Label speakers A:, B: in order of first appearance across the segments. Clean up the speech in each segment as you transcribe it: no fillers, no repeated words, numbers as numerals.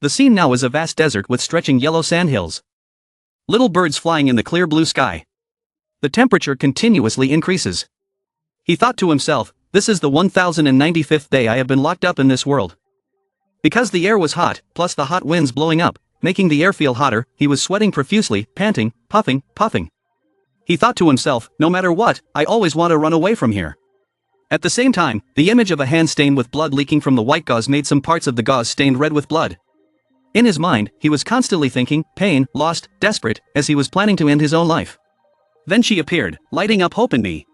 A: The scene now is a vast desert with stretching yellow sandhills. Little birds flying in the clear blue sky. The temperature continuously increases. He thought to himself, this is the 1095th day I have been locked up in this world. Because the air was hot, plus the hot winds blowing up, making the air feel hotter, he was sweating profusely, panting, puffing, puffing. He thought to himself, no matter what, I always want to run away from here. At the same time, the image of a hand stained with blood leaking from the white gauze made some parts of the gauze stained red with blood. In his mind, he was constantly thinking, pain, lost, desperate, as he was planning to end his own life. Then she appeared, lighting up hope in me.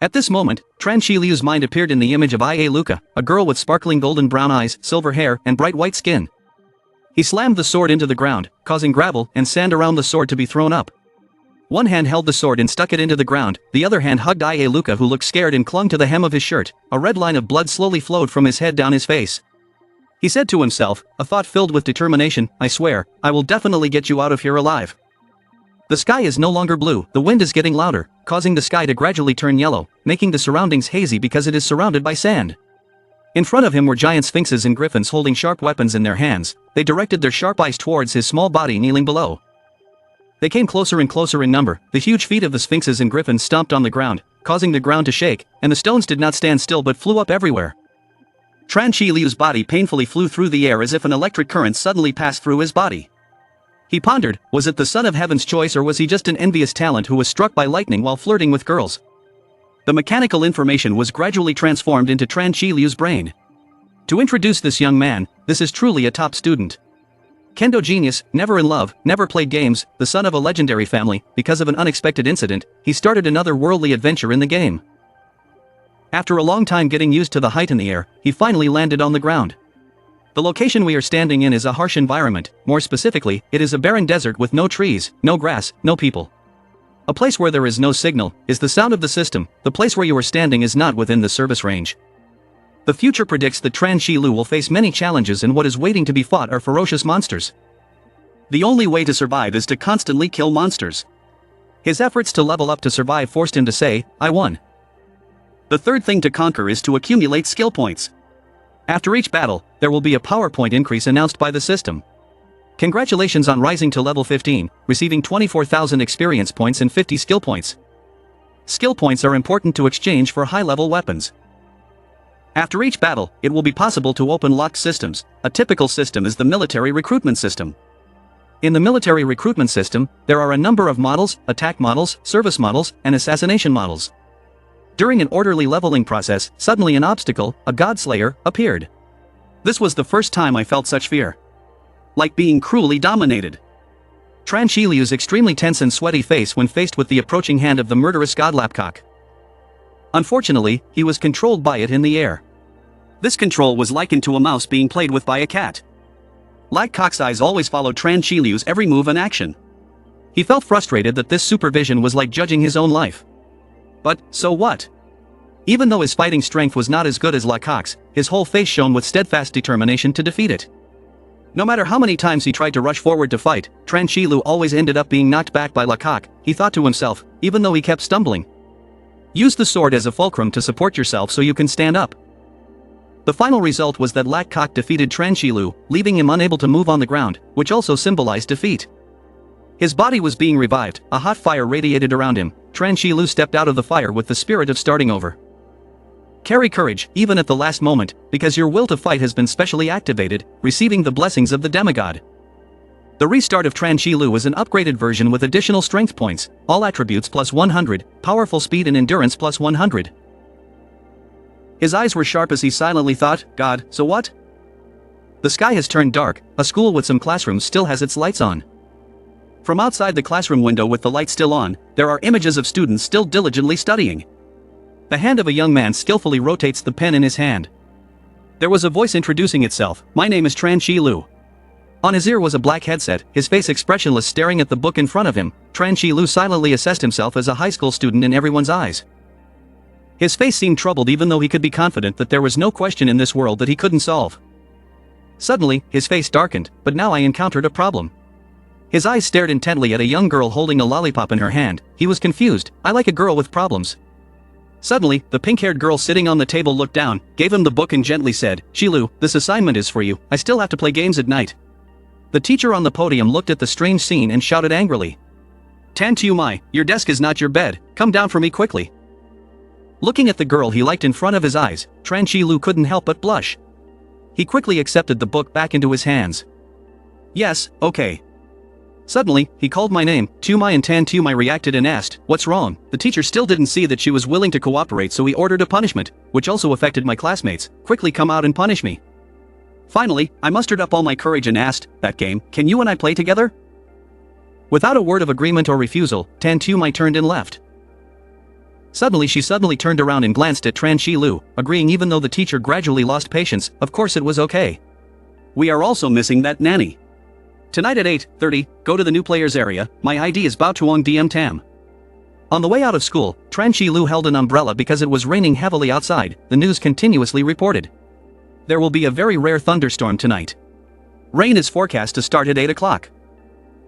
A: At this moment, Tran Shi Liu's mind appeared in the image of Ia Luca, a girl with sparkling golden brown eyes, silver hair, and bright white skin. He slammed the sword into the ground, causing gravel and sand around the sword to be thrown up. One hand held the sword and stuck it into the ground, the other hand hugged Ia Luca, who looked scared and clung to the hem of his shirt. A red line of blood slowly flowed from his head down his face. He said to himself, a thought filled with determination, I swear, I will definitely get you out of here alive. The sky is no longer blue, the wind is getting louder, causing the sky to gradually turn yellow, making the surroundings hazy because it is surrounded by sand. In front of him were giant sphinxes and griffins holding sharp weapons in their hands. They directed their sharp eyes towards his small body kneeling below. They came closer and closer in number. The huge feet of the sphinxes and griffins stomped on the ground, causing the ground to shake, and the stones did not stand still but flew up everywhere. Tran Shi Liu's body painfully flew through the air as if an electric current suddenly passed through his body. He pondered, was it the son of heaven's choice or was he just an envious talent who was struck by lightning while flirting with girls? The mechanical information was gradually transformed into Tran Shi Liu's brain. To introduce this young man, this is truly a top student. Kendo genius, never in love, never played games, the son of a legendary family. Because of an unexpected incident, he started another worldly adventure in the game. After a long time getting used to the height in the air, he finally landed on the ground. The location we are standing in is a harsh environment. More specifically, it is a barren desert with no trees, no grass, no people. A place where there is no signal is the sound of the system. The place where you are standing is not within the service range. The future predicts that Tran Shi Liu will face many challenges, and what is waiting to be fought are ferocious monsters. The only way to survive is to constantly kill monsters. His efforts to level up to survive forced him to say, I won. The third thing to conquer is to accumulate skill points. After each battle, there will be a PowerPoint increase announced by the system. Congratulations on rising to level 15, receiving 24,000 experience points and 50 skill points. Skill points are important to exchange for high-level weapons. After each battle, it will be possible to open locked systems. A typical system is the military recruitment system. In the military recruitment system, there are a number of models, attack models, service models, and assassination models. During an orderly leveling process, suddenly an obstacle, a Godslayer, appeared. This was the first time I felt such fear. Like being cruelly dominated. Tran Shi Liu's extremely tense and sweaty face when faced with the approaching hand of the murderous God Lapcock. Unfortunately, he was controlled by it in the air. This control was likened to a mouse being played with by a cat. Lapcock's eyes always followed Tran Shi Liu's every move and action. He felt frustrated that this supervision was like judging his own life. But, so what? Even though his fighting strength was not as good as Lapcock's, his whole face shone with steadfast determination to defeat it. No matter how many times he tried to rush forward to fight, Tran Shi Liu always ended up being knocked back by Lapcock. He thought to himself, even though he kept stumbling. Use the sword as a fulcrum to support yourself so you can stand up. The final result was that Lapcock defeated Tran Shi Liu, leaving him unable to move on the ground, which also symbolized defeat. His body was being revived, a hot fire radiated around him. Tran Shi Liu stepped out of the fire with the spirit of starting over. Carry courage, even at the last moment, because your will to fight has been specially activated, receiving the blessings of the demigod. The restart of Tran Shi Liu was an upgraded version with additional strength points, all attributes plus 100, powerful speed and endurance plus 100. His eyes were sharp as he silently thought, God, so what? The sky has turned dark. A school with some classrooms still has its lights on. From outside the classroom window with the light still on, there are images of students still diligently studying. The hand of a young man skillfully rotates the pen in his hand. There was a voice introducing itself, my name is Tran Shi Liu. On his ear was a black headset, his face expressionless staring at the book in front of him. Tran Shi Liu silently assessed himself as a high school student in everyone's eyes. His face seemed troubled even though he could be confident that there was no question in this world that he couldn't solve. Suddenly, his face darkened, but now I encountered a problem. His eyes stared intently at a young girl holding a lollipop in her hand. He was confused. I like a girl with problems. Suddenly, the pink-haired girl sitting on the table looked down, gave him the book and gently said, Shi Liu, this assignment is for you. I still have to play games at night. The teacher on the podium looked at the strange scene and shouted angrily. Tan Mai, your desk is not your bed, come down for me quickly. Looking at the girl he liked in front of his eyes, Tran Shilu couldn't help but blush. He quickly accepted the book back into his hands. Yes, okay. Suddenly, he called my name. Mai and Tan Mai reacted and asked, what's wrong? The teacher still didn't see that she was willing to cooperate, so he ordered a punishment, which also affected my classmates. Quickly come out and punish me. Finally, I mustered up all my courage and asked, that game, can you and I play together? Without a word of agreement or refusal, Tan Mai turned and left. Suddenly she turned around and glanced at Tran Shilu, agreeing even though the teacher gradually lost patience, of course it was okay. We are also missing that nanny. Tonight at 8:30, go to the new players area, my ID is Bao Tuong Diem Tam. On the way out of school, Tran Shilu held an umbrella because it was raining heavily outside, the news continuously reported. There will be a very rare thunderstorm tonight. Rain is forecast to start at 8 o'clock.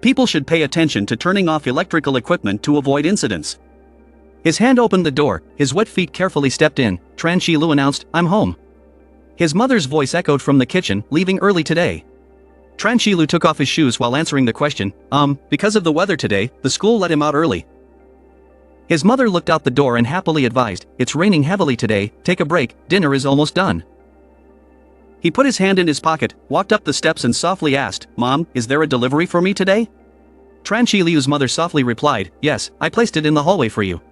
A: People should pay attention to turning off electrical equipment to avoid incidents. His hand opened the door, his wet feet carefully stepped in. Tran Shilu announced, I'm home. His mother's voice echoed from the kitchen, leaving early today. Tran Shilu took off his shoes while answering the question, because of the weather today, the school let him out early. His mother looked out the door and happily advised, it's raining heavily today, take a break, dinner is almost done. He put his hand in his pocket, walked up the steps and softly asked, Mom, is there a delivery for me today? Tran Shilu's mother softly replied, yes, I placed it in the hallway for you.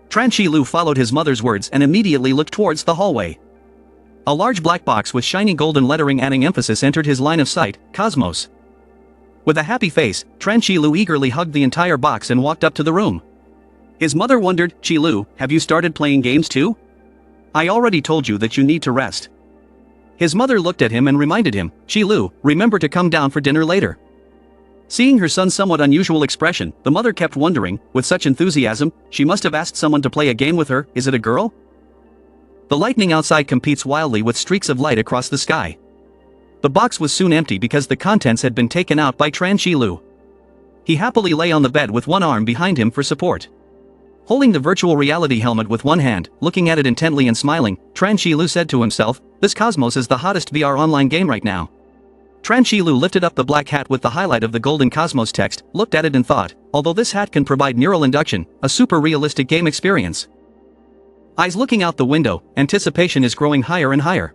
A: Tran Shilu followed his mother's words and immediately looked towards the hallway. A large black box with shiny golden lettering adding emphasis entered his line of sight, Cosmos. With a happy face, Tran Shilu eagerly hugged the entire box and walked up to the room. His mother wondered, Shilu, have you started playing games too? I already told you that you need to rest. His mother looked at him and reminded him, Shilu, remember to come down for dinner later. Seeing her son's somewhat unusual expression, the mother kept wondering, with such enthusiasm, she must have asked someone to play a game with her, is it a girl? The lightning outside competes wildly with streaks of light across the sky. The box was soon empty because the contents had been taken out by Tran Shilu. He happily lay on the bed with one arm behind him for support. Holding the virtual reality helmet with one hand, looking at it intently and smiling, Tran Shilu said to himself, this Cosmos is the hottest VR online game right now. Tran Shilu lifted up the black hat with the highlight of the golden Cosmos text, looked at it and thought, although this hat can provide neural induction, a super realistic game experience. Eyes looking out the window, anticipation is growing higher and higher.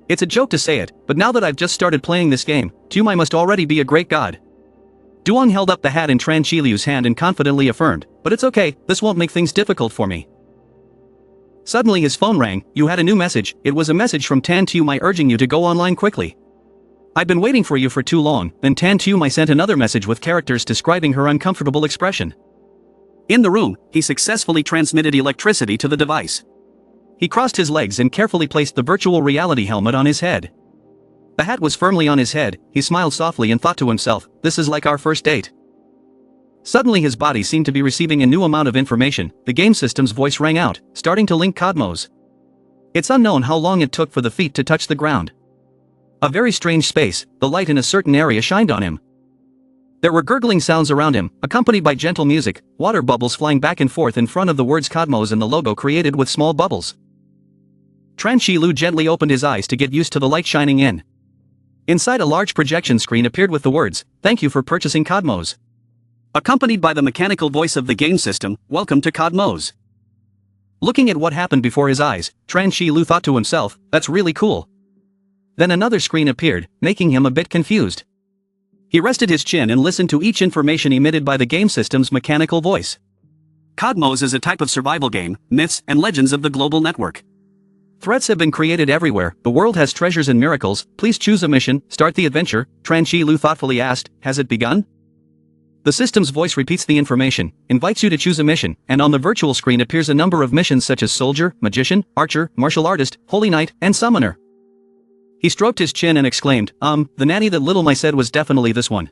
A: It's a joke to say it, but now that I've just started playing this game, Tumai must already be a great god. Duong held up the hat in Tran Shilu's hand and confidently affirmed, but it's okay, this won't make things difficult for me. Suddenly his phone rang, you had a new message, it was a message from Tan Tumai urging you to go online quickly. I've been waiting for you for too long. Then Tan Tumai sent another message with characters describing her uncomfortable expression. In the room, he successfully transmitted electricity to the device. He crossed his legs and carefully placed the virtual reality helmet on his head. The hat was firmly on his head, he smiled softly and thought to himself, this is like our first date. Suddenly his body seemed to be receiving a new amount of information, the game system's voice rang out, starting to link Cosmos. It's unknown how long it took for the feet to touch the ground. A very strange space, the light in a certain area shined on him. There were gurgling sounds around him, accompanied by gentle music, water bubbles flying back and forth in front of the words Cosmos and the logo created with small bubbles. Tran Shilu gently opened his eyes to get used to the light shining in. Inside a large projection screen appeared with the words, thank you for purchasing Cosmos. Accompanied by the mechanical voice of the game system, welcome to Cosmos. Looking at what happened before his eyes, Tran Shilu thought to himself, that's really cool. Then another screen appeared, making him a bit confused. He rested his chin and listened to each information emitted by the game system's mechanical voice. Cosmos is a type of survival game, myths and legends of the global network. Threats have been created everywhere, the world has treasures and miracles, please choose a mission, start the adventure, Tran Shilu thoughtfully asked, has it begun? The system's voice repeats the information, invites you to choose a mission, and on the virtual screen appears a number of missions such as soldier, magician, archer, martial artist, holy knight, and summoner. He stroked his chin and exclaimed, the nanny that Little Mai said was definitely this one.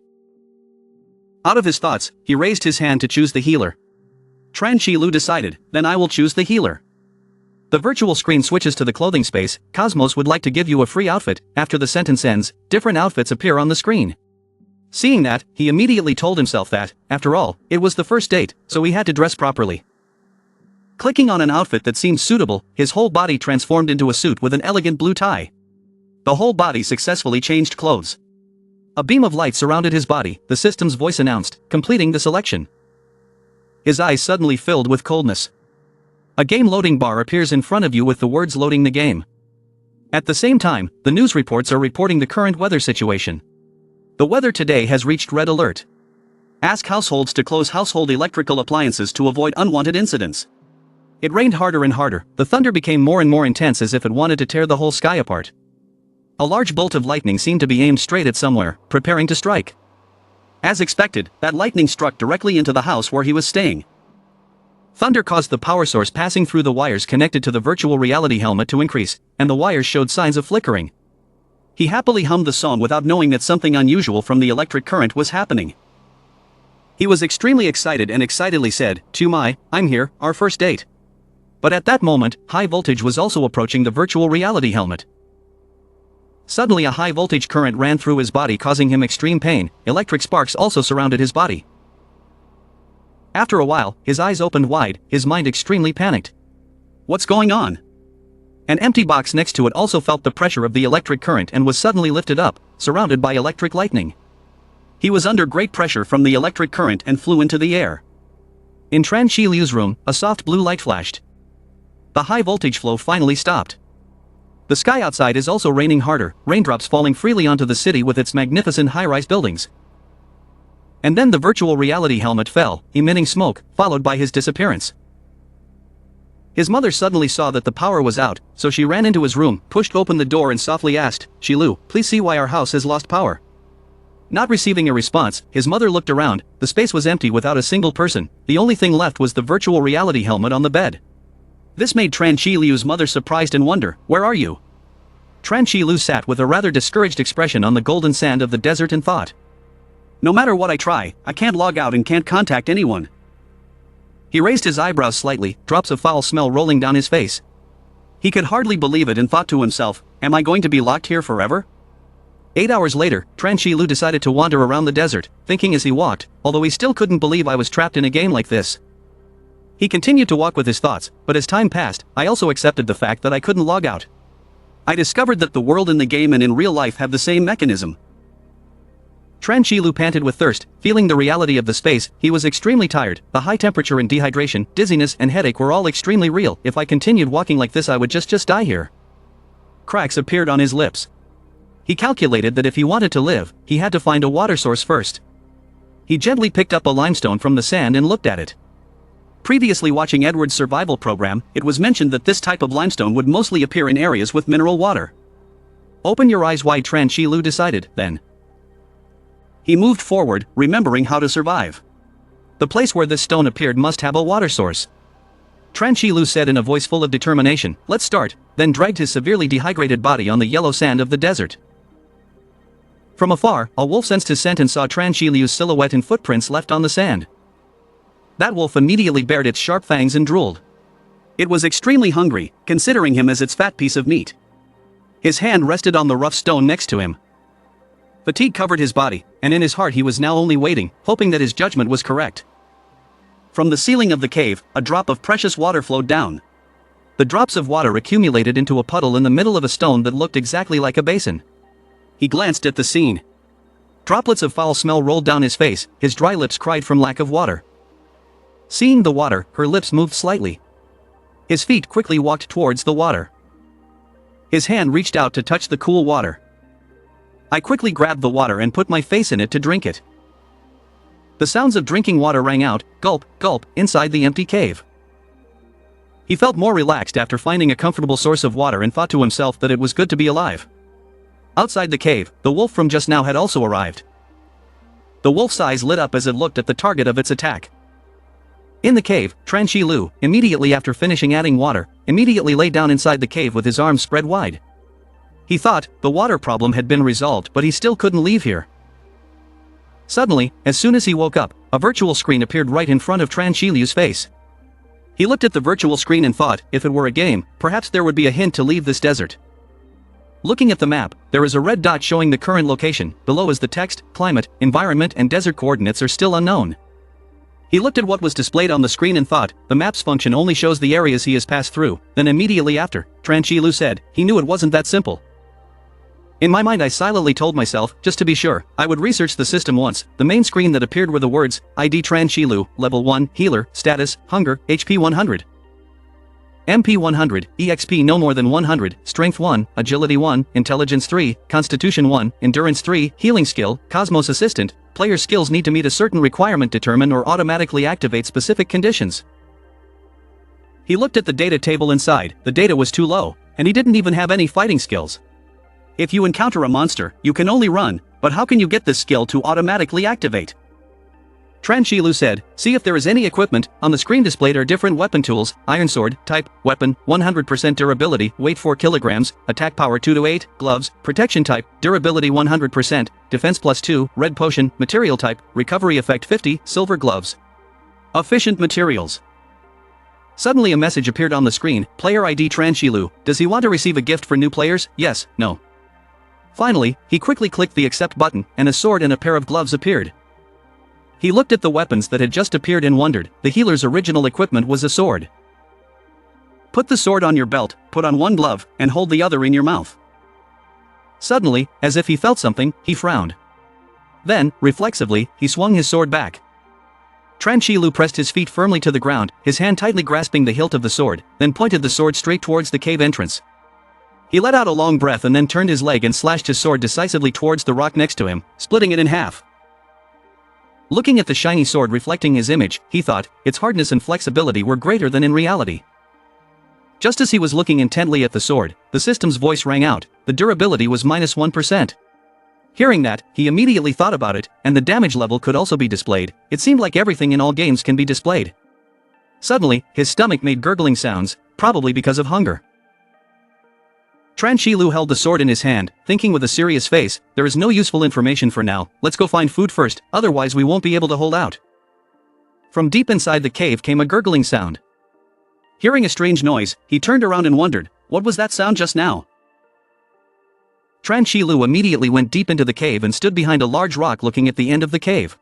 A: Out of his thoughts, he raised his hand to choose the healer. Tran Shilu decided, then I will choose the healer. The virtual screen switches to the clothing space, Cosmos would like to give you a free outfit, after the sentence ends, different outfits appear on the screen. Seeing that, he immediately told himself that, after all, it was the first date, so he had to dress properly. Clicking on an outfit that seemed suitable, his whole body transformed into a suit with an elegant blue tie. The whole body successfully changed clothes. A beam of light surrounded his body, the system's voice announced, completing the selection. His eyes suddenly filled with coldness. A game loading bar appears in front of you with the words loading the game. At the same time, the news reports are reporting the current weather situation. The weather today has reached red alert. Ask households to close household electrical appliances to avoid unwanted incidents. It rained harder and harder, the thunder became more and more intense as if it wanted to tear the whole sky apart. A large bolt of lightning seemed to be aimed straight at somewhere, preparing to strike. As expected, that lightning struck directly into the house where he was staying. Thunder caused the power source passing through the wires connected to the virtual reality helmet to increase, and the wires showed signs of flickering. He happily hummed the song without knowing that something unusual from the electric current was happening. He was extremely excited and excitedly said, "Chumai, I'm here, our first date." But at that moment, high voltage was also approaching the virtual reality helmet. Suddenly a high voltage current ran through his body causing him extreme pain, electric sparks also surrounded his body. After a while, his eyes opened wide, his mind extremely panicked. What's going on? An empty box next to it also felt the pressure of the electric current and was suddenly lifted up, surrounded by electric lightning. He was under great pressure from the electric current and flew into the air. In Tran Shi Liu's room, a soft blue light flashed. The high voltage flow finally stopped. The sky outside is also raining harder, raindrops falling freely onto the city with its magnificent high-rise buildings. And then the virtual reality helmet fell, emitting smoke, followed by his disappearance. His mother suddenly saw that the power was out, so she ran into his room, pushed open the door and softly asked, "Shilu, please see why our house has lost power." Not receiving a response, his mother looked around, the space was empty without a single person, the only thing left was the virtual reality helmet on the bed. This made Tran Shi Liu's mother surprised and wonder, "Where are you?" Tran Shi Liu sat with a rather discouraged expression on the golden sand of the desert and thought. No matter what I try, I can't log out and can't contact anyone. He raised his eyebrows slightly, drops of foul smell rolling down his face. He could hardly believe it and thought to himself, am I going to be locked here forever? 8 hours later, Tran Shi Liu decided to wander around the desert, thinking as he walked, although he still couldn't believe I was trapped in a game like this. He continued to walk with his thoughts, but as time passed, I also accepted the fact that I couldn't log out. I discovered that the world in the game and in real life have the same mechanism. Tran Shi Liu panted with thirst, feeling the reality of the space, he was extremely tired, the high temperature and dehydration, dizziness and headache were all extremely real, if I continued walking like this I would just die here. Cracks appeared on his lips. He calculated that if he wanted to live, he had to find a water source first. He gently picked up a limestone from the sand and looked at it. Previously watching Edward's survival program, it was mentioned that this type of limestone would mostly appear in areas with mineral water. Open your eyes wide, Tran Shi Liu decided, then. He moved forward, remembering how to survive. The place where this stone appeared must have a water source. Tran Shi Liu said in a voice full of determination, "Let's start," then dragged his severely dehydrated body on the yellow sand of the desert. From afar, a wolf sensed his scent and saw Tran Shi Liu's silhouette and footprints left on the sand. That wolf immediately bared its sharp fangs and drooled. It was extremely hungry, considering him as its fat piece of meat. His hand rested on the rough stone next to him. Fatigue covered his body, and in his heart he was now only waiting, hoping that his judgment was correct. From the ceiling of the cave, a drop of precious water flowed down. The drops of water accumulated into a puddle in the middle of a stone that looked exactly like a basin. He glanced at the scene. Droplets of foul smell rolled down his face, his dry lips cried from lack of water. Seeing the water, her lips moved slightly. His feet quickly walked towards the water. His hand reached out to touch the cool water. I quickly grabbed the water and put my face in it to drink it. The sounds of drinking water rang out, gulp, gulp, inside the empty cave. He felt more relaxed after finding a comfortable source of water and thought to himself that it was good to be alive. Outside the cave, the wolf from just now had also arrived. The wolf's eyes lit up as it looked at the target of its attack. In the cave, Tran Shi Liu, immediately after finishing adding water, immediately lay down inside the cave with his arms spread wide. He thought the water problem had been resolved, but he still couldn't leave here. Suddenly, as soon as he woke up, a virtual screen appeared right in front of Tran Shi Liu's face. He looked at the virtual screen and thought, if it were a game, perhaps there would be a hint to leave this desert. Looking at the map, there is a red dot showing the current location, below is the text, climate, environment and desert coordinates are still unknown. He looked at what was displayed on the screen and thought, the map's function only shows the areas he has passed through, then immediately after, Tran Shi Liu said, he knew it wasn't that simple. In my mind I silently told myself, just to be sure, I would research the system once. The main screen that appeared were the words, ID Tran Shilu, Level 1, Healer, Status, Hunger, HP 100. MP 100, EXP no more than 100, Strength 1, Agility 1, Intelligence 3, Constitution 1, Endurance 3, Healing Skill, Cosmos Assistant. Player skills need to meet a certain requirement, determine or automatically activate specific conditions. He looked at the data table inside. The data was too low, and he didn't even have any fighting skills. If you encounter a monster, you can only run, but how can you get this skill to automatically activate? Tran Shilu said, see if there is any equipment. On the screen displayed are different weapon tools, iron sword, type, weapon, 100% durability, weight 4 kilograms, attack power 2 to 8, gloves, protection type, durability 100%, defense +2, red potion, material type, recovery effect 50, silver gloves. Efficient materials. Suddenly a message appeared on the screen, player ID Tran Shilu, does he want to receive a gift for new players? Yes, no. Finally, he quickly clicked the accept button, and a sword and a pair of gloves appeared. He looked at the weapons that had just appeared and wondered, the healer's original equipment was a sword. Put the sword on your belt, put on one glove, and hold the other in your mouth. Suddenly, as if he felt something, he frowned. Then, reflexively, he swung his sword back. Tran Shilu pressed his feet firmly to the ground, his hand tightly grasping the hilt of the sword, then pointed the sword straight towards the cave entrance. He let out a long breath and then turned his leg and slashed his sword decisively towards the rock next to him, splitting it in half. Looking at the shiny sword reflecting his image, he thought, its hardness and flexibility were greater than in reality. Just as he was looking intently at the sword, the system's voice rang out, the durability was -1%. Hearing that, he immediately thought about it, and the damage level could also be displayed. It seemed like everything in all games can be displayed. Suddenly, his stomach made gurgling sounds, probably because of hunger. Tran Shilu held the sword in his hand, thinking with a serious face, there is no useful information for now, let's go find food first, otherwise we won't be able to hold out. From deep inside the cave came a gurgling sound. Hearing a strange noise, he turned around and wondered, what was that sound just now? Tran Shilu immediately went deep into the cave and stood behind a large rock looking at the end of the cave.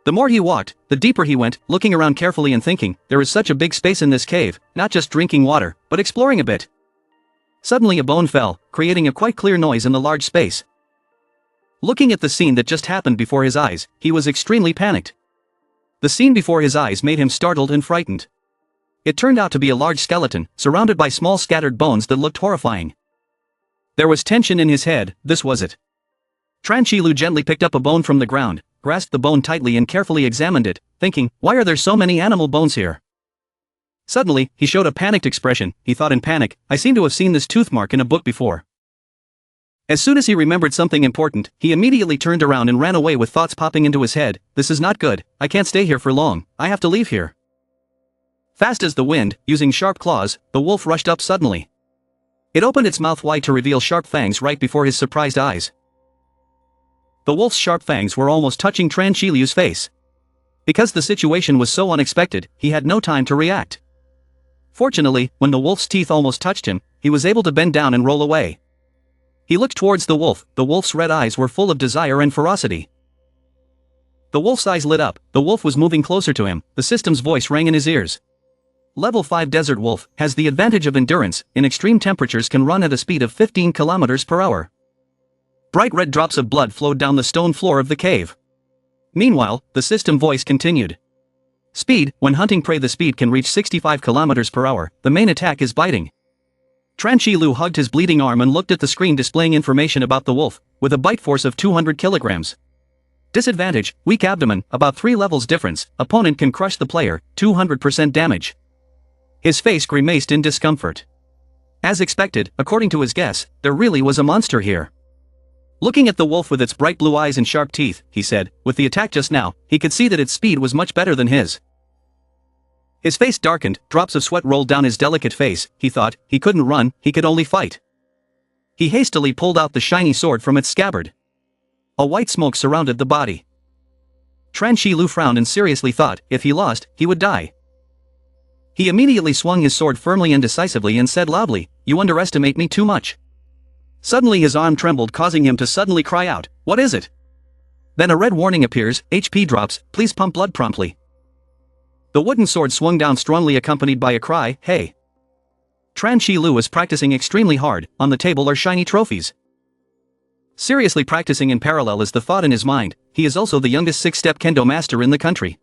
A: The more he walked, the deeper he went, looking around carefully and thinking, there is such a big space in this cave, not just drinking water, but exploring a bit. Suddenly a bone fell, creating a quite clear noise in the large space. Looking at the scene that just happened before his eyes, he was extremely panicked. The scene before his eyes made him startled and frightened. It turned out to be a large skeleton, surrounded by small scattered bones that looked horrifying. There was tension in his head, this was it. Tran Shilu gently picked up a bone from the ground, grasped the bone tightly and carefully examined it, thinking, why are there so many animal bones here? Suddenly, he showed a panicked expression. He thought in panic, I seem to have seen this tooth mark in a book before. As soon as he remembered something important, he immediately turned around and ran away with thoughts popping into his head, this is not good, I can't stay here for long, I have to leave here. Fast as the wind, using sharp claws, the wolf rushed up suddenly. It opened its mouth wide to reveal sharp fangs right before his surprised eyes. The wolf's sharp fangs were almost touching Tran Shilu's face. Because the situation was so unexpected, he had no time to react. Fortunately, when the wolf's teeth almost touched him, he was able to bend down and roll away. He looked towards the wolf's red eyes were full of desire and ferocity. The wolf's eyes lit up, the wolf was moving closer to him, the system's voice rang in his ears. Level 5 Desert Wolf has the advantage of endurance, in extreme temperatures can run at a speed of 15 kilometers per hour. Bright red drops of blood flowed down the stone floor of the cave. Meanwhile, the system voice continued. Speed, when hunting prey the speed can reach 65 kilometers per hour, the main attack is biting. Tran Shilu hugged his bleeding arm and looked at the screen displaying information about the wolf, with a bite force of 200 kilograms. Disadvantage, weak abdomen, about 3 levels difference, opponent can crush the player, 200% damage. His face grimaced in discomfort. As expected, according to his guess, there really was a monster here. Looking at the wolf with its bright blue eyes and sharp teeth, he said, with the attack just now, he could see that its speed was much better than his. His face darkened, drops of sweat rolled down his delicate face, he thought, he couldn't run, he could only fight. He hastily pulled out the shiny sword from its scabbard. A white smoke surrounded the body. Tran Shilu frowned and seriously thought, if he lost, he would die. He immediately swung his sword firmly and decisively and said loudly, you underestimate me too much. Suddenly his arm trembled, causing him to suddenly cry out, what is it? Then a red warning appears, HP drops, please pump blood promptly. The wooden sword swung down strongly accompanied by a cry, hey. Tran Shilu was practicing extremely hard, on the table are shiny trophies. Seriously practicing in parallel is the thought in his mind. He is also the youngest 6-step kendo master in the country.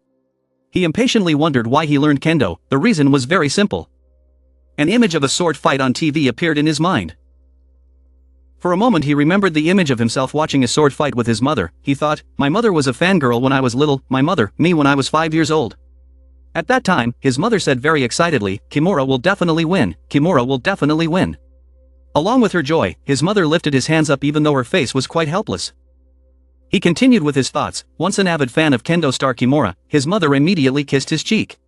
A: He impatiently wondered why he learned kendo. The reason was very simple. An image of a sword fight on TV appeared in his mind. For a moment he remembered the image of himself watching a sword fight with his mother. He thought, my mother was a fangirl when I was little, my mother, me when I was 5 years old. At that time, his mother said very excitedly, Kimura will definitely win, Kimura will definitely win. Along with her joy, his mother lifted his hands up even though her face was quite helpless. He continued with his thoughts. Once an avid fan of kendo star Kimura, his mother immediately kissed his cheek.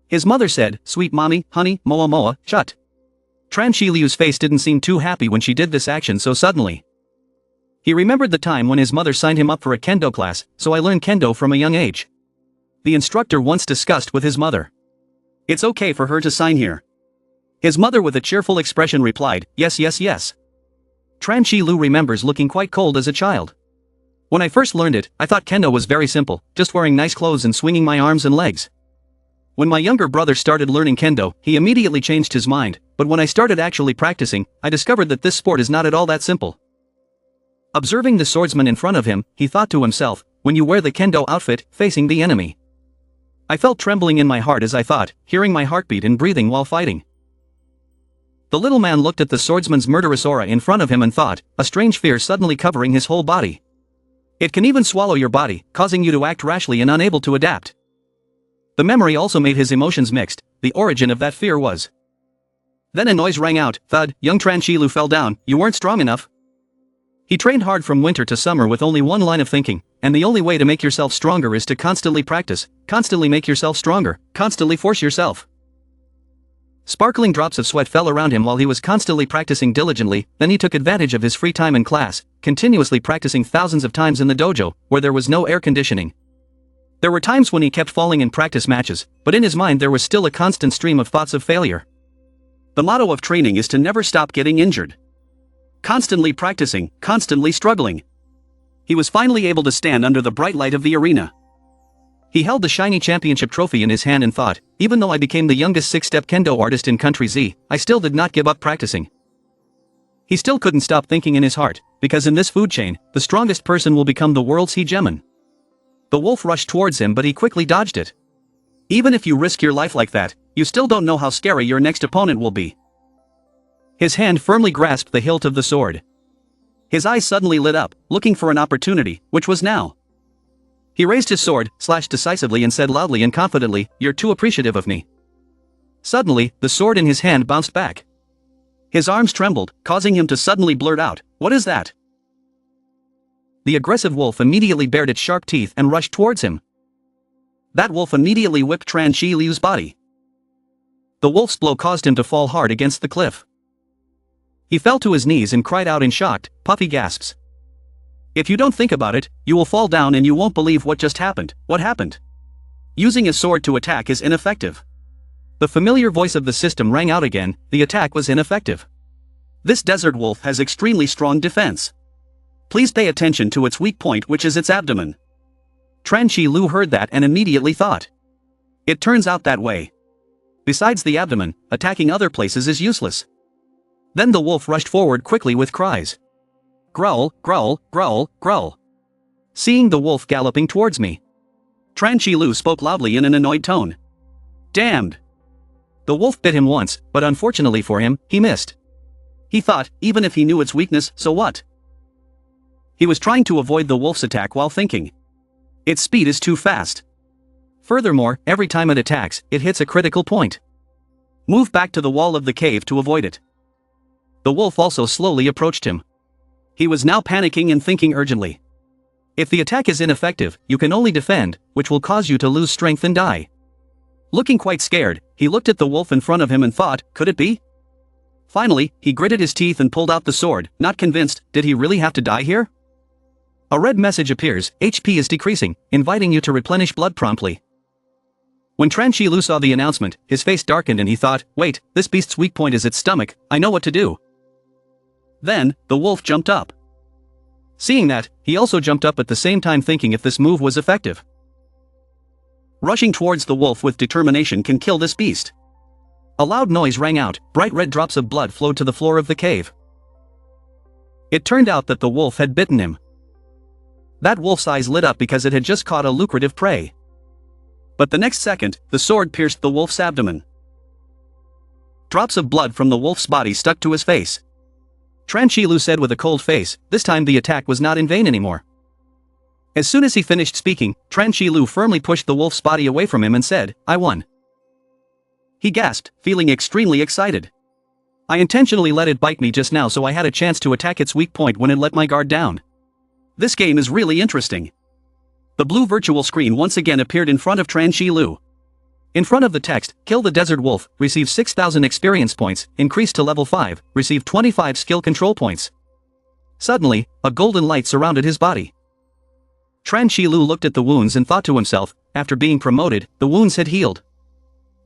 A: His mother said, sweet mommy, honey, moa moa, chut. Tran Shiliu's face didn't seem too happy when she did this action so suddenly. He remembered the time when his mother signed him up for a kendo class, so I learned kendo from a young age. The instructor once discussed with his mother. It's okay for her to sign here. His mother with a cheerful expression replied, yes yes yes. Tran Shilu remembers looking quite cold as a child. When I first learned it, I thought kendo was very simple, just wearing nice clothes and swinging my arms and legs. When my younger brother started learning kendo, he immediately changed his mind, but when I started actually practicing, I discovered that this sport is not at all that simple. Observing the swordsman in front of him, he thought to himself, when you wear the kendo outfit, facing the enemy. I felt trembling in my heart as I thought, hearing my heartbeat and breathing while fighting. The little man looked at the swordsman's murderous aura in front of him and thought, a strange fear suddenly covering his whole body. It can even swallow your body, causing you to act rashly and unable to adapt. The memory also made his emotions mixed. The origin of that fear was. Then a noise rang out, thud, young Tran Shilu fell down, you weren't strong enough. He trained hard from winter to summer with only one line of thinking, and the only way to make yourself stronger is to constantly practice, constantly make yourself stronger, constantly force yourself. Sparkling drops of sweat fell around him while he was constantly practicing diligently, then he took advantage of his free time in class, continuously practicing thousands of times in the dojo, where there was no air conditioning. There were times when he kept falling in practice matches, but in his mind there was still a constant stream of thoughts of failure. The motto of training is to never stop getting injured. Constantly practicing, constantly struggling. He was finally able to stand under the bright light of the arena. He held the shiny championship trophy in his hand and thought, even though I became the youngest 6-step kendo artist in Country Z, I still did not give up practicing. He still couldn't stop thinking in his heart, because in this food chain, the strongest person will become the world's hegemon. The wolf rushed towards him but he quickly dodged it. Even if you risk your life like that, you still don't know how scary your next opponent will be. His hand firmly grasped the hilt of the sword. His eyes suddenly lit up, looking for an opportunity, which was now. He raised his sword, slashed decisively and said loudly and confidently, you're too appreciative of me. Suddenly, the sword in his hand bounced back. His arms trembled, causing him to suddenly blurt out, what is that? The aggressive wolf immediately bared its sharp teeth and rushed towards him. That wolf immediately whipped Tran Shiliu's body. The wolf's blow caused him to fall hard against the cliff. He fell to his knees and cried out in shocked, puffy gasps. If you don't think about it, you will fall down and you won't believe what just happened. What happened? Using a sword to attack is ineffective. The familiar voice of the system rang out again, the attack was ineffective. This desert wolf has extremely strong defense. Please pay attention to its weak point, which is its abdomen. Tran Shilu heard that and immediately thought. It turns out that way. Besides the abdomen, attacking other places is useless. Then the wolf rushed forward quickly with cries. Growl, growl, growl, growl. Seeing the wolf galloping towards me, Tran Shilu spoke loudly in an annoyed tone. Damned! The wolf bit him once, but unfortunately for him, he missed. He thought, even if he knew its weakness, so what? He was trying to avoid the wolf's attack while thinking. Its speed is too fast. Furthermore, every time it attacks, it hits a critical point. Move back to the wall of the cave to avoid it. The wolf also slowly approached him. He was now panicking and thinking urgently. If the attack is ineffective, you can only defend, which will cause you to lose strength and die. Looking quite scared, he looked at the wolf in front of him and thought, could it be? Finally, he gritted his teeth and pulled out the sword, not convinced, did he really have to die here? A red message appears, HP is decreasing, inviting you to replenish blood promptly. When Tran Shilu saw the announcement, his face darkened and he thought, wait, this beast's weak point is its stomach, I know what to do. Then, the wolf jumped up. Seeing that, he also jumped up at the same time thinking if this move was effective. Rushing towards the wolf with determination can kill this beast. A loud noise rang out, bright red drops of blood flowed to the floor of the cave. It turned out that the wolf had bitten him. That wolf's eyes lit up because it had just caught a lucrative prey. But the next second, the sword pierced the wolf's abdomen. Drops of blood from the wolf's body stuck to his face. Tran Shilu said with a cold face, this time the attack was not in vain anymore. As soon as he finished speaking, Tran Shilu firmly pushed the wolf's body away from him and said, I won. He gasped, feeling extremely excited. I intentionally let it bite me just now so I had a chance to attack its weak point when it let my guard down. This game is really interesting. The blue virtual screen once again appeared in front of Tran Shilu. In front of the text, kill the desert wolf, receive 6,000 experience points, increase to level 5, receive 25 skill control points. Suddenly, a golden light surrounded his body. Tran Shilu looked at the wounds and thought to himself, after being promoted, the wounds had healed.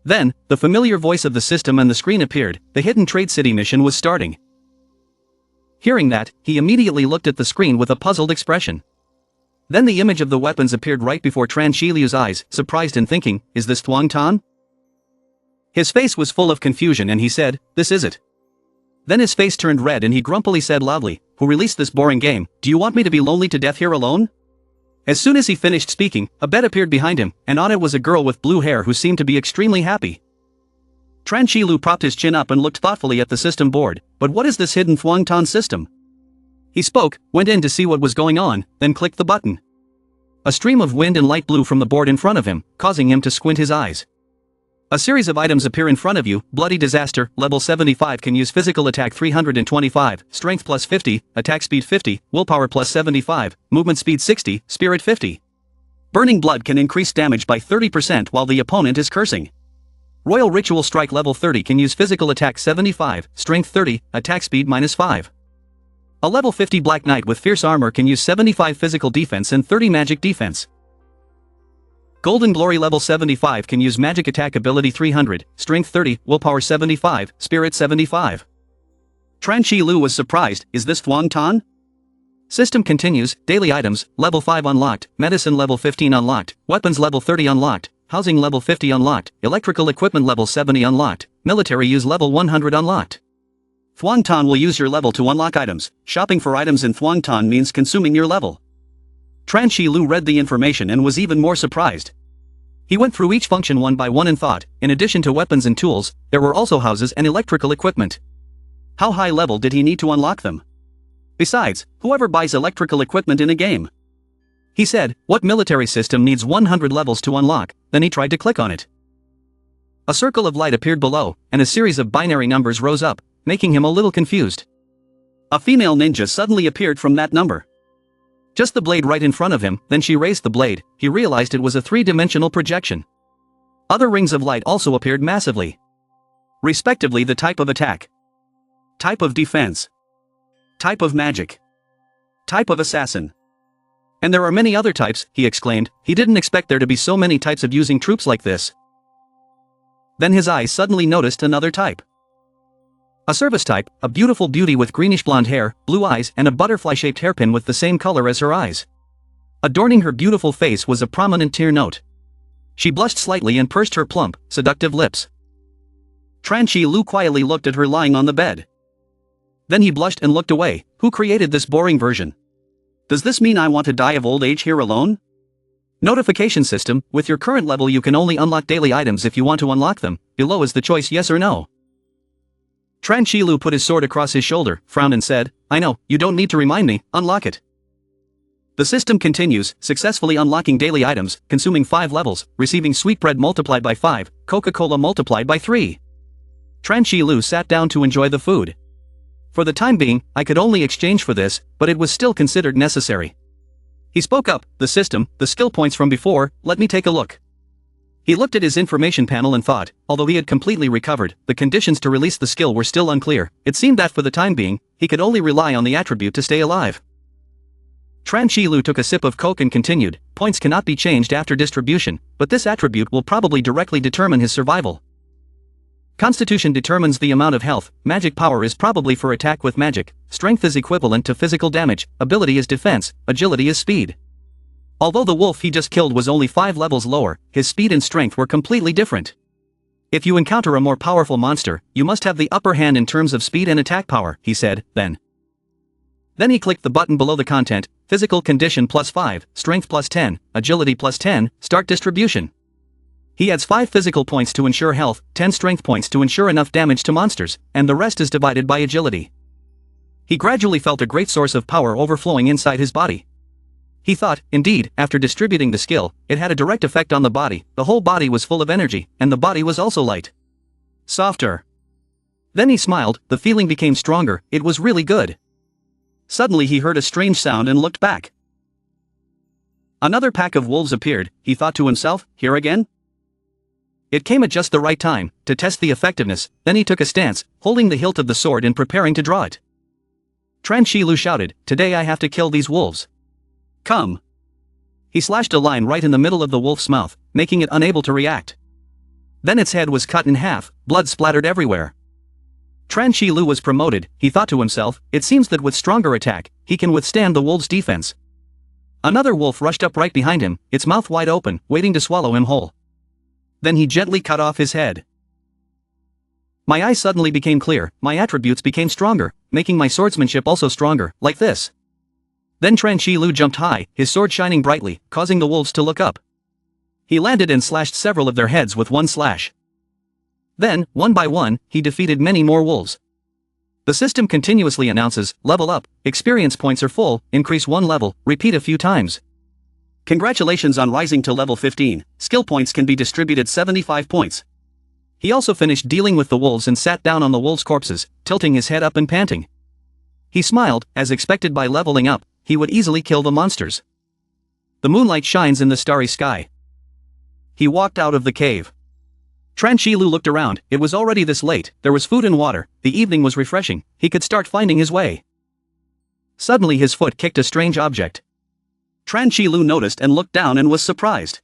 A: Then, the familiar voice of the system and the screen appeared, the hidden trade city mission was starting. Hearing that, he immediately looked at the screen with a puzzled expression. Then the image of the weapons appeared right before Tran Shilu's eyes, surprised and thinking, is this Thuong Tan? His face was full of confusion and he said, this is it. Then his face turned red and he grumpily said loudly, who released this boring game, do you want me to be lonely to death here alone? As soon as he finished speaking, a bed appeared behind him, and on it was a girl with blue hair who seemed to be extremely happy. Tran Shilu propped his chin up and looked thoughtfully at the system board, but what is this hidden Thuong Tan system? He spoke, went in to see what was going on, then clicked the button. A stream of wind and light blew from the board in front of him, causing him to squint his eyes. A series of items appear in front of you, Bloody Disaster, level 75 can use physical attack 325, strength plus 50, attack speed 50, willpower plus 75, movement speed 60, spirit 50. Burning Blood can increase damage by 30% while the opponent is cursing. Royal Ritual Strike level 30 can use physical attack 75, strength 30, attack speed minus 5. A level 50 Black Knight with fierce armor can use 75 physical defense and 30 magic defense. Golden Glory level 75 can use magic attack ability 300, strength 30, willpower 75, spirit 75. Tran Shilu was surprised, is this Thuong Tan? System continues, daily items, level 5 unlocked, medicine level 15 unlocked, weapons level 30 unlocked, housing level 50 unlocked, electrical equipment level 70 unlocked, military use level 100 unlocked. Thuong Tan will use your level to unlock items. Shopping for items in Thuong Tan means consuming your level. Tran Shilu read the information and was even more surprised. He went through each function one by one and thought, in addition to weapons and tools, there were also houses and electrical equipment. How high level did he need to unlock them? Besides, whoever buys electrical equipment in a game? He said, what military system needs 100 levels to unlock? Then he tried to click on it. A circle of light appeared below, and a series of binary numbers rose up, making him a little confused. A female ninja suddenly appeared from that number. Just the blade right in front of him, then she raised the blade, he realized it was a three-dimensional projection. Other rings of light also appeared massively. Respectively the type of attack, type of defense, type of magic, type of assassin. And there are many other types, he exclaimed, he didn't expect there to be so many types of using troops like this. Then his eyes suddenly noticed another type. A service type, a beautiful beauty with greenish blonde hair, blue eyes and a butterfly-shaped hairpin with the same color as her eyes. Adorning her beautiful face was a prominent tear note. She blushed slightly and pursed her plump, seductive lips. Tran Shilu quietly looked at her lying on the bed. Then he blushed and looked away. Who created this boring version? Does this mean I want to die of old age here alone? Notification system, with your current level you can only unlock daily items if you want to unlock them, below is the choice yes or no. Tran Shilu put his sword across his shoulder, frowned and said, I know, you don't need to remind me, unlock it. The system continues, successfully unlocking daily items, consuming 5 levels, receiving sweetbread multiplied by 5, Coca-Cola multiplied by 3. Tran Shilu sat down to enjoy the food. For the time being, I could only exchange for this, but it was still considered necessary. He spoke up, the system, the skill points from before, let me take a look. He looked at his information panel and thought, although he had completely recovered, the conditions to release the skill were still unclear. It seemed that for the time being, he could only rely on the attribute to stay alive. Tran Shilu took a sip of Coke and continued, points cannot be changed after distribution, but this attribute will probably directly determine his survival. Constitution determines the amount of health, magic power is probably for attack with magic, strength is equivalent to physical damage, ability is defense, agility is speed. Although the wolf he just killed was only 5 levels lower, his speed and strength were completely different. If you encounter a more powerful monster, you must have the upper hand in terms of speed and attack power, he said, then. Then he clicked the button below the content, physical condition +5, strength +10, agility +10, start distribution. He adds 5 physical points to ensure health, 10 strength points to ensure enough damage to monsters, and the rest is divided by agility. He gradually felt a great source of power overflowing inside his body. He thought, indeed, after distributing the skill, it had a direct effect on the body, the whole body was full of energy, and the body was also light. Softer. Then he smiled, the feeling became stronger, it was really good. Suddenly he heard a strange sound and looked back. Another pack of wolves appeared, he thought to himself, here again? It came at just the right time, to test the effectiveness, then he took a stance, holding the hilt of the sword and preparing to draw it. Tran Shilu shouted, today I have to kill these wolves. Come. He slashed a line right in the middle of the wolf's mouth, making it unable to react. Then its head was cut in half, blood splattered everywhere. Tran Shilu was promoted, he thought to himself, it seems that with stronger attack, he can withstand the wolf's defense. Another wolf rushed up right behind him, its mouth wide open, waiting to swallow him whole. Then he gently cut off his head. My eyes suddenly became clear, my attributes became stronger, making my swordsmanship also stronger, like this. Then Tran Shilu jumped high, his sword shining brightly, causing the wolves to look up. He landed and slashed several of their heads with one slash. Then, one by one, he defeated many more wolves. The system continuously announces, level up, experience points are full, increase 1 level, repeat a few times. Congratulations on rising to level 15, skill points can be distributed 75 points. He also finished dealing with the wolves and sat down on the wolves' corpses, tilting his head up and panting. He smiled, as expected by leveling up, he would easily kill the monsters. The moonlight shines in the starry sky. He walked out of the cave. Tran Shilu looked around, it was already this late, there was food and water, the evening was refreshing, he could start finding his way. Suddenly his foot kicked a strange object. Tran Shilu noticed and looked down and was surprised.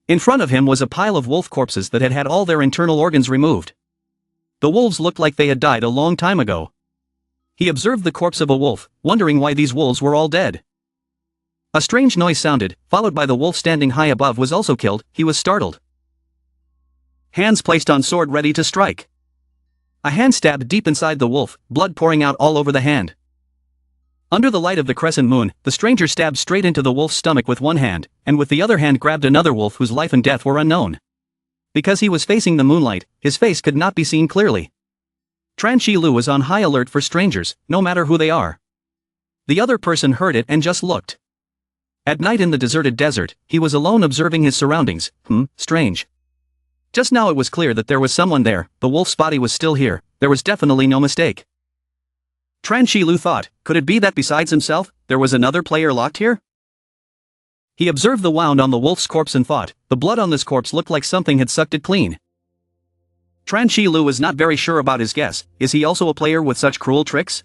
A: In front of him was a pile of wolf corpses that had had all their internal organs removed. The wolves looked like they had died a long time ago. He observed the corpse of a wolf, wondering why these wolves were all dead. A strange noise sounded, followed by the wolf standing high above was also killed, he was startled. Hands placed on sword ready to strike. A hand stabbed deep inside the wolf, blood pouring out all over the hand. Under the light of the crescent moon, the stranger stabbed straight into the wolf's stomach with one hand, and with the other hand grabbed another wolf whose life and death were unknown. Because he was facing the moonlight, his face could not be seen clearly. Tran Shilu was on high alert for strangers, no matter who they are. The other person heard it and just looked. At night in the deserted desert, he was alone observing his surroundings, strange. Just now it was clear that there was someone there, the wolf's body was still here, there was definitely no mistake. Tran Shilu thought, could it be that besides himself, there was another player locked here? He observed the wound on the wolf's corpse and thought, the blood on this corpse looked like something had sucked it clean. Tran Shilu was not very sure about his guess, is he also a player with such cruel tricks?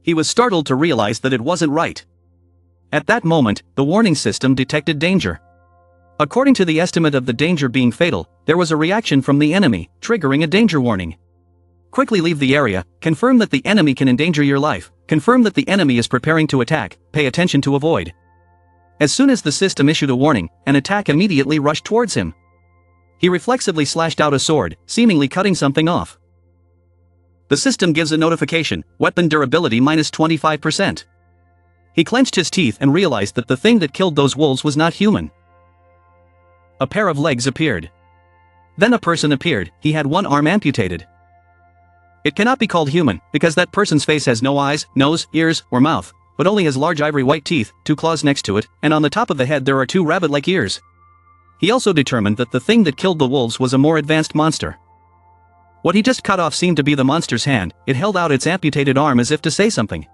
A: He was startled to realize that it wasn't right. At that moment, the warning system detected danger. According to the estimate of the danger being fatal, there was a reaction from the enemy, triggering a danger warning. Quickly leave the area, confirm that the enemy can endanger your life, confirm that the enemy is preparing to attack, pay attention to avoid. As soon as the system issued a warning, an attack immediately rushed towards him. He reflexively slashed out a sword, seemingly cutting something off. The system gives a notification, weapon durability -25%. He clenched his teeth and realized that the thing that killed those wolves was not human. A pair of legs appeared. Then a person appeared, he had one arm amputated. It cannot be called human, because that person's face has no eyes, nose, ears, or mouth, but only has large ivory white teeth, 2 claws next to it, and on the top of the head there are 2 rabbit-like ears. He also determined that the thing that killed the wolves was a more advanced monster. What he just cut off seemed to be the monster's hand, it held out its amputated arm as if to say something.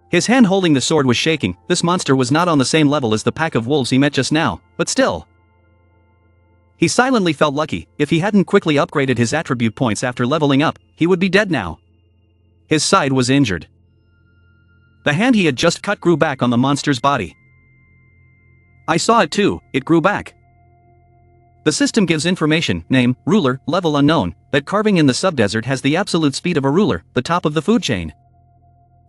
A: His hand holding the sword was shaking, this monster was not on the same level as the pack of wolves he met just now, but still. He silently felt lucky, if he hadn't quickly upgraded his attribute points after leveling up, he would be dead now. His side was injured. The hand he had just cut grew back on the monster's body. I saw it too, it grew back. The system gives information, name, ruler, level unknown, that carving in the subdesert has the absolute speed of a ruler, the top of the food chain.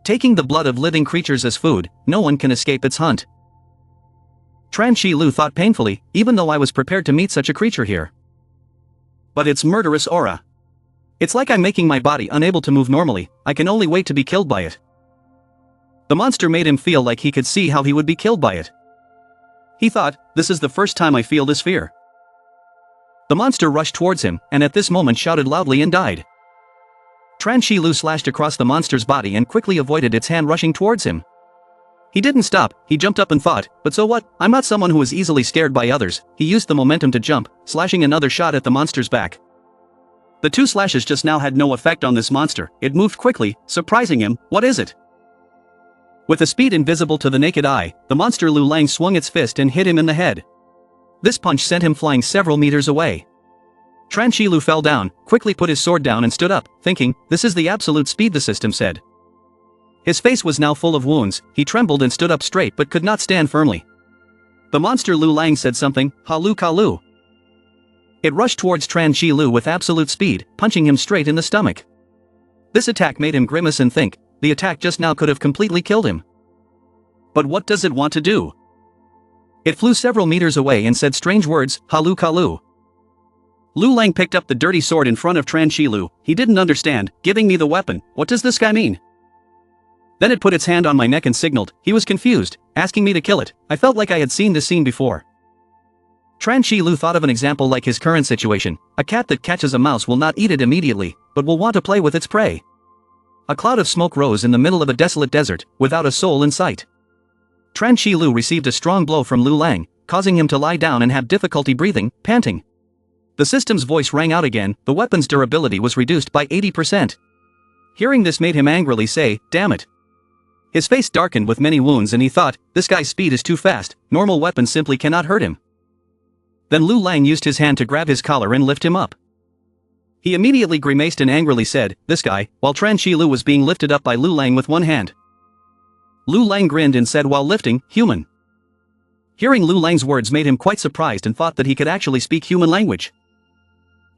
A: Taking the blood of living creatures as food, no one can escape its hunt. Tran Shilu thought painfully, even though I was prepared to meet such a creature here. But its murderous aura. It's like I'm making my body unable to move normally, I can only wait to be killed by it. The monster made him feel like he could see how he would be killed by it. He thought, this is the first time I feel this fear. The monster rushed towards him, and at this moment shouted loudly and died. Tran Shi Lu slashed across the monster's body and quickly avoided its hand rushing towards him. He didn't stop, he jumped up and thought, but so what, I'm not someone who is easily scared by others. He used the momentum to jump, slashing another shot at the monster's back. The two slashes just now had no effect on this monster, it moved quickly, surprising him. What is it? With a speed invisible to the naked eye, the monster Lu Lang swung its fist and hit him in the head. This punch sent him flying several meters away. Tran Shi Lu fell down, quickly put his sword down and stood up, thinking, this is the absolute speed, the system said. His face was now full of wounds, he trembled and stood up straight but could not stand firmly. The monster Lu Lang said something, Ha Lu Ka Lu. It rushed towards Tran Shi Lu with absolute speed, punching him straight in the stomach. This attack made him grimace and think, the attack just now could have completely killed him. But what does it want to do? It flew several meters away and said strange words, Ha Lu Ka Lu. Lu Lang picked up the dirty sword in front of Tran Shi Lu. He didn't understand, giving me the weapon, what does this guy mean? Then it put its hand on my neck and signaled. He was confused, asking me to kill it. I felt like I had seen this scene before. Tran Shi Lu thought of an example like his current situation. A cat that catches a mouse will not eat it immediately, but will want to play with its prey. A cloud of smoke rose in the middle of a desolate desert, without a soul in sight. Tran Shi Lu received a strong blow from Lu Lang, causing him to lie down and have difficulty breathing, panting. The system's voice rang out again, the weapon's durability was reduced by 80%. Hearing this made him angrily say, damn it. His face darkened with many wounds and he thought, this guy's speed is too fast, normal weapons simply cannot hurt him. Then Lu Lang used his hand to grab his collar and lift him up. He immediately grimaced and angrily said, this guy, while Tran Shi Lu was being lifted up by Lu Lang with one hand. Lu Lang grinned and said while lifting, human. Hearing Lu Lang's words made him quite surprised and thought that he could actually speak human language.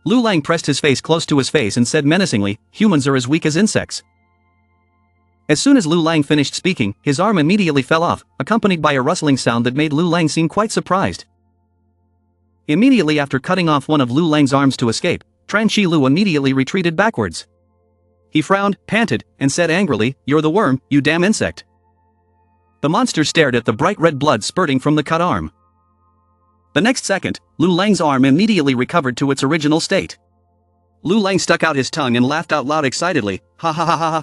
A: Lu Lang pressed his face close to his face and said menacingly, humans are as weak as insects. As soon as Lu Lang finished speaking, his arm immediately fell off, accompanied by a rustling sound that made Lu Lang seem quite surprised. Immediately after cutting off one of Lu Lang's arms to escape, Tran Shi Lu immediately retreated backwards. He frowned, panted, and said angrily, you're the worm, you damn insect. The monster stared at the bright red blood spurting from the cut arm. The next second, Lu Lang's arm immediately recovered to its original state. Lu Lang stuck out his tongue and laughed out loud excitedly, ha ha ha ha ha.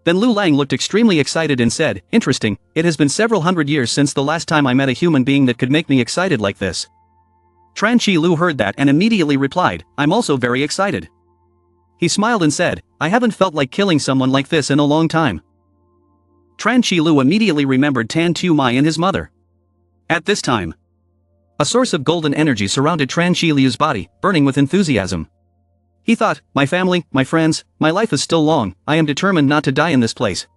A: Then Lu Lang looked extremely excited and said, interesting, it has been several hundred years since the last time I met a human being that could make me excited like this. Tran Shi Lu heard that and immediately replied, I'm also very excited. He smiled and said, I haven't felt like killing someone like this in a long time. Tran Shi Lu immediately remembered Tan Tu Mai and his mother. At this time, a source of golden energy surrounded Tran Shi Lu's body, burning with enthusiasm. He thought, my family, my friends, my life is still long, I am determined not to die in this place.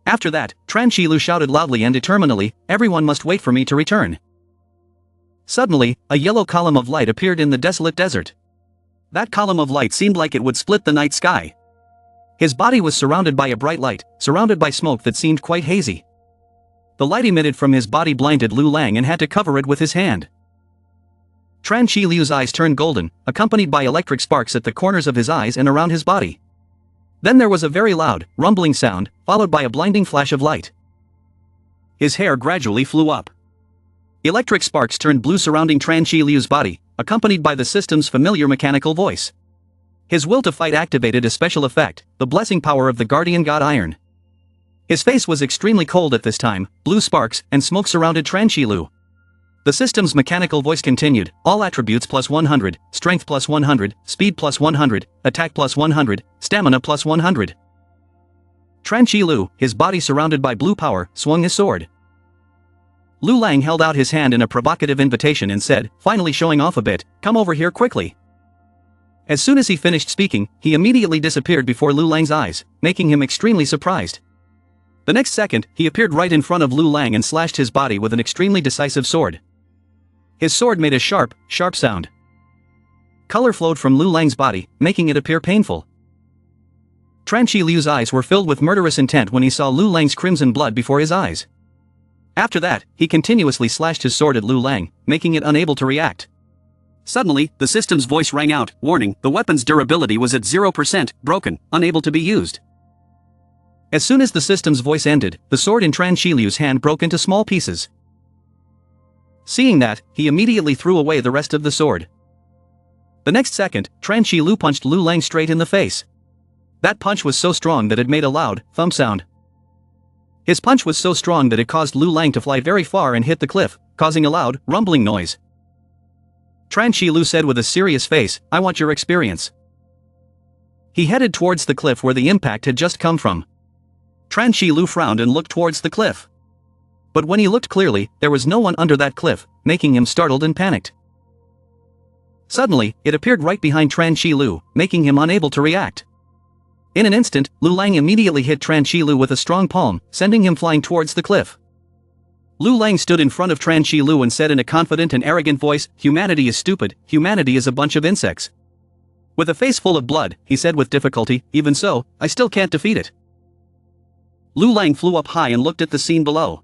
A: After that, Tran Shi Lu shouted loudly and determinedly, everyone must wait for me to return. Suddenly, a yellow column of light appeared in the desolate desert. That column of light seemed like it would split the night sky. His body was surrounded by a bright light, surrounded by smoke that seemed quite hazy. The light emitted from his body blinded Lu Lang and had to cover it with his hand. Tran Shi Lu's eyes turned golden, accompanied by electric sparks at the corners of his eyes and around his body. Then there was a very loud, rumbling sound, followed by a blinding flash of light. His hair gradually flew up. Electric sparks turned blue surrounding Tran Shi Lu's body, accompanied by the system's familiar mechanical voice. His will to fight activated a special effect, the blessing power of the guardian god Iron. His face was extremely cold at this time, blue sparks and smoke surrounded Tran Shi Lu. The system's mechanical voice continued, all attributes plus 100, strength plus 100, speed plus 100, attack plus 100, stamina plus 100. Tran Shi Lu, his body surrounded by blue power, swung his sword. Lu Lang held out his hand in a provocative invitation and said, finally showing off a bit, come over here quickly. As soon as he finished speaking, he immediately disappeared before Lu Lang's eyes, making him extremely surprised. The next second, he appeared right in front of Lu Lang and slashed his body with an extremely decisive sword. His sword made a sharp, sharp sound. Color flowed from Lu Lang's body, making it appear painful. Tran Shi Lu's eyes were filled with murderous intent when he saw Lu Lang's crimson blood before his eyes. After that, he continuously slashed his sword at Lu Lang, making it unable to react. Suddenly, the system's voice rang out, warning, the weapon's durability was at 0%, broken, unable to be used. As soon as the system's voice ended, the sword in Tran Shilu's hand broke into small pieces. Seeing that, he immediately threw away the rest of the sword. The next second, Tran Shilu punched Lu Lang straight in the face. That punch was so strong that it made a loud thump sound. His punch was so strong that it caused Lu Lang to fly very far and hit the cliff, causing a loud, rumbling noise. Tran Shilu said with a serious face, "I want your experience." He headed towards the cliff where the impact had just come from. Tran Shilu frowned and looked towards the cliff. But when he looked clearly, there was no one under that cliff, making him startled and panicked. Suddenly, it appeared right behind Tran Shilu, making him unable to react. In an instant, Lu Lang immediately hit Tran Shilu with a strong palm, sending him flying towards the cliff. Lu Lang stood in front of Tran Shilu and said in a confident and arrogant voice, "Humanity is stupid, humanity is a bunch of insects." With a face full of blood, he said with difficulty, "Even so, I still can't defeat it." Lu Lang flew up high and looked at the scene below.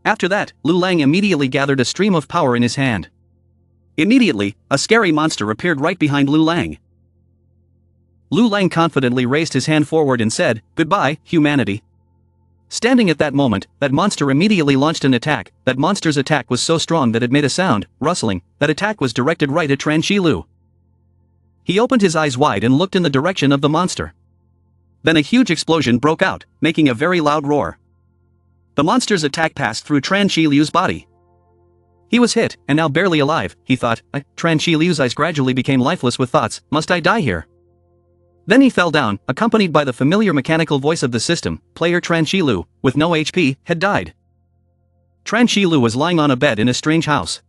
A: After that, Lu Lang immediately gathered a stream of power in his hand. Immediately, a scary monster appeared right behind Lu Lang. Lu Lang confidently raised his hand forward and said, "Goodbye, humanity." Standing at that moment, that monster immediately launched an attack. That monster's attack was so strong that it made a sound, rustling. That attack was directed right at Tran Shilu. He opened his eyes wide and looked in the direction of the monster. Then a huge explosion broke out, making a very loud roar. The monster's attack passed through Tran Shilu's body. He was hit, and now barely alive, he thought. Tran Shilu's eyes gradually became lifeless with thoughts, "Must I die here?" Then he fell down, accompanied by the familiar mechanical voice of the system. Player Tran Shilu, with no HP, had died. Tran Shilu was lying on a bed in a strange house.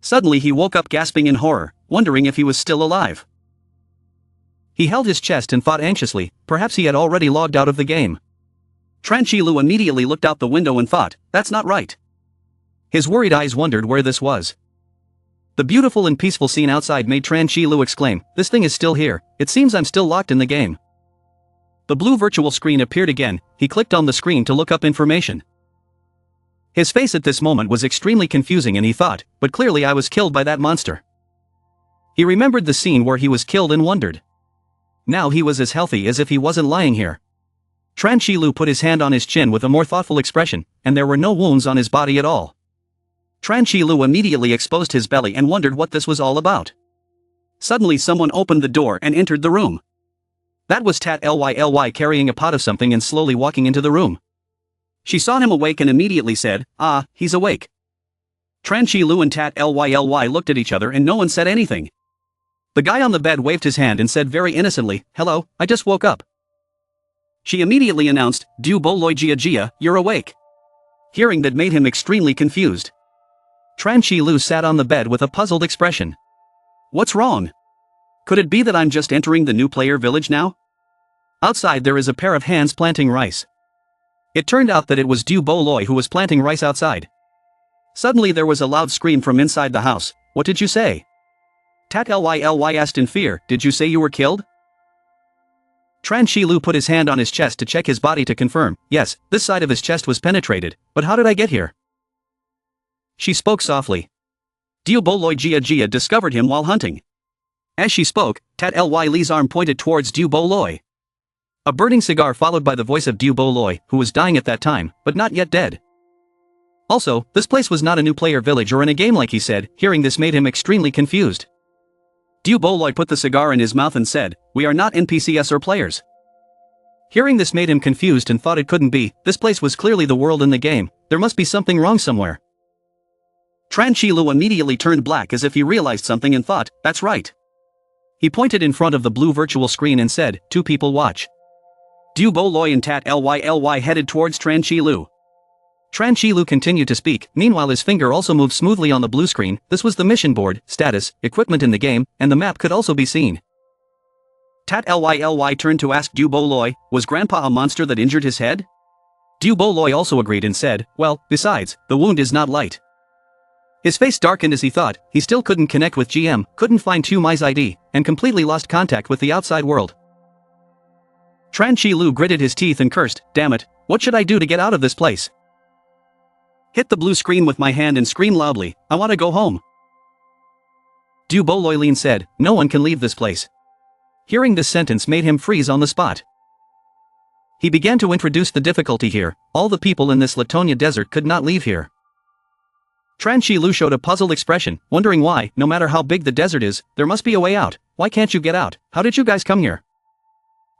A: Suddenly he woke up gasping in horror, wondering if he was still alive. He held his chest and thought anxiously, perhaps he had already logged out of the game. Tran Shilu immediately looked out the window and thought, "That's not right." His worried eyes wondered where this was. The beautiful and peaceful scene outside made Tran Shilu exclaim, "This thing is still here, it seems I'm still locked in the game." The blue virtual screen appeared again. He clicked on the screen to look up information. His face at this moment was extremely confusing and he thought, "But clearly I was killed by that monster." He remembered the scene where he was killed and wondered. Now he was as healthy as if he wasn't lying here. Tran Shilu put his hand on his chin with a more thoughtful expression, and there were no wounds on his body at all. Tran Shilu immediately exposed his belly and wondered what this was all about. Suddenly someone opened the door and entered the room. That was Tat Ly carrying a pot of something and slowly walking into the room. She saw him awake and immediately said, "Ah, he's awake." Tran Shilu and Tat Ly looked at each other and no one said anything. The guy on the bed waved his hand and said very innocently, "Hello, I just woke up." She immediately announced, "Du bo loi jia jia, you're awake." Hearing that made him extremely confused. Tran Shilu sat on the bed with a puzzled expression. What's wrong? Could it be that I'm just entering the new player village now? Outside there is a pair of hands planting rice. It turned out that it was Du Bo Loi who was planting rice outside. Suddenly there was a loud scream from inside the house. "What did you say?" Tat Ly asked in fear, "Did you say you were killed?" Tran Shilu put his hand on his chest to check his body to confirm, "Yes, this side of his chest was penetrated, but how did I get here?" She spoke softly. Du Bo Loi Jia Jia discovered him while hunting. As she spoke, Tat Ly's arm pointed towards Du Bo Loi. A burning cigar followed by the voice of Du Bo Loi, who was dying at that time, but not yet dead. Also, this place was not a new player village or in a game like he said. Hearing this made him extremely confused. Du Bo Loi put the cigar in his mouth and said, "We are not NPCs or players." Hearing this made him confused and thought it couldn't be. This place was clearly the world in the game. There must be something wrong somewhere. Tran Shilu immediately turned black as if he realized something and thought, "That's right." He pointed in front of the blue virtual screen and said, "Two people watch." Du Bo Loi and Tat Ly headed towards Tran Shilu. Tran Shilu continued to speak, meanwhile his finger also moved smoothly on the blue screen. This was the mission board, status, equipment in the game, and the map could also be seen. Tat Ly turned to ask Du Bo Loi, "Was Grandpa a monster that injured his head?" Du Bo Loi also agreed and said, "Well, besides, the wound is not light." His face darkened as he thought. He still couldn't connect with GM, couldn't find Tu Mai's ID, and completely lost contact with the outside world. Tran Shilu gritted his teeth and cursed, "Damn it, what should I do to get out of this place?" Hit the blue screen with my hand and scream loudly, "I want to go home." Du Bo Loi said, "No one can leave this place." Hearing this sentence made him freeze on the spot. He began to introduce the difficulty here. All the people in this Latonia desert could not leave here. Tran Shi-lu showed a puzzled expression, wondering why, no matter how big the desert is, there must be a way out. Why can't you get out? How did you guys come here?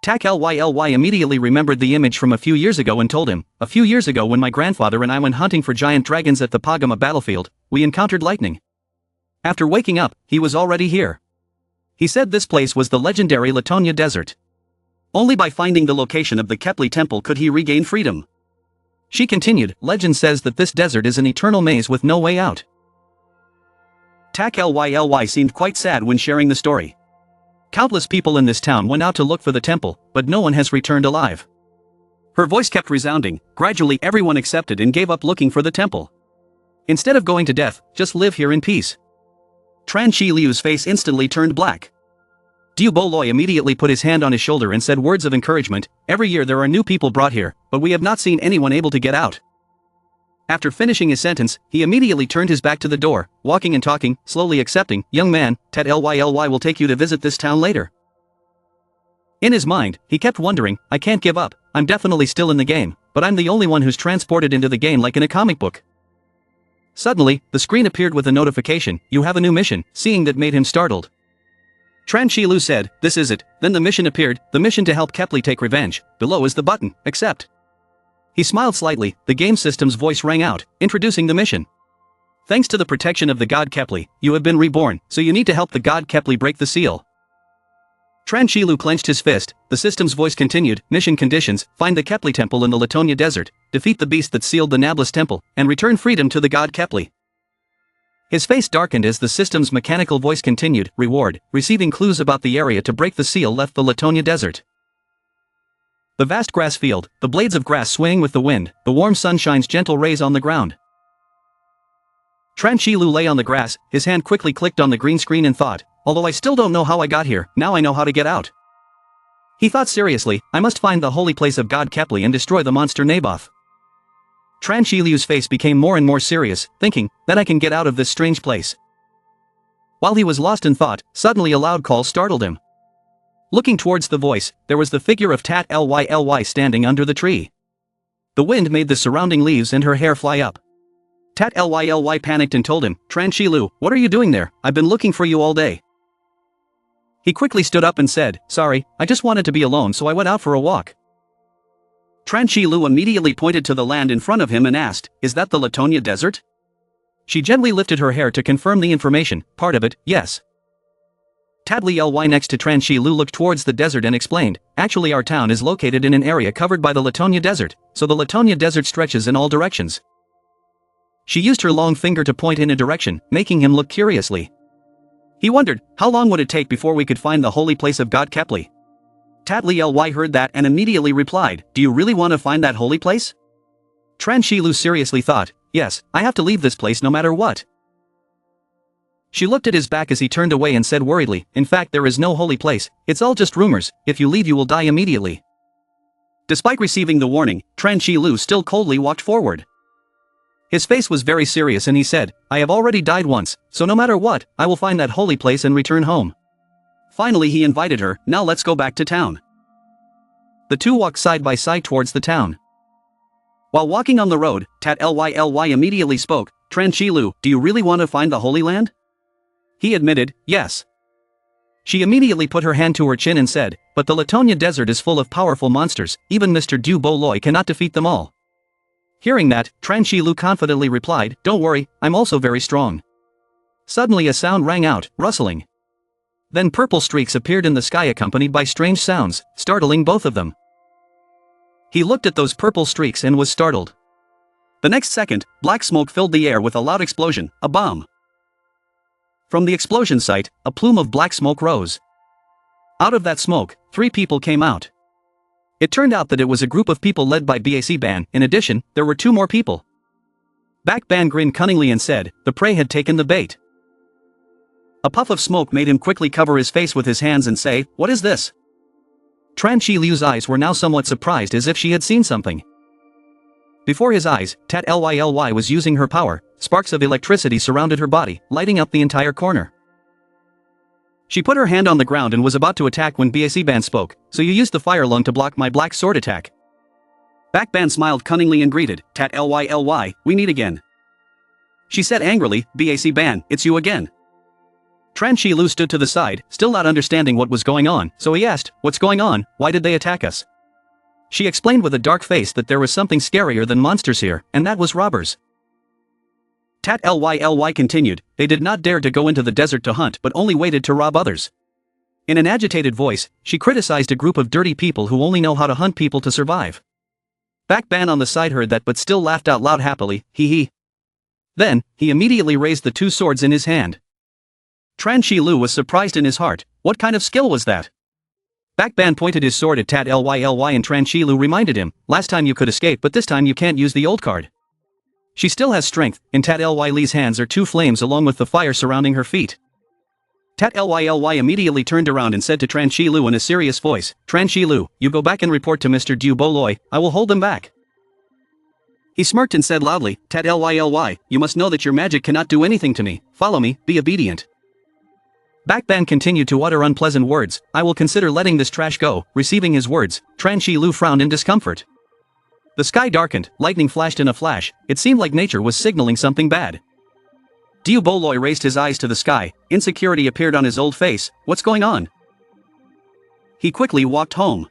A: Tak Ly immediately remembered the image from a few years ago and told him, a few years ago when my grandfather and I went hunting for giant dragons at the Pagama battlefield, we encountered lightning. After waking up, he was already here. He said this place was the legendary Latonia desert. Only by finding the location of the Kepler temple could he regain freedom. She continued, legend says that this desert is an eternal maze with no way out. Tak Ly seemed quite sad when sharing the story. Countless people in this town went out to look for the temple, but no one has returned alive. Her voice kept resounding. Gradually everyone accepted and gave up looking for the temple. Instead of going to death, just live here in peace. Tran Shi-lu's face instantly turned black. Du Boloi immediately put his hand on his shoulder and said words of encouragement, every year there are new people brought here, but we have not seen anyone able to get out. After finishing his sentence, he immediately turned his back to the door, walking and talking, slowly accepting, young man, Tet Ly will take you to visit this town later. In his mind, he kept wondering, I can't give up, I'm definitely still in the game, but I'm the only one who's transported into the game like in a comic book. Suddenly, the screen appeared with a notification, you have a new mission, seeing that made him startled. Tran Shi-lu said, this is it, then the mission appeared, the mission to help Kepler take revenge, below is the button, accept. He smiled slightly, the game system's voice rang out, introducing the mission. Thanks to the protection of the god Kepler, you have been reborn, so you need to help the god Kepler break the seal. Tran Shi-lu clenched his fist, the system's voice continued, mission conditions, find the Kepler temple in the Latonia desert, defeat the beast that sealed the Nablus temple, and return freedom to the god Kepler. His face darkened as the system's mechanical voice continued, reward, receiving clues about the area to break the seal left the Latonia desert. The vast grass field, the blades of grass swaying with the wind, the warm sunshine's gentle rays on the ground. Tran Shi-lu lay on the grass, his hand quickly clicked on the green screen and thought, although I still don't know how I got here, now I know how to get out. He thought seriously, I must find the holy place of god Kepler and destroy the monster Naboth. Tran Shi-lu's face became more and more serious, thinking, then I can get out of this strange place. While he was lost in thought, suddenly a loud call startled him. Looking towards the voice, there was the figure of Tat Ly standing under the tree. The wind made the surrounding leaves and her hair fly up. Tat Ly panicked and told him, Tran Shi-lu, what are you doing there? I've been looking for you all day. He quickly stood up and said, sorry, I just wanted to be alone so I went out for a walk. Tran Shi-lu immediately pointed to the land in front of him and asked, is that the Latonia desert? She gently lifted her hair to confirm the information, part of it, yes. Tat Ly next to Tran Shi-lu looked towards the desert and explained, actually our town is located in an area covered by the Latonia desert, so the Latonia desert stretches in all directions. She used her long finger to point in a direction, making him look curiously. He wondered, how long would it take before we could find the holy place of god Kepler? Tat Ly heard that and immediately replied, do you really want to find that holy place? Tran Shi-lu seriously thought, yes, I have to leave this place no matter what. She looked at his back as he turned away and said worriedly, in fact there is no holy place, it's all just rumors, if you leave you will die immediately. Despite receiving the warning, Tran Shi-lu still coldly walked forward. His face was very serious and he said, I have already died once, so no matter what, I will find that holy place and return home. Finally he invited her, now let's go back to town. The two walked side by side towards the town. While walking on the road, Tat Ly immediately spoke, Tran Shi-lu, do you really want to find the Holy Land? He admitted, yes. She immediately put her hand to her chin and said, but the Latonia desert is full of powerful monsters, even Mr. Du Boloi cannot defeat them all. Hearing that, Tran Shi-lu confidently replied, don't worry, I'm also very strong. Suddenly a sound rang out, rustling. Then purple streaks appeared in the sky accompanied by strange sounds, startling both of them. He looked at those purple streaks and was startled. The next second, black smoke filled the air with a loud explosion, a bomb. From the explosion site, a plume of black smoke rose. Out of that smoke, 3 people came out. It turned out that it was a group of people led by Bac Ban, in addition, there were 2 more people. Bac Ban grinned cunningly and said, the prey had taken the bait. A puff of smoke made him quickly cover his face with his hands and say, what is this? Tran Shi-lu's eyes were now somewhat surprised as if she had seen something. Before his eyes, Tat Ly was using her power, sparks of electricity surrounded her body, lighting up the entire corner. She put her hand on the ground and was about to attack when Bac Ban spoke, so you used the fire lung to block my black sword attack. Backban smiled cunningly and greeted, "Tat ly, we meet again." She said angrily, "Bac Ban, it's you again." Tran Shi Lu stood to the side, still not understanding what was going on, so he asked, "What's going on, why did they attack us?" She explained with a dark face that there was something scarier than monsters here, and that was robbers. Tat ly continued, "They did not dare to go into the desert to hunt but only waited to rob others." In an agitated voice, she criticized a group of dirty people who only know how to hunt people to survive. Backban on the side heard that but still laughed out loud happily, hee. Then, he immediately raised the two swords in his hand. Tran Shi Lu was surprised in his heart, what kind of skill was that? Backban pointed his sword at Tat ly and Tran Shi Lu reminded him, "Last time you could escape but this time you can't use the old card." She still has strength, in Tat Ly's hands are two flames along with the fire surrounding her feet. Tat Ly immediately turned around and said to Tran Shi Lu in a serious voice, "Tran Shi Lu, you go back and report to Mr. Du Boloi, I will hold them back." He smirked and said loudly, "Tat Ly, you must know that your magic cannot do anything to me, follow me, be obedient." Backban continued to utter unpleasant words, "I will consider letting this trash go." Receiving his words, Tran Shi Lu frowned in discomfort. The sky darkened, lightning flashed in a flash, it seemed like nature was signaling something bad. Du Boloi raised his eyes to the sky, insecurity appeared on his old face, "What's going on?" He quickly walked home.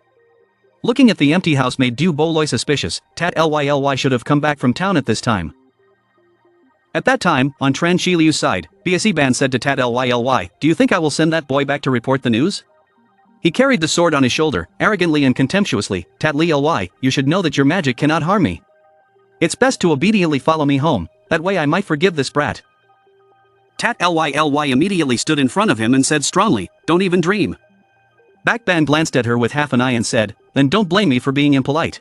A: Looking at the empty house made Du Boloi suspicious, Tat Ly should have come back from town at this time. At that time, on Tran Shi Lu's side, Bac Ban said to Tat Ly, "Do you think I will send that boy back to report the news?" He carried the sword on his shoulder, arrogantly and contemptuously, "Tat Ly, you should know that your magic cannot harm me. It's best to obediently follow me home, that way I might forgive this brat." Tat Ly immediately stood in front of him and said strongly, "Don't even dream." Backban glanced at her with half an eye and said, "Then don't blame me for being impolite."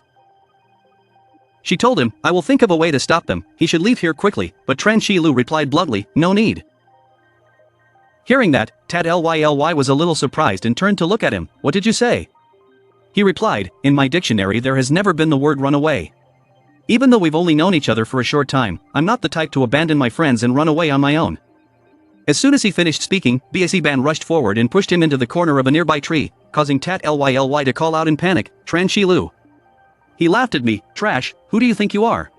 A: She told him, "I will think of a way to stop them, he should leave here quickly," but Tran Shi Lu replied bluntly, "No need." Hearing that, Tat Ly was a little surprised and turned to look at him, "What did you say?" He replied, "In my dictionary there has never been the word run away. Even though we've only known each other for a short time, I'm not the type to abandon my friends and run away on my own." As soon as he finished speaking, Bac Ban rushed forward and pushed him into the corner of a nearby tree, causing Tat Ly to call out in panic, "Tran Shi Lu." He laughed at me, "Trash, who do you think you are?"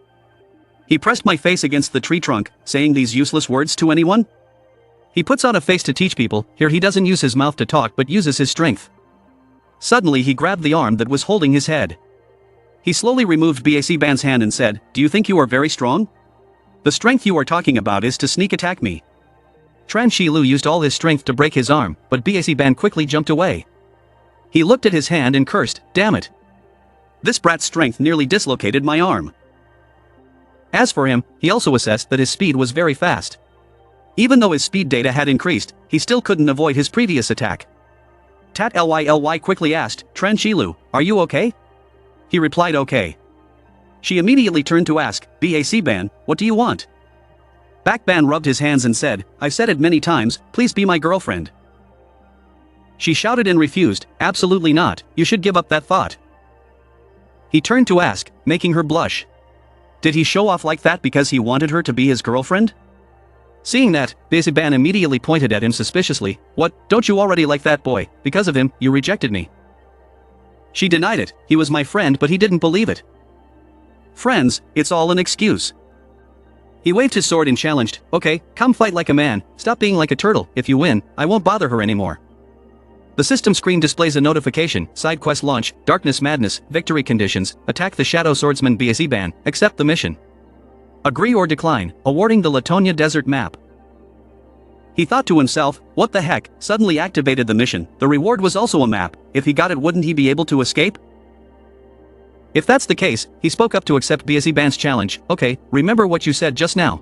A: He pressed my face against the tree trunk, saying these useless words to anyone? He puts on a face to teach people, here he doesn't use his mouth to talk but uses his strength. Suddenly he grabbed the arm that was holding his head. He slowly removed Bac Ban's hand and said, "Do you think you are very strong? The strength you are talking about is to sneak attack me." Tran Shi Lu used all his strength to break his arm, but Bac Ban quickly jumped away. He looked at his hand and cursed, "Damn it. This brat's strength nearly dislocated my arm." As for him, he also assessed that his speed was very fast. Even though his speed data had increased, he still couldn't avoid his previous attack. Tat Ly quickly asked, "Tran Shi Lu, are you okay?" He replied okay. She immediately turned to ask, "Bac Ban, what do you want?" Backban rubbed his hands and said, "I've said it many times, please be my girlfriend." She shouted and refused, "Absolutely not, you should give up that thought." He turned to ask, making her blush. Did he show off like that because he wanted her to be his girlfriend? Seeing that, Bac Ban immediately pointed at him suspiciously, "What, don't you already like that boy? Because of him, you rejected me." She denied it, he was my friend but he didn't believe it. Friends, it's all an excuse. He waved his sword and challenged, "Okay, come fight like a man, stop being like a turtle, if you win, I won't bother her anymore." The system screen displays a notification, side quest launch, darkness madness, victory conditions, attack the shadow swordsman Bac Ban, accept the mission. Agree or decline, awarding the Latonia Desert map. He thought to himself, what the heck, suddenly activated the mission, the reward was also a map, if he got it wouldn't he be able to escape? If that's the case, he spoke up to accept Bac Ban's challenge, "Okay, remember what you said just now."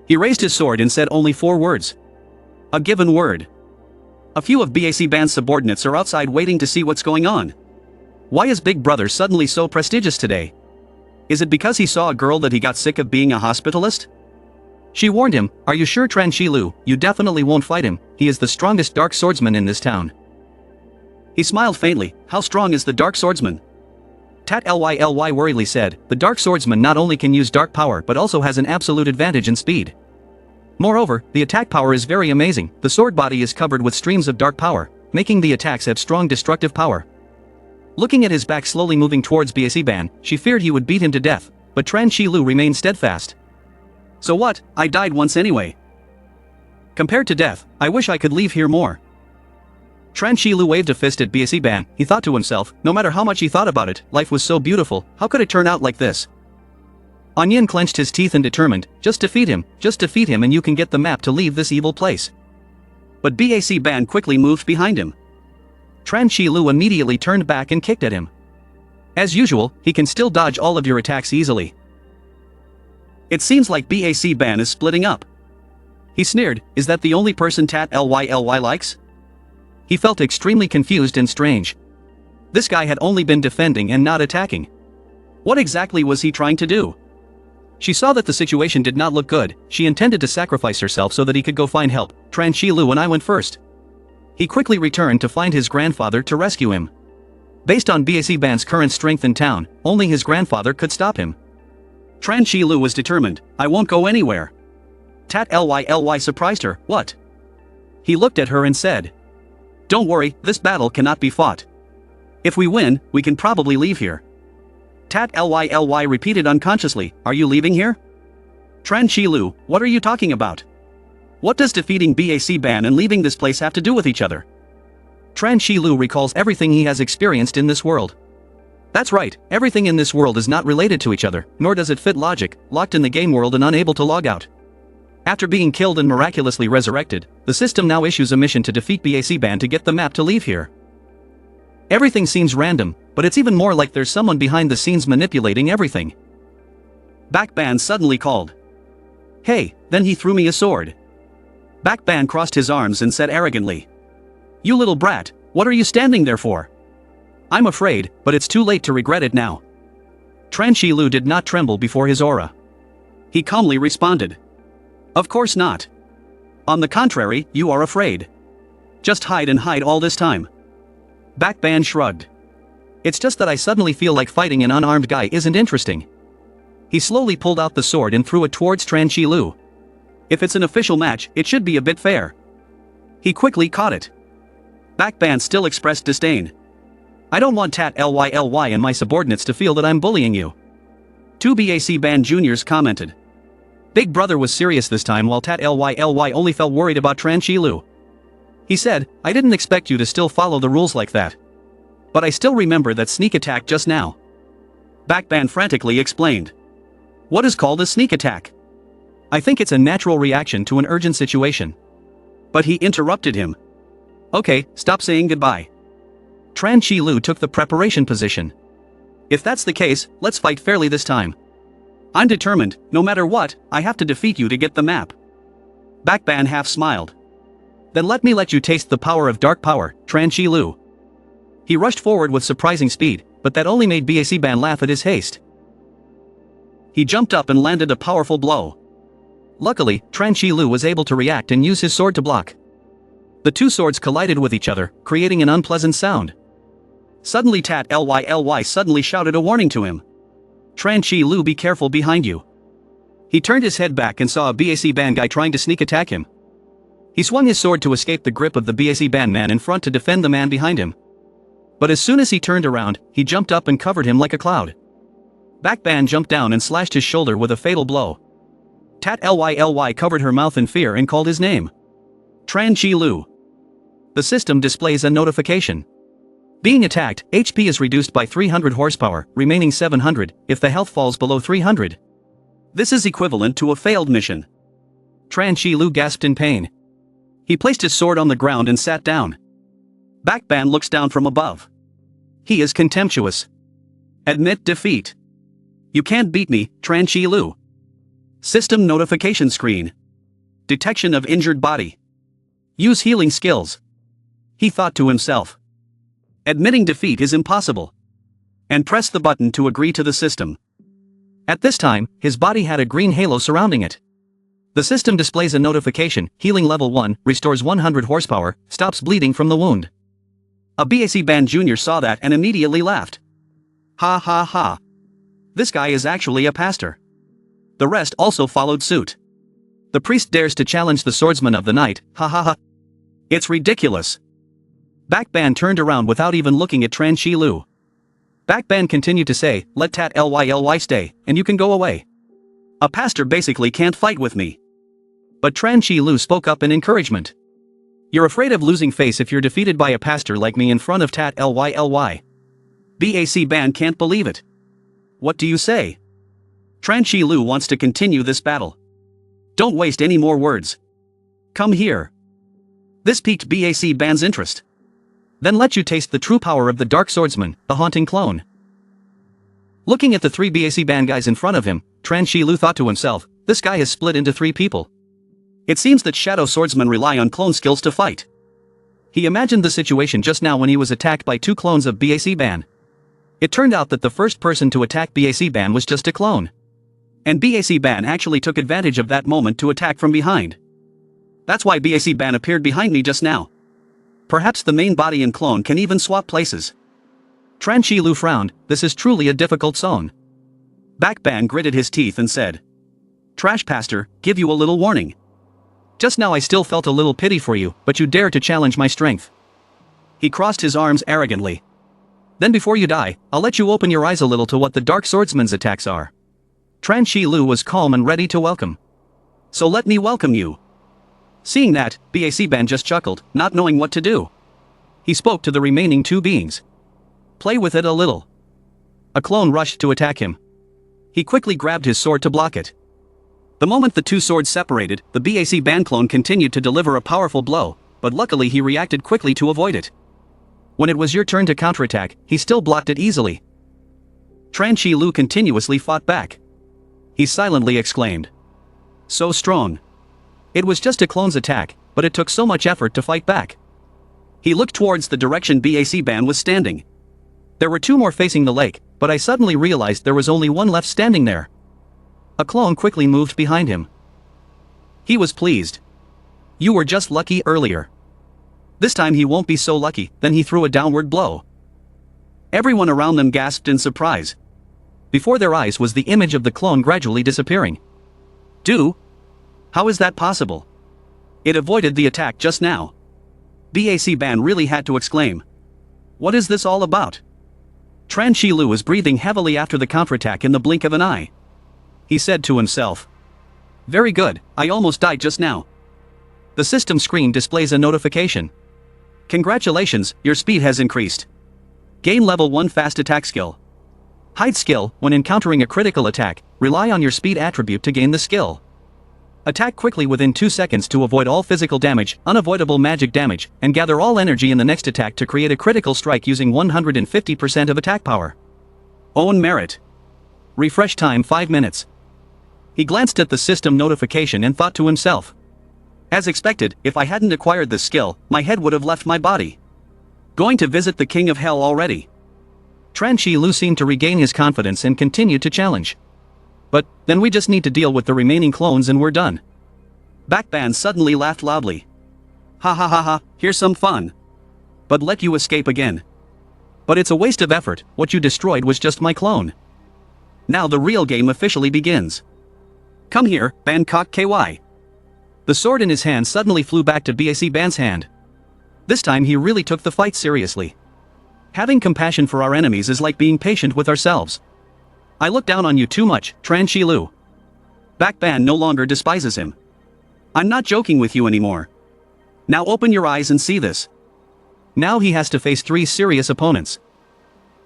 A: He raised his sword and said only 4 words. A given word. A few of Bac Ban's subordinates are outside waiting to see what's going on. Why is Big Brother suddenly so prestigious today? Is it because he saw a girl that he got sick of being a hospitalist? She warned him, "Are you sure Tran Shi Lu, you definitely won't fight him, he is the strongest dark swordsman in this town." He smiled faintly, "How strong is the dark swordsman?" Tat Ly worriedly said, "The dark swordsman not only can use dark power but also has an absolute advantage in speed. Moreover, the attack power is very amazing, the sword body is covered with streams of dark power, making the attacks have strong destructive power. Looking at his back slowly moving towards BAC Ban, she feared he would beat him to death, but Tran Shilu remained steadfast. So what, I died once anyway. Compared to death, I wish I could leave here more. Tran Shilu waved a fist at BAC Ban. He thought to himself, no matter how much he thought about it, life was so beautiful, how could it turn out like this? Onion clenched his teeth and determined, just defeat him and you can get the map to leave this evil place. But BAC Ban quickly moved behind him. Tran Shilu immediately turned back and kicked at him. As usual, he can still dodge all of your attacks easily. It seems like BAC Ban is splitting up. He sneered, is that the only person Tat Ly likes? He felt extremely confused and strange. This guy had only been defending and not attacking. What exactly was he trying to do? She saw that the situation did not look good. She intended to sacrifice herself so that he could go find help. Tran Shilu and I went first. He quickly returned to find his grandfather to rescue him. Based on BAC Ban's current strength in town, only his grandfather could stop him. Tran Shilu was determined, I won't go anywhere. Tat Ly surprised her, what? He looked at her and said, don't worry, this battle cannot be fought. If we win, we can probably leave here. Tat Ly repeated unconsciously, are you leaving here? Tran Shilu, what are you talking about? What does defeating BAC Ban and leaving this place have to do with each other? Tran Shilu recalls everything he has experienced in this world. That's right, everything in this world is not related to each other, nor does it fit logic, locked in the game world and unable to log out. After being killed and miraculously resurrected, the system now issues a mission to defeat BAC Ban to get the map to leave here. Everything seems random, but it's even more like there's someone behind the scenes manipulating everything. BAC Ban suddenly called. Hey, then he threw me a sword. BAC Ban crossed his arms and said arrogantly. You little brat, what are you standing there for? I'm afraid, but it's too late to regret it now. Tran Shilu did not tremble before his aura. He calmly responded. Of course not. On the contrary, you are afraid. Just hide and hide all this time. BAC Ban shrugged. It's just that I suddenly feel like fighting an unarmed guy isn't interesting. He slowly pulled out the sword and threw it towards Tran Shilu. If it's an official match, it should be a bit fair. He quickly caught it. BAC Ban still expressed disdain. I don't want Tat Ly and my subordinates to feel that I'm bullying you. Two BAC Ban juniors commented. Big Brother was serious this time while Tat Ly only felt worried about Tran Shilu. He said, I didn't expect you to still follow the rules like that. But I still remember that sneak attack just now. BAC Ban frantically explained. What is called a sneak attack? I think it's a natural reaction to an urgent situation. But he interrupted him. Okay, stop saying goodbye. Tran Shilu took the preparation position. If that's the case, let's fight fairly this time. I'm determined, no matter what, I have to defeat you to get the map. BAC Ban half smiled. Then let me let you taste the power of dark power, Tran Shilu. He rushed forward with surprising speed, but that only made BAC Ban laugh at his haste. He jumped up and landed a powerful blow. Luckily, Tran Shilu was able to react and use his sword to block. The two swords collided with each other, creating an unpleasant sound. Suddenly Tat Ly suddenly shouted a warning to him. Tran Shilu, be careful behind you. He turned his head back and saw a BAC Ban guy trying to sneak attack him. He swung his sword to escape the grip of the BAC Ban man in front to defend the man behind him. But as soon as he turned around, he jumped up and covered him like a cloud. BAC Ban jumped down and slashed his shoulder with a fatal blow. Tat Ly covered her mouth in fear and called his name. Tran Shilu. The system displays a notification. Being attacked, HP is reduced by 300 horsepower, remaining 700, if the health falls below 300. This is equivalent to a failed mission. Tran Shilu gasped in pain. He placed his sword on the ground and sat down. BAC Ban looks down from above. He is contemptuous. Admit defeat. You can't beat me, Tran Shilu. System notification screen. Detection of injured body. Use healing skills. He thought to himself. Admitting defeat is impossible. And press the button to agree to the system. At this time, his body had a green halo surrounding it. The system displays a notification, healing level 1, restores 100 horsepower, stops bleeding from the wound. A BAC Ban junior saw that and immediately laughed. Ha ha ha. This guy is actually a pastor. The rest also followed suit. The priest dares to challenge the swordsman of the night, ha ha ha. It's ridiculous. BAC Ban turned around without even looking at Tran Shilu. Backban continued to say, let tat ly stay, and you can go away. A pastor basically can't fight with me. But Tran Shi Lu spoke up in encouragement. You're afraid of losing face if you're defeated by a pastor like me in front of tat ly. BAC Ban can't believe it. What do you say? Tran Shi Lu wants to continue this battle. Don't waste any more words. Come here. This piqued BAC Ban's interest. Then let you taste the true power of the Dark Swordsman, the haunting clone. Looking at the three BAC Ban guys in front of him, Tran Shi Lu thought to himself, this guy is split into three people. It seems that Shadow Swordsmen rely on clone skills to fight. He imagined the situation just now when he was attacked by two clones of BAC Ban. It turned out that the first person to attack BAC Ban was just a clone. And BAC Ban actually took advantage of that moment to attack from behind. That's why BAC Ban appeared behind me just now. Perhaps the main body and clone can even swap places. Tran Shi Lu frowned, this is truly a difficult zone. Backban gritted his teeth and said, Trash Pastor, give you a little warning. Just now I still felt a little pity for you, but you dare to challenge my strength. He crossed his arms arrogantly. Then before you die, I'll let you open your eyes a little to what the Dark Swordsman's attacks are. Tran Shi Lu was calm and ready to welcome. So let me welcome you. Seeing that, BAC Ban just chuckled, not knowing what to do. He spoke to the remaining two beings. Play with it a little. A clone rushed to attack him. He quickly grabbed his sword to block it. The moment the two swords separated, the BAC Ban clone continued to deliver a powerful blow, but luckily he reacted quickly to avoid it. When it was your turn to counterattack, he still blocked it easily. Tran Shi Lu continuously fought back. He silently exclaimed. So strong. It was just a clone's attack, but it took so much effort to fight back. He looked towards the direction BAC Ban was standing. There were two more facing the lake, but I suddenly realized there was only one left standing there. A clone quickly moved behind him. He was pleased. You were just lucky earlier. This time he won't be so lucky, then he threw a downward blow. Everyone around them gasped in surprise. Before their eyes was the image of the clone gradually disappearing. How is that possible? It avoided the attack just now. BAC Ban really had to exclaim. What is this all about? Tran Shi Lu was breathing heavily after the counterattack in the blink of an eye. He said to himself. Very good, I almost died just now. The system screen displays a notification. Congratulations, your speed has increased. Gain level 1 fast attack skill. Hide skill, when encountering a critical attack, rely on your speed attribute to gain the skill. Attack quickly within 2 seconds to avoid all physical damage, unavoidable magic damage, and gather all energy in the next attack to create a critical strike using 150% of attack power. Own merit. Refresh time 5 minutes. He glanced at the system notification and thought to himself. As expected, if I hadn't acquired this skill, my head would have left my body. Going to visit the King of Hell already. Tran Shi Lu seemed to regain his confidence and continued to challenge. But, then we just need to deal with the remaining clones and we're done. Backban suddenly laughed loudly. Ha ha ha ha, here's some fun. But let you escape again. But it's a waste of effort, what you destroyed was just my clone. Now the real game officially begins. Come here, Bangkok KY. The sword in his hand suddenly flew back to BAC Ban's hand. This time he really took the fight seriously. Having compassion for our enemies is like being patient with ourselves. I look down on you too much, Tran Shi Lu. Backban no longer despises him. I'm not joking with you anymore. Now open your eyes and see this. Now he has to face 3 serious opponents.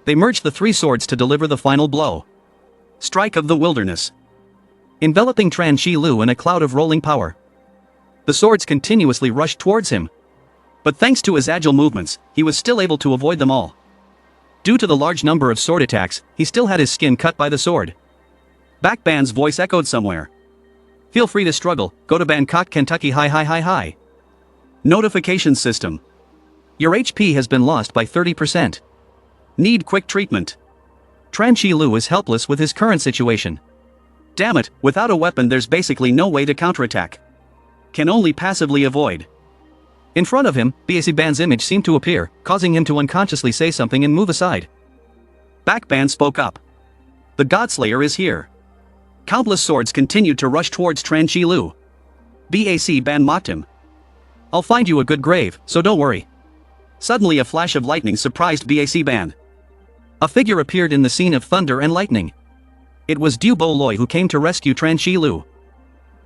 A: They merge the 3 swords to deliver the final blow. Strike of the Wilderness. Enveloping Tran Shi Lu in a cloud of rolling power. The swords continuously rushed towards him. But thanks to his agile movements, he was still able to avoid them all. Due to the large number of sword attacks, he still had his skin cut by the sword. Backban's voice echoed somewhere. Feel free to struggle, go to Bangkok, Kentucky hi. Notification system. Your HP has been lost by 30%. Need quick treatment. Tran Shi Lu is helpless with his current situation. Damn it, without a weapon there's basically no way to counterattack. Can only passively avoid. In front of him, BAC Ban's image seemed to appear, causing him to unconsciously say something and move aside. Backban spoke up. The Godslayer is here. Countless swords continued to rush towards Tran Shi Lu. BAC Ban mocked him. I'll find you a good grave, so don't worry. Suddenly a flash of lightning surprised BAC Ban. A figure appeared in the scene of thunder and lightning. It was Du Bo who came to rescue Tran Shi Lu.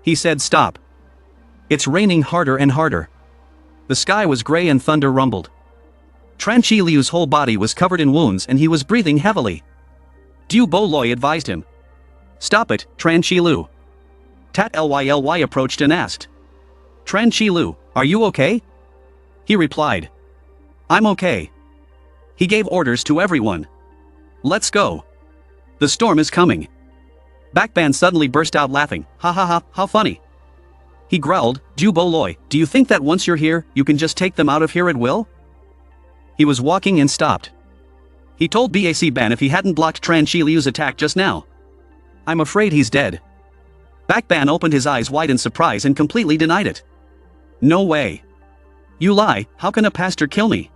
A: He said, "Stop. It's raining harder and harder." The sky was gray and thunder rumbled. Tran Shi Lu's whole body was covered in wounds and he was breathing heavily. Du Bo advised him. "Stop it, Tran Shi Lu." Tat Ly approached and asked. "Tran Shi Lu, are you okay?" He replied. "I'm okay." He gave orders to everyone. "Let's go. The storm is coming." Backban suddenly burst out laughing. "Ha ha ha, how funny." He growled, "Du Bo, do you think that once you're here, you can just take them out of here at will?" He was walking and stopped. He told Bac if he hadn't blocked Tran Shi Lu's attack just now. "I'm afraid he's dead." Backban opened his eyes wide in surprise and completely denied it. "No way. You lie, how can a pastor kill me?"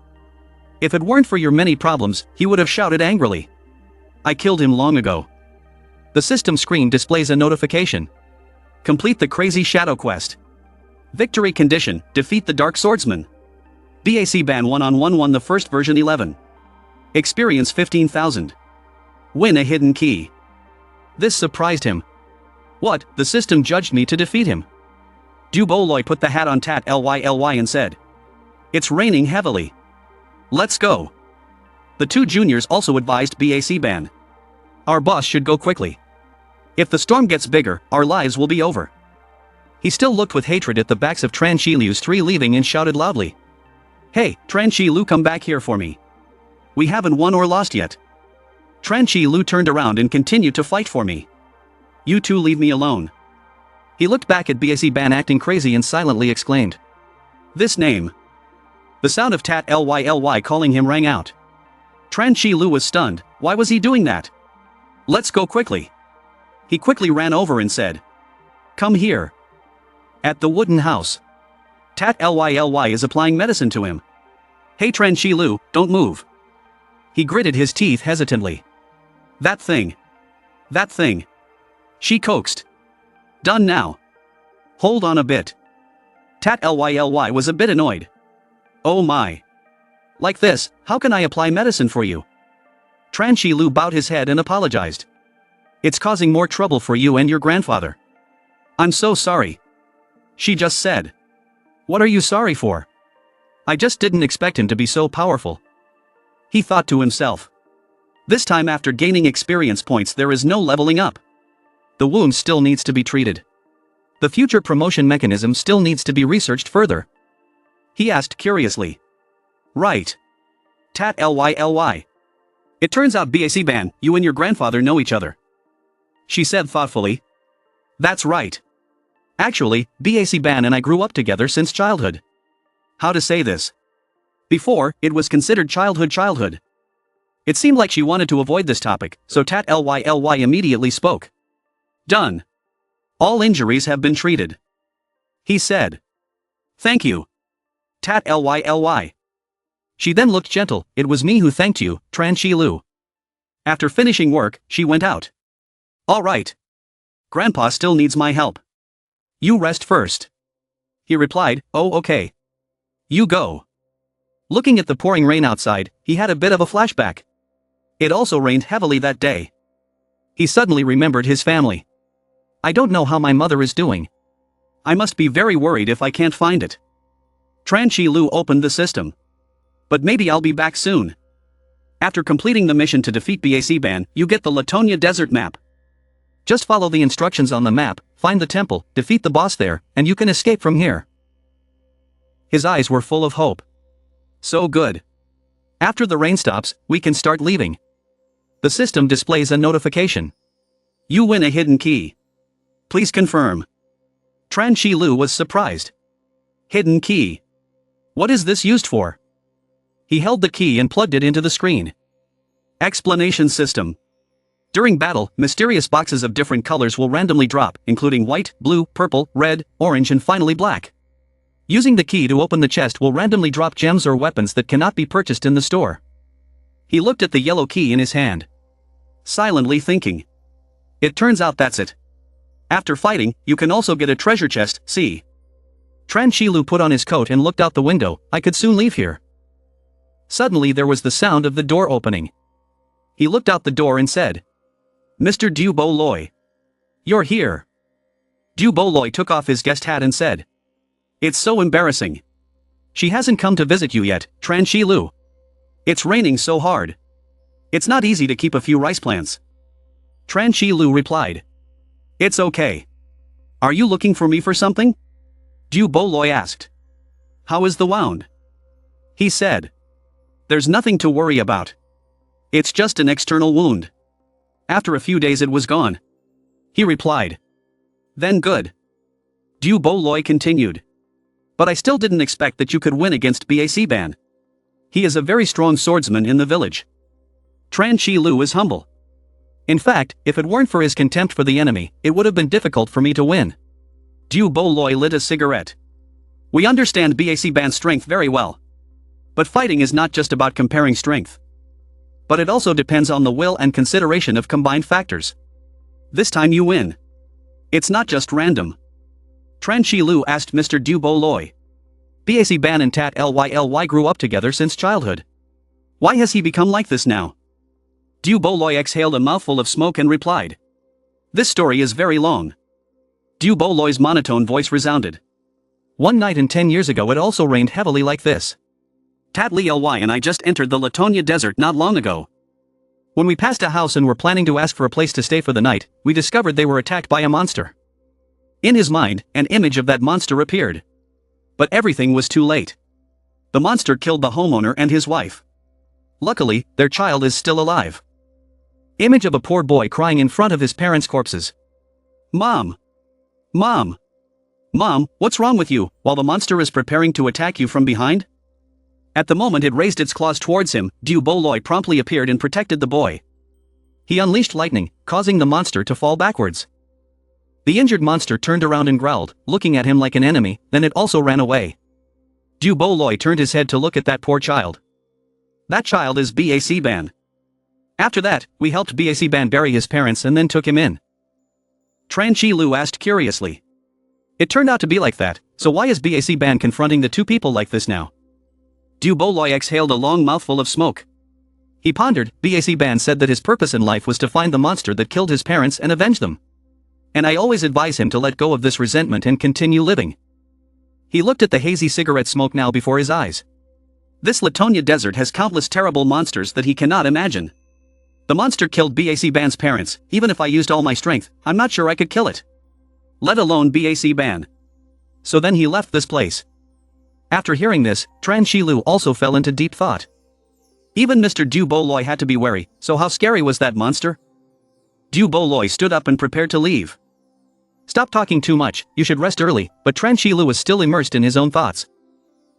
A: If it weren't for your many problems, he would have shouted angrily. "I killed him long ago." The system screen displays a notification. Complete the crazy shadow quest. Victory condition, defeat the Dark Swordsman. Bac 1-on-1 won the first version 11. Experience 15,000. Win a hidden key. This surprised him. What, the system judged me to defeat him? Du Bo put the hat on Tat Ly and said. "It's raining heavily. Let's go." The two juniors also advised Bac. "Our boss should go quickly. If the storm gets bigger, our lives will be over." He still looked with hatred at the backs of Tran Shi Lu's three leaving and shouted loudly. "Hey, Tran Shi Lu, come back here for me. We haven't won or lost yet." Tran Shi Lu turned around and continued to fight for me. "You two leave me alone." He looked back at Bac acting crazy and silently exclaimed. "This name." The sound of Tat Ly calling him rang out. Tran Shi Lu was stunned. Why was he doing that? "Let's go quickly." He quickly ran over and said. "Come here." At the wooden house. Tat Ly is applying medicine to him. "Hey Tran Shi Lu, don't move." He gritted his teeth hesitantly. That thing. That thing." She coaxed. "Done now. Hold on a bit." Tat Ly was a bit annoyed. "Oh my. Like this, how can I apply medicine for you?" Tran Shi Lu bowed his head and apologized. "It's causing more trouble for you and your grandfather." "I'm so sorry." She just said. "What are you sorry for?" "I just didn't expect him to be so powerful." He thought to himself. This time after gaining experience points there is no leveling up. The wound still needs to be treated. The future promotion mechanism still needs to be researched further. He asked curiously. "Right. Tat Ly. It turns out Bac, you and your grandfather know each other." She said thoughtfully. "That's right. Actually, Bac and I grew up together since childhood." How to say this? Before, it was considered childhood. It seemed like she wanted to avoid this topic, so Tat Ly immediately spoke. "Done. All injuries have been treated," he said. "Thank you. Tat Ly. She then looked gentle. "It was me who thanked you, Tran Shi Lu." After finishing work, she went out. "All right. Grandpa still needs my help. You rest first." He replied, "Oh okay. You go." Looking at the pouring rain outside, he had a bit of a flashback. It also rained heavily that day. He suddenly remembered his family. "I don't know how my mother is doing. I must be very worried if I can't find it." Tran Shi Lu opened the system. "But maybe I'll be back soon." After completing the mission to defeat Bac, you get the Latonia Desert map. Just follow the instructions on the map, find the temple, defeat the boss there, and you can escape from here. His eyes were full of hope. So good. After the rain stops, we can start leaving. The system displays a notification. You win a hidden key. Please confirm. Tran Shi Lu was surprised. Hidden key. What is this used for? He held the key and plugged it into the screen. Explanation system. During battle, mysterious boxes of different colors will randomly drop, including white, blue, purple, red, orange and finally black. Using the key to open the chest will randomly drop gems or weapons that cannot be purchased in the store. He looked at the yellow key in his hand. Silently thinking. It turns out that's it. After fighting, you can also get a treasure chest, see. Tran Shi Lu put on his coat and looked out the window. I could soon leave here. Suddenly there was the sound of the door opening. He looked out the door and said, "Mr. Du Bo-Loi. You're here." Du Bo-Loi took off his guest hat and said, "It's so embarrassing. She hasn't come to visit you yet, Tran Shi Lu. It's raining so hard. It's not easy to keep a few rice plants." Tran Shi Lu replied, "It's okay. Are you looking for me for something?" Du Bo-Loi asked. "How is the wound?" He said, "There's nothing to worry about. It's just an external wound. After a few days it was gone." He replied. "Then good." Du Bo-Loi continued. "But I still didn't expect that you could win against Bac Ban. He is a very strong swordsman in the village." Tran Shi Lu is humble. "In fact, if it weren't for his contempt for the enemy, it would have been difficult for me to win." Du Bo-Loi lit a cigarette. "We understand Bac Ban's strength very well. But fighting is not just about comparing strength. But it also depends on the will and consideration of combined factors. This time you win. It's not just random." Tran Shi Lu asked Mr. Du Bo-Loi. "Bac Ban and Tat Ly grew up together since childhood. Why has he become like this now?" Du Bo-Loi exhaled a mouthful of smoke and replied. "This story is very long." Du Bo-Loi's monotone voice resounded. "One night and 10 years ago it also rained heavily like this. Tat Ly and I just entered the Latonia Desert not long ago. When we passed a house and were planning to ask for a place to stay for the night, we discovered they were attacked by a monster. In his mind, an image of that monster appeared. But everything was too late. The monster killed the homeowner and his wife. Luckily, their child is still alive. Image of a poor boy crying in front of his parents' corpses. Mom! Mom! Mom, what's wrong with you, while the monster is preparing to attack you from behind?" At the moment it raised its claws towards him, Du Bo-Loi promptly appeared and protected the boy. He unleashed lightning, causing the monster to fall backwards. The injured monster turned around and growled, looking at him like an enemy, then it also ran away. Du Bo-Loi turned his head to look at that poor child. "That child is Bac Ban. After that, we helped Bac Ban bury his parents and then took him in." Tran Shi Lu asked curiously. "It turned out to be like that, so why is Bac Ban confronting the two people like this now?" Du Bo-Loi exhaled a long mouthful of smoke. He pondered. Bac Ban said that his purpose in life was to find the monster that killed his parents and avenge them. And I always advise him to let go of this resentment and continue living. He looked at the hazy cigarette smoke now before his eyes. This Latonia Desert has countless terrible monsters that he cannot imagine. The monster killed Bac Ban's parents. Even if I used all my strength, I'm not sure I could kill it. Let alone Bac Ban. So then he left this place. After hearing this, Tran Shi Lu also fell into deep thought. Even Mr. Du Bo-Loi had to be wary, so how scary was that monster? Du Bo-Loi stood up and prepared to leave. "Stop talking too much, you should rest early," but Tran Shi Lu was still immersed in his own thoughts.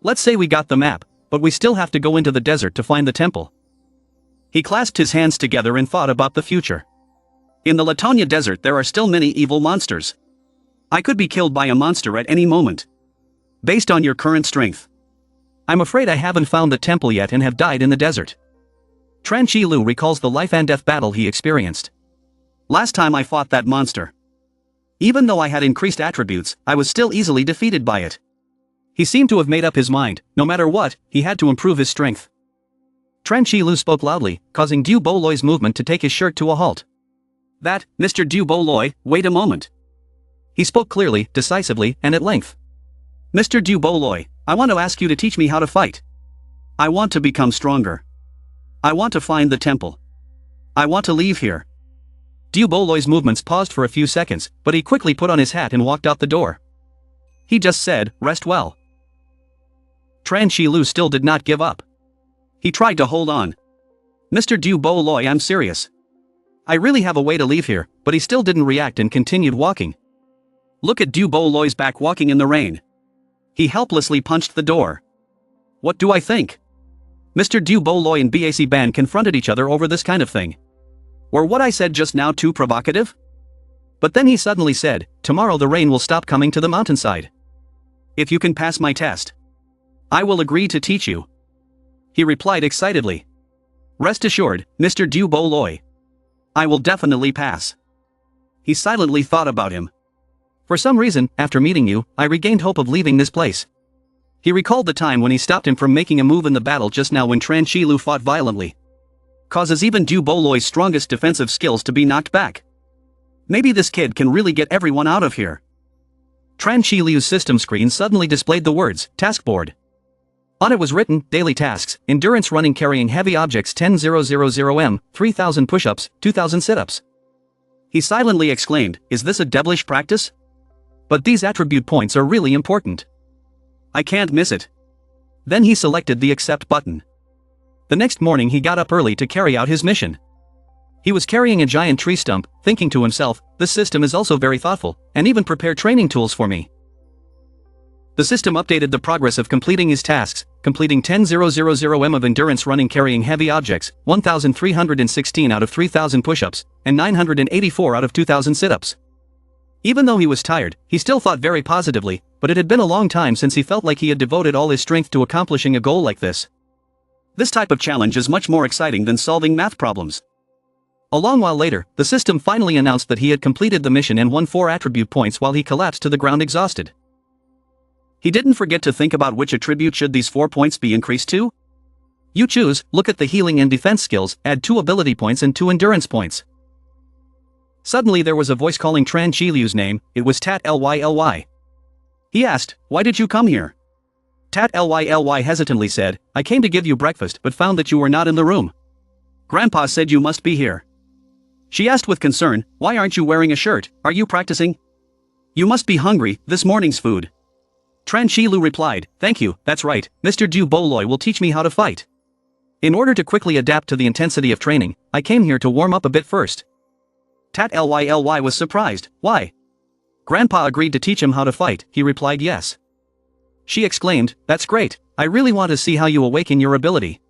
A: "Let's say we got the map, but we still have to go into the desert to find the temple." He clasped his hands together and thought about the future. In the Latonia Desert there are still many evil monsters. I could be killed by a monster at any moment. Based on your current strength, I'm afraid I haven't found the temple yet and have died in the desert. Tran Shi Lu recalls the life and death battle he experienced. Last time I fought that monster. Even though I had increased attributes, I was still easily defeated by it. He seemed to have made up his mind, no matter what, he had to improve his strength. Tran Shi Lu spoke loudly, causing Du Bo-Loi's movement to take his shirt to a halt. "That, Mr. Du Bo-Loi, wait a moment." He spoke clearly, decisively, and at length. "Mr. Du Bo-Loi, I want to ask you to teach me how to fight. I want to become stronger. I want to find the temple. I want to leave here." Du Bo-Loi's movements paused for a few seconds, but he quickly put on his hat and walked out the door. He just said, "Rest well." Tran Shi Lu still did not give up. He tried to hold on. "Mr. Du Bo-Loi, I'm serious. I really have a way to leave here," but he still didn't react and continued walking. Look at Du Bo-Loi's back walking in the rain. He helplessly punched the door. "What do I think? Mr. Du Bo-Loi and Bac Ban confronted each other over this kind of thing. Were what I said just now too provocative?" But then he suddenly said, "Tomorrow the rain will stop coming to the mountainside. If you can pass my test, I will agree to teach you." He replied excitedly. "Rest assured, Mr. Du Bo-Loi. I will definitely pass." He silently thought about him. "For some reason, after meeting you, I regained hope of leaving this place." He recalled the time when he stopped him from making a move in the battle just now when Tran Shi Lu fought violently. causes even Du Boloy's strongest defensive skills to be knocked back. Maybe this kid can really get everyone out of here. Tran Qiliu's system screen suddenly displayed the words, Task Board. On it was written, Daily Tasks, Endurance Running Carrying Heavy Objects 10,000 m, 3,000 push-ups, 2,000 sit-ups. He silently exclaimed, is this a devilish practice? But these attribute points are really important. I can't miss it. Then he selected the Accept button. The next morning he got up early to carry out his mission. He was carrying a giant tree stump, thinking to himself, this system is also very thoughtful, and even prepared training tools for me. The system updated the progress of completing his tasks, completing 10,000 m of endurance running carrying heavy objects, 1,316 out of 3,000 push-ups, and 984 out of 2,000 sit-ups. Even though he was tired, he still thought very positively, but it had been a long time since he felt like he had devoted all his strength to accomplishing a goal like this. This type of challenge is much more exciting than solving math problems. A long while later, the system finally announced that he had completed the mission and won 4 attribute points while he collapsed to the ground exhausted. He didn't forget to think about which attribute should these 4 points be increased to. You choose, look at the healing and defense skills, add 2 ability points and 2 endurance points. Suddenly there was a voice calling Tran Qiliu's name, it was Tat Ly. He asked, why did you come here? Tat Ly hesitantly said, I came to give you breakfast but found that you were not in the room. Grandpa said you must be here. She asked with concern, why aren't you wearing a shirt, are you practicing? You must be hungry, this morning's food. Tran Qiliu replied, thank you, that's right, Mr. Du Boloy will teach me how to fight. In order to quickly adapt to the intensity of training, I came here to warm up a bit first. Tat Ly was surprised, why? Grandpa agreed to teach him how to fight, he replied yes. She exclaimed, that's great, I really want to see how you awaken your ability.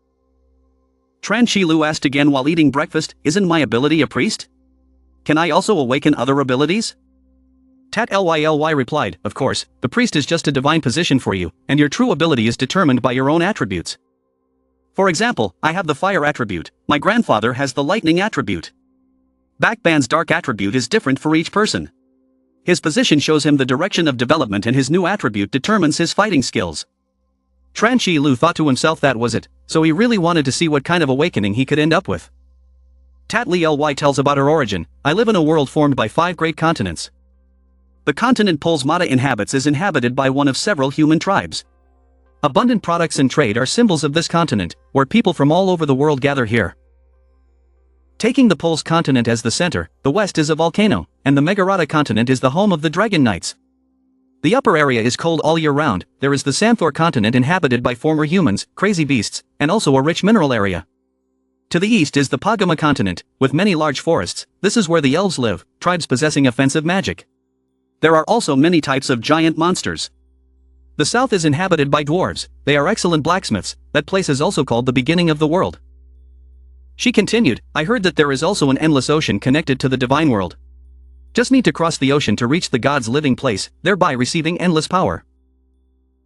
A: Tran Qiliu asked again while eating breakfast, isn't my ability a priest? Can I also awaken other abilities? Tat Ly replied, of course, the priest is just a divine position for you, and your true ability is determined by your own attributes. For example, I have the fire attribute, my grandfather has the lightning attribute. Backban's dark attribute is different for each person. His position shows him the direction of development and his new attribute determines his fighting skills. Tran Qiliu thought to himself that was it, so he really wanted to see what kind of awakening he could end up with. Tat Ly tells about her origin, I live in a world formed by 5 great continents. The continent Polsmata inhabits is inhabited by one of several human tribes. Abundant products and trade are symbols of this continent, where people from all over the world gather here. Taking the Poles continent as the center, the west is a volcano, and the Megarata continent is the home of the Dragon Knights. The upper area is cold all year round, there is the Samthor continent inhabited by former humans, crazy beasts, and also a rich mineral area. To the east is the Pagama continent, with many large forests, this is where the elves live, tribes possessing offensive magic. There are also many types of giant monsters. The south is inhabited by dwarves, they are excellent blacksmiths, that place is also called the beginning of the world. She continued, I heard that there is also an endless ocean connected to the divine world. Just need to cross the ocean to reach the god's living place, thereby receiving endless power.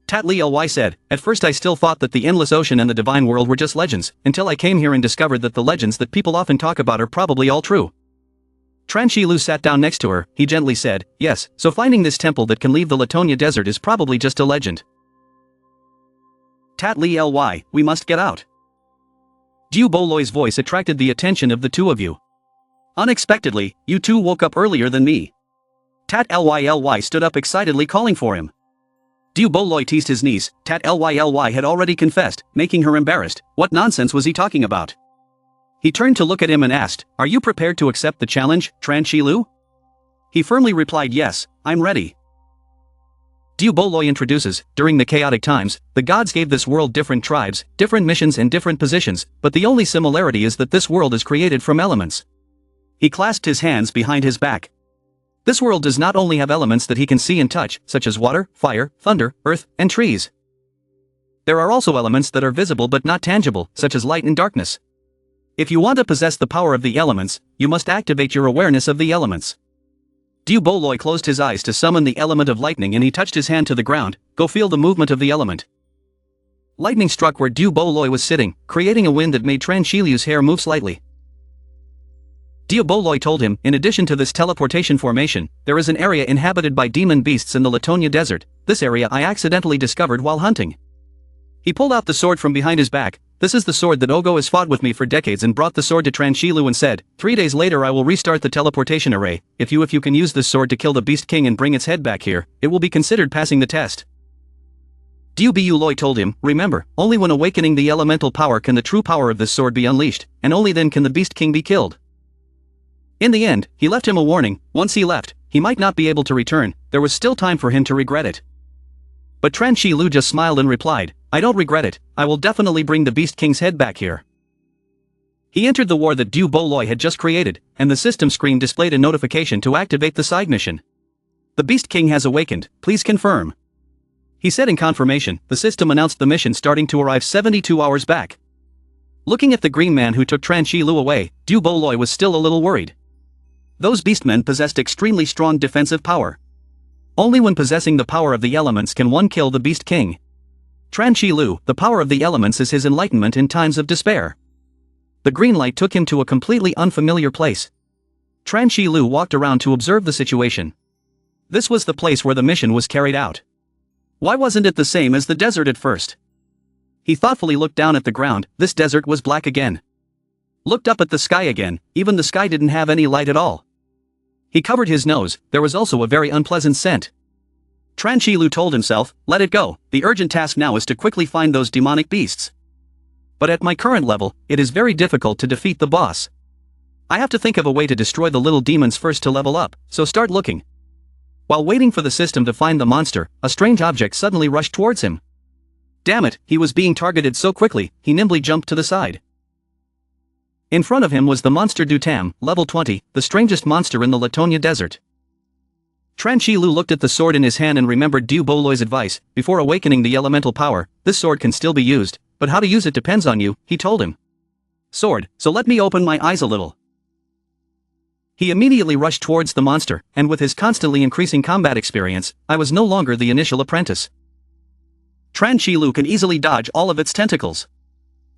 A: Tat Ly said, at first I still thought that the endless ocean and the divine world were just legends, until I came here and discovered that the legends that people often talk about are probably all true. Tran Qiliu sat down next to her, he gently said, yes, so finding this temple that can leave the Latonia desert is probably just a legend. Tat Ly, we must get out. Du Boloy's voice attracted the attention of the two of you. Unexpectedly, you two woke up earlier than me. Tat Ly stood up excitedly calling for him. Du Boloy teased his niece, Tat Ly had already confessed, making her embarrassed, what nonsense was he talking about? He turned to look at him and asked, are you prepared to accept the challenge, Tran Qiliu? He firmly replied yes, I'm ready. Du Boloy introduces, during the chaotic times, the gods gave this world different tribes, different missions and different positions, but the only similarity is that this world is created from elements. He clasped his hands behind his back. This world does not only have elements that he can see and touch, such as water, fire, thunder, earth, and trees. There are also elements that are visible but not tangible, such as light and darkness. If you want to possess the power of the elements, you must activate your awareness of the elements. Du Boloy closed his eyes to summon the element of lightning and he touched his hand to the ground, go feel the movement of the element. Lightning struck where Du Boloy was sitting, creating a wind that made Tran Qiliu's hair move slightly. Du Boloy told him, in addition to this teleportation formation, there is an area inhabited by demon beasts in the Latonia desert, this area I accidentally discovered while hunting. He pulled out the sword from behind his back. This is the sword that Ogo has fought with me for decades, and brought the sword to Transhilu and said, 3 days later I will restart the teleportation array. If you can use this sword to kill the Beast King and bring its head back here, it will be considered passing the test. Duel Loi told him, remember, only when awakening the elemental power can the true power of this sword be unleashed, and only then can the Beast King be killed. In the end, he left him a warning. Once he left, he might not be able to return. There was still time for him to regret it. But Transhilu just smiled and replied, I don't regret it. I will definitely bring the Beast King's head back here. He entered the war that Duel Loi had just created, and the system screen displayed a notification to activate the side mission. The Beast King has awakened, please confirm. He said in confirmation. The system announced the mission starting to arrive 72 hours back. Looking at the green man who took Transhilu away, Duel Loi was still a little worried. Those beastmen possessed extremely strong defensive power. Only when possessing the power of the elements can one kill the Beast King. Transhilu, the power of the elements is his enlightenment in times of despair. The green light took him to a completely unfamiliar place. Transhilu walked around to observe the situation. This was the place where the mission was carried out. Why wasn't it the same as the desert at first? He thoughtfully looked down at the ground. This desert was black again. Looked up at the sky again. Even the sky didn't have any light at all. He covered his nose. There was also a very unpleasant scent. Transhilu told himself, let it go. The urgent task now is to quickly find those demonic beasts. But at my current level, it is very difficult to defeat the boss. I have to think of a way to destroy the little demons first to level up, so start looking. While waiting for the system to find the monster, a strange object suddenly rushed towards him. Damn it, he was being targeted so quickly. He nimbly jumped to the side. In front of him was the monster Dutam, level 20, the strangest monster in the Latonia desert. Transhilu looked at the sword in his hand and remembered Duel Loi's advice. Before awakening the elemental power, this sword can still be used, but how to use it depends on you, he told him. Sword, so let me open my eyes a little. He immediately rushed towards the monster, and with his constantly increasing combat experience, I was no longer the initial apprentice. Transhilu can easily dodge all of its tentacles.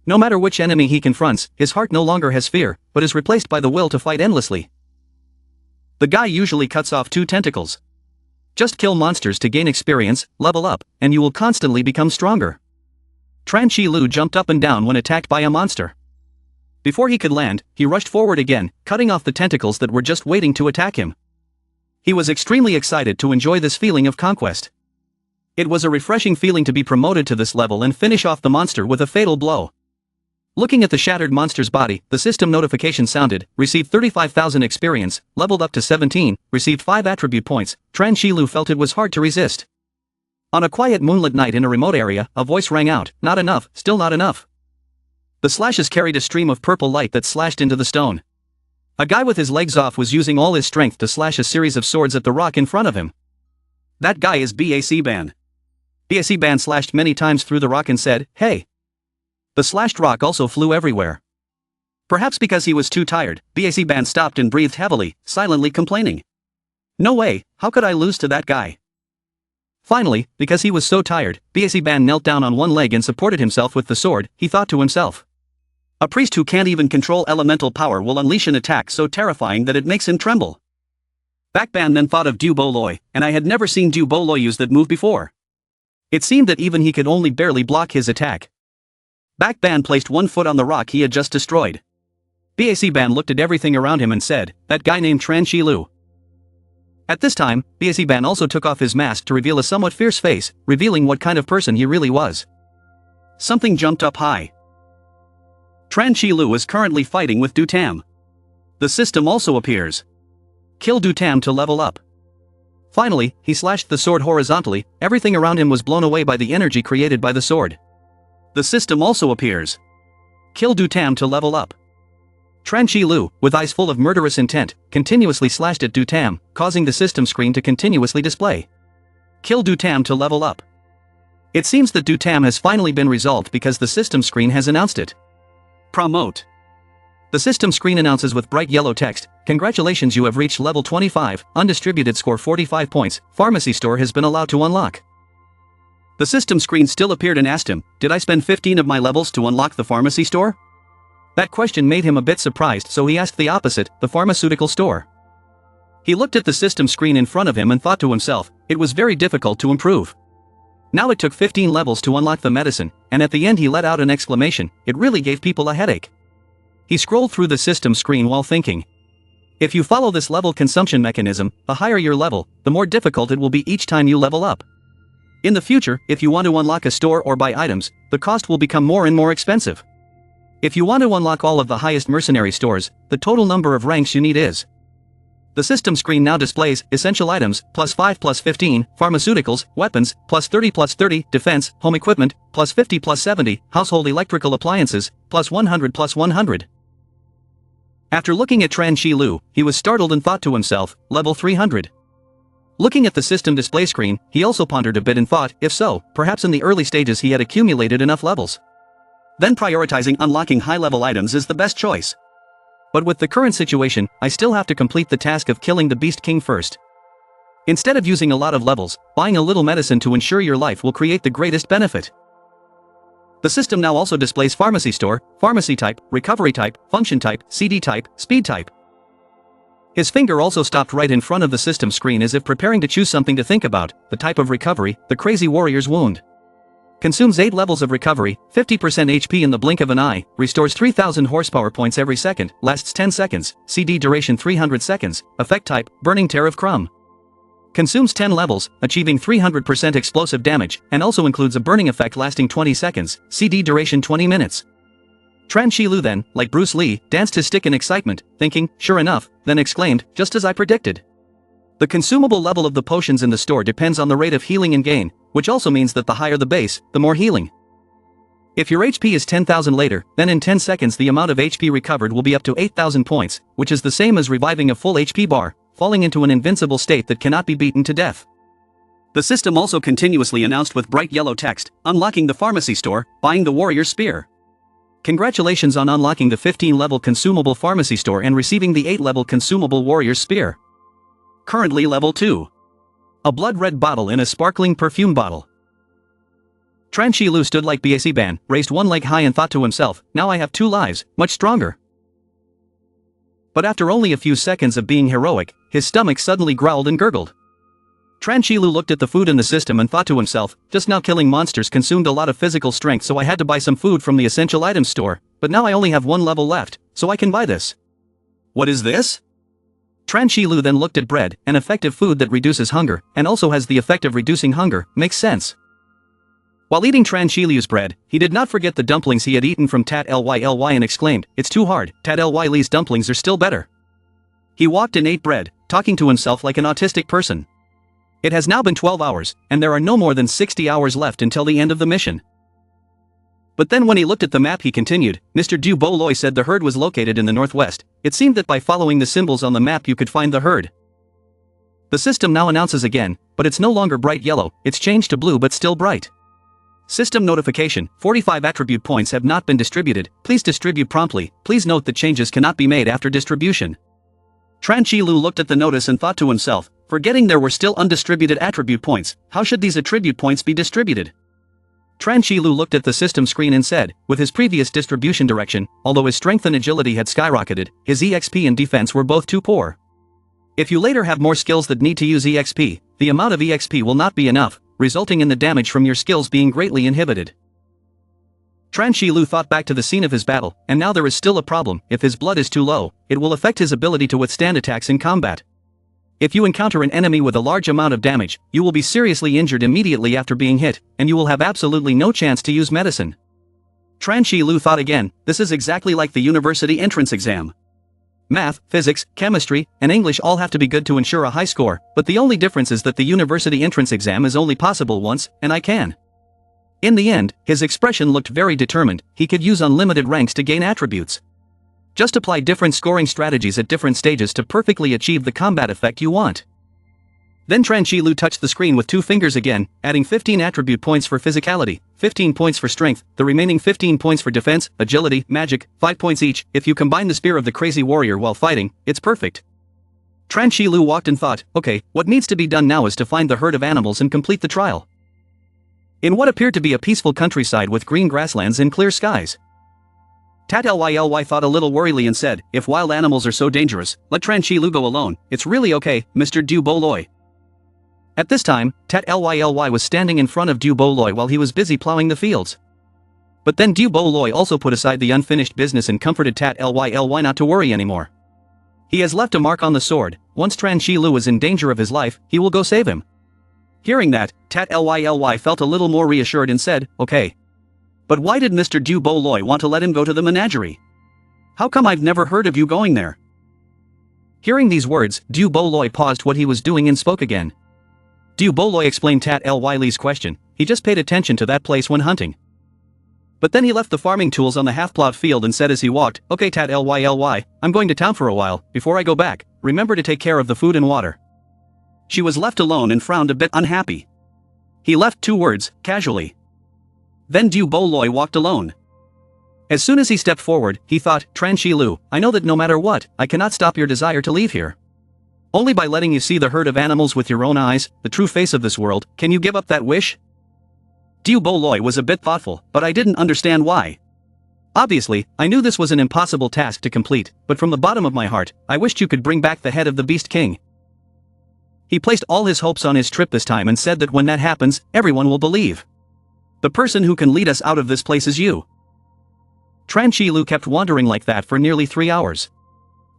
A: No matter which enemy he confronts, his heart no longer has fear, but is replaced by the will to fight endlessly. The guy usually cuts off 2 tentacles. Just kill monsters to gain experience, level up, and you will constantly become stronger. Transhilu jumped up and down when attacked by a monster. Before he could land, he rushed forward again, cutting off the tentacles that were just waiting to attack him. He was extremely excited to enjoy this feeling of conquest. It was a refreshing feeling to be promoted to this level and finish off the monster with a fatal blow. Looking at the shattered monster's body, the system notification sounded, received 35,000 experience, leveled up to 17, received 5 attribute points. Transhilu felt it was hard to resist. On a quiet moonlit night in a remote area, a voice rang out, not enough, still not enough. The slashes carried a stream of purple light that slashed into the stone. A guy with his legs off was using all his strength to slash a series of swords at the rock in front of him. That guy is BAC-ban. BAC-ban slashed many times through the rock and said, hey. The slashed rock also flew everywhere. Perhaps because he was too tired, BAC-ban stopped and breathed heavily, silently complaining. No way, how could I lose to that guy? Finally, because he was so tired, BAC-ban knelt down on one leg and supported himself with the sword. He thought to himself. A priest who can't even control elemental power will unleash an attack so terrifying that it makes him tremble. BAC-ban then thought of Duel Loi, and I had never seen Duel Loi use that move before. It seemed that even he could only barely block his attack. BAC-ban placed one foot on the rock he had just destroyed. BAC-ban looked at everything around him and said, that guy named Transhilu. At this time, BAC-ban also took off his mask to reveal a somewhat fierce face, revealing what kind of person he really was. Something jumped up high. Transhilu is currently fighting with Dutam. The system also appears. Kill Dutam to level up. Finally, he slashed the sword horizontally. Everything around him was blown away by the energy created by the sword. The system also appears. Kill Dutam to level up. Transhilu, with eyes full of murderous intent, continuously slashed at Dutam, causing the system screen to continuously display. Kill Dutam to level up. It seems that Dutam has finally been resolved because the system screen has announced it. Promote. The system screen announces with bright yellow text, congratulations, you have reached level 25, undistributed score 45 points, pharmacy store has been allowed to unlock. The system screen still appeared and asked him, did I spend 15 of my levels to unlock the pharmacy store? That question made him a bit surprised, so he asked the opposite, the pharmaceutical store. He looked at the system screen in front of him and thought to himself, it was very difficult to improve. Now it took 15 levels to unlock the medicine, and at the end he let out an exclamation. It really gave people a headache. He scrolled through the system screen while thinking. If you follow this level consumption mechanism, the higher your level, the more difficult it will be each time you level up. In the future, if you want to unlock a store or buy items, the cost will become more and more expensive. If you want to unlock all of the highest mercenary stores, the total number of ranks you need is. The system screen now displays essential items, +5 +15, pharmaceuticals, weapons, +30 +30, defense, home equipment, +50 +70, household electrical appliances, +100 +100. After looking at Tran Shi Lu, he was startled and thought to himself, level 300. Looking at the system display screen, he also pondered a bit and thought, if so, perhaps in the early stages he had accumulated enough levels. Then prioritizing unlocking high-level items is the best choice. But with the current situation, I still have to complete the task of killing the Beast King first. Instead of using a lot of levels, buying a little medicine to ensure your life will create the greatest benefit. The system now also displays pharmacy store, pharmacy type, recovery type, function type, CD type, speed type. His finger also stopped right in front of the system screen as if preparing to choose something to think about. The type of recovery, the crazy warrior's wound. Consumes 8 levels of recovery, 50% HP in the blink of an eye, restores 3000 horsepower points every second, lasts 10 seconds, CD duration 300 seconds, effect type, burning tear of crumb. Consumes 10 levels, achieving 300% explosive damage, and also includes a burning effect lasting 20 seconds, CD duration 20 minutes. Tran Shi Lu then, like Bruce Lee, danced his stick in excitement, thinking, sure enough, then exclaimed, just as I predicted. The consumable level of the potions in the store depends on the rate of healing and gain, which also means that the higher the base, the more healing. If your HP is 10,000 later, then in 10 seconds the amount of HP recovered will be up to 8,000 points, which is the same as reviving a full HP bar, falling into an invincible state that cannot be beaten to death. The system also continuously announced with bright yellow text, unlocking the pharmacy store, buying the warrior's spear. Congratulations on unlocking the 15-level consumable pharmacy store and receiving the 8-level consumable warrior's spear. Currently level 2. A blood-red bottle in a sparkling perfume bottle. Tran Shi Lu stood like BAC Ban, raised one leg high and thought to himself, now I have 2 lives, much stronger. But after only a few seconds of being heroic, his stomach suddenly growled and gurgled. Tran Shi Lu looked at the food in the system and thought to himself, just now killing monsters consumed a lot of physical strength, so I had to buy some food from the essential items store, but now I only have 1 level left, so I can buy this. What is this? Tran Shi Lu then looked at bread, an effective food that reduces hunger, and also has the effect of reducing hunger, makes sense. While eating Tran Shi Lu's bread, he did not forget the dumplings he had eaten from Tat Ly and exclaimed, it's too hard, Tat Ly's dumplings are still better. He walked and ate bread, talking to himself like an autistic person. It has now been 12 hours, and there are no more than 60 hours left until the end of the mission. But then when he looked at the map he continued, Mr. Du Bo said the herd was located in the northwest. It seemed that by following the symbols on the map you could find the herd. The system now announces again, but it's no longer bright yellow, it's changed to blue but still bright. System notification, 45 attribute points have not been distributed, please distribute promptly, please note that changes cannot be made after distribution. Tran Shi Lu looked at the notice and thought to himself, forgetting there were still undistributed attribute points, how should these attribute points be distributed? Tran Shi Lu looked at the system screen and said, with his previous distribution direction, although his strength and agility had skyrocketed, his EXP and defense were both too poor. If you later have more skills that need to use EXP, the amount of EXP will not be enough, resulting in the damage from your skills being greatly inhibited. Tran Shi Lu thought back to the scene of his battle, and now there is still a problem. If his blood is too low, it will affect his ability to withstand attacks in combat. If you encounter an enemy with a large amount of damage, you will be seriously injured immediately after being hit, and you will have absolutely no chance to use medicine. Tran Shi Lu thought again, this is exactly like the university entrance exam. Math, physics, chemistry, and English all have to be good to ensure a high score, but the only difference is that the university entrance exam is only possible once, and I can. In the end, his expression looked very determined, he could use unlimited ranks to gain attributes. Just apply different scoring strategies at different stages to perfectly achieve the combat effect you want. Then Tran Shi Lu touched the screen with 2 fingers again, adding 15 attribute points for physicality, 15 points for strength, the remaining 15 points for defense, agility, magic, 5 points each. If you combine the spear of the crazy warrior while fighting, it's perfect. Tran Shi Lu walked and thought, okay, what needs to be done now is to find the herd of animals and complete the trial. In what appeared to be a peaceful countryside with green grasslands and clear skies. Tat Ly thought a little worriedly and said, if wild animals are so dangerous, let Tran Shi Lu go alone, it's really okay, Mr. Du Bo. At this time, Tat Ly was standing in front of Du Bo while he was busy plowing the fields. But then Du Bo also put aside the unfinished business and comforted Tat Ly not to worry anymore. He has left a mark on the sword. Once Tran Shi Lu is in danger of his life, he will go save him. Hearing that, Tat Ly felt a little more reassured and said, okay. But why did Mr. Du Bo want to let him go to the menagerie? How come I've never heard of you going there? Hearing these words, Du Bo paused what he was doing and spoke again. Du Bo explained Tat Ly's question. He just paid attention to that place when hunting. But then he left the farming tools on the half-plowed field and said as he walked, okay Tat Ly, I'm going to town for a while. Before I go back, remember to take care of the food and water. She was left alone and frowned a bit unhappy. He left 2 words, casually. Then Du Bo walked alone. As soon as he stepped forward, he thought, Tran Shi Lu, I know that no matter what, I cannot stop your desire to leave here. Only by letting you see the herd of animals with your own eyes, the true face of this world, can you give up that wish? Du Bo was a bit thoughtful, but I didn't understand why. Obviously, I knew this was an impossible task to complete, but from the bottom of my heart, I wished you could bring back the head of the Beast King. He placed all his hopes on his trip this time and said that when that happens, everyone will believe. The person who can lead us out of this place is you. Tran Shi Lu kept wandering like that for nearly 3 hours.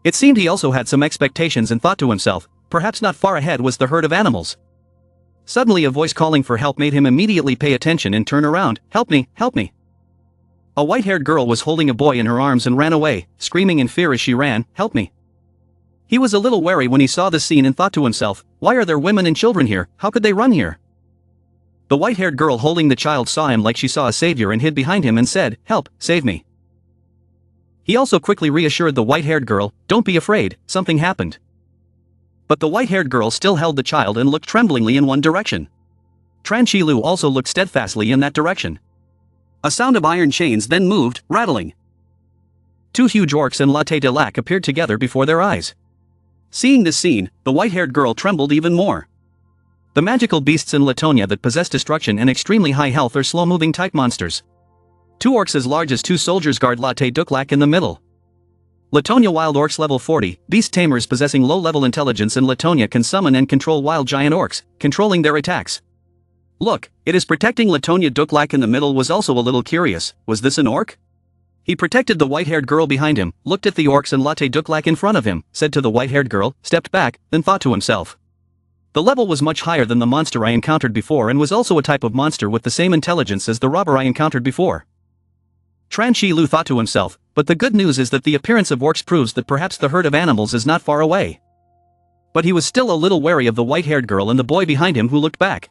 A: It seemed he also had some expectations and thought to himself, perhaps not far ahead was the herd of animals. Suddenly a voice calling for help made him immediately pay attention and turn around, help me, help me. A white-haired girl was holding a boy in her arms and ran away, screaming in fear as she ran, help me. He was a little wary when he saw the scene and thought to himself, why are there women and children here, how could they run here? The white-haired girl holding the child saw him like she saw a savior and hid behind him and said, help, save me. He also quickly reassured the white-haired girl, don't be afraid, something happened. But the white-haired girl still held the child and looked tremblingly in one direction. Tran Shi Lu also looked steadfastly in that direction. A sound of iron chains then moved, rattling. 2 huge orcs and latte de lac appeared together before their eyes. Seeing this scene, the white-haired girl trembled even more. The magical beasts in Latonia that possess destruction and extremely high health are slow-moving type monsters. 2 orcs as large as 2 soldiers guard latte duklac in the middle. Latonia wild orcs level 40, beast tamers possessing low-level intelligence in Latonia can summon and control wild giant orcs, controlling their attacks. Look, it is protecting Latonia duklac in the middle was also a little curious, was this an orc? He protected the white-haired girl behind him, looked at the orcs and latte duklac in front of him, said to the white-haired girl, stepped back, then thought to himself. The level was much higher than the monster I encountered before and was also a type of monster with the same intelligence as the robber I encountered before. Tran Shi Lu thought to himself, but the good news is that the appearance of orcs proves that perhaps the herd of animals is not far away. But he was still a little wary of the white-haired girl and the boy behind him who looked back.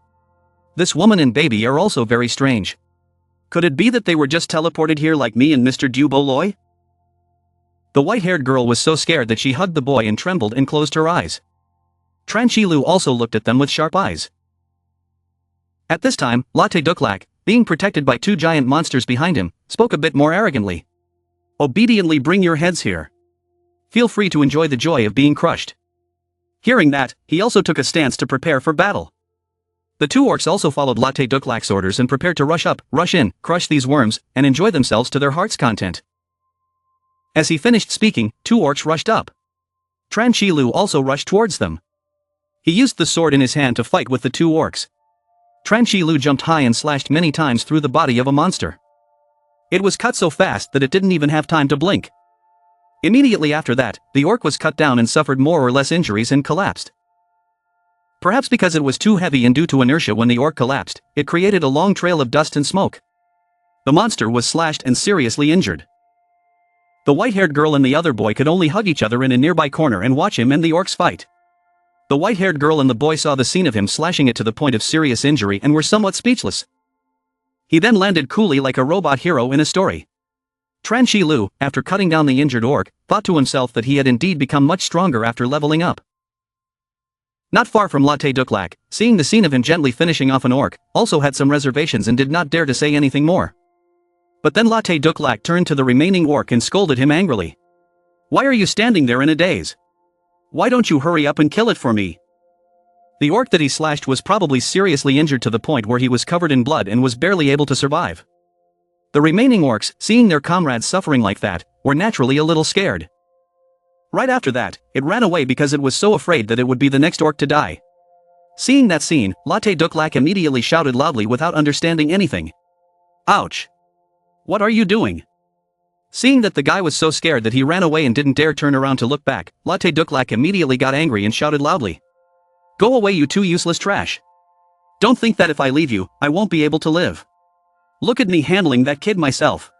A: This woman and baby are also very strange. Could it be that they were just teleported here like me and Mr. Du Bo? The white-haired girl was so scared that she hugged the boy and trembled and closed her eyes. Tran Shi Lu also looked at them with sharp eyes. At this time, Latte Duklac, being protected by 2 giant monsters behind him, spoke a bit more arrogantly. Obediently bring your heads here. Feel free to enjoy the joy of being crushed. Hearing that, he also took a stance to prepare for battle. The 2 orcs also followed Latte Duklac's orders and prepared to rush up, rush in, crush these worms, and enjoy themselves to their heart's content. As he finished speaking, 2 orcs rushed up. Tran Shi Lu also rushed towards them. He used the sword in his hand to fight with the 2 orcs. Tran Shi Lu jumped high and slashed many times through the body of a monster. It was cut so fast that it didn't even have time to blink. Immediately after that, the orc was cut down and suffered more or less injuries and collapsed. Perhaps because it was too heavy and due to inertia when the orc collapsed, it created a long trail of dust and smoke. The monster was slashed and seriously injured. The white-haired girl and the other boy could only hug each other in a nearby corner and watch him and the orcs fight. The white-haired girl and the boy saw the scene of him slashing it to the point of serious injury and were somewhat speechless. He then landed coolly like a robot hero in a story. Tran Shi Lu, after cutting down the injured orc, thought to himself that he had indeed become much stronger after leveling up. Not far from Latte Duklac, seeing the scene of him gently finishing off an orc, also had some reservations and did not dare to say anything more. But then Latte Duklac turned to the remaining orc and scolded him angrily. Why are you standing there in a daze? Why don't you hurry up and kill it for me? The orc that he slashed was probably seriously injured to the point where he was covered in blood and was barely able to survive. The remaining orcs, seeing their comrades suffering like that, were naturally a little scared. Right after that, it ran away because it was so afraid that it would be the next orc to die. Seeing that scene, Latte Duklak immediately shouted loudly without understanding anything. Ouch! What are you doing? Seeing that the guy was so scared that he ran away and didn't dare turn around to look back, Latte Duklak immediately got angry and shouted loudly. Go away, you two useless trash. Don't think that if I leave you, I won't be able to live. Look at me handling that kid myself.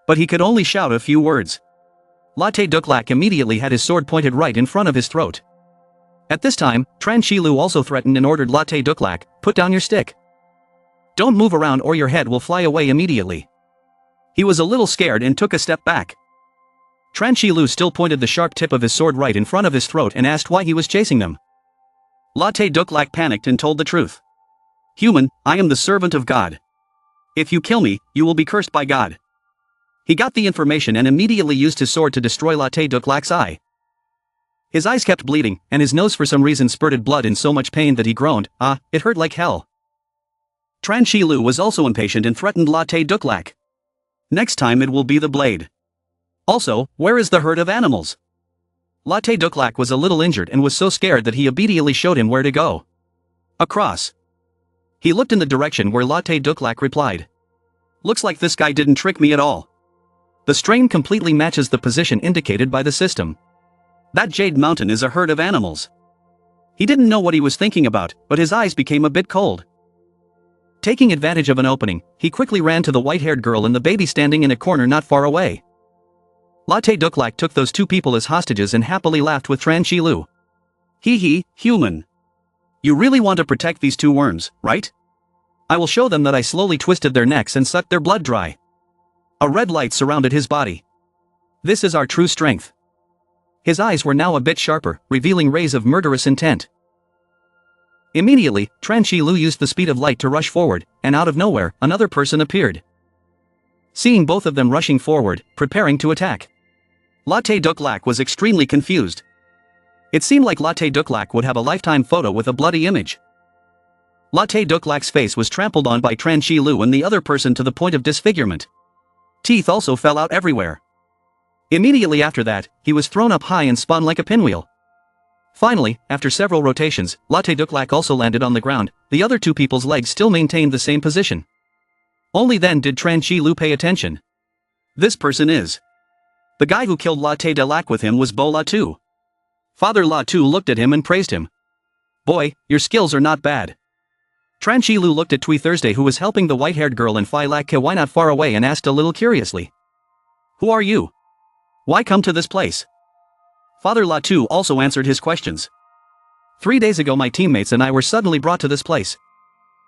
A: But he could only shout a few words. Latte Duklak immediately had his sword pointed right in front of his throat. At this time, Tran Shilu also threatened and ordered Latte Duklak, put down your stick. Don't move around or your head will fly away immediately. He was a little scared and took a step back. Tran Shilu still pointed the sharp tip of his sword right in front of his throat and asked why he was chasing them. Latte Duklak panicked and told the truth. Human, I am the servant of God. If you kill me, you will be cursed by God. He got the information and immediately used his sword to destroy Latte Duklak's eye. His eyes kept bleeding, and his nose for some reason spurted blood in so much pain that he groaned, "Ah, it hurt like hell." Tran Shilu was also impatient and threatened Latte Duklak. Next time it will be the blade. Also, where is the herd of animals? Latte Duklak was a little injured and was so scared that he immediately showed him where to go. Across. He looked in the direction where Latte Duklak replied. Looks like this guy didn't trick me at all. The strain completely matches the position indicated by the system. That Jade Mountain is a herd of animals. He didn't know what he was thinking about, but his eyes became a bit cold. Taking advantage of an opening, he quickly ran to the white-haired girl and the baby standing in a corner not far away. Latte Duklak took those two people as hostages and happily laughed with Tran Shilu. Hee hee, human. You really want to protect these two worms, right? I will show them that I slowly twisted their necks and sucked their blood dry. A red light surrounded his body. This is our true strength. His eyes were now a bit sharper, revealing rays of murderous intent. Immediately, Tran Shilu used the speed of light to rush forward, and out of nowhere, another person appeared. Seeing both of them rushing forward, preparing to attack, Latte Duklak was extremely confused. It seemed like Latte Duklak would have a lifetime photo with a bloody image. Latte Duklak's face was trampled on by Tran Shilu and the other person to the point of disfigurement. Teeth also fell out everywhere. Immediately after that, he was thrown up high and spun like a pinwheel. Finally, after several rotations, Latte Duklak also landed on the ground. The other two people's legs still maintained the same position. Only then did Tran Shilu pay attention. This person is. The guy who killed Latte Duklak with him was Bo Latu. Father Latu looked at him and praised him. Boy, your skills are not bad. Tran Shilu looked at Tui Thursday who was helping the white-haired girl and Phi Lak Kwai not far away and asked a little curiously. Who are you? Why come to this place? Father Latu also answered his questions. 3 days ago my teammates and I were suddenly brought to this place.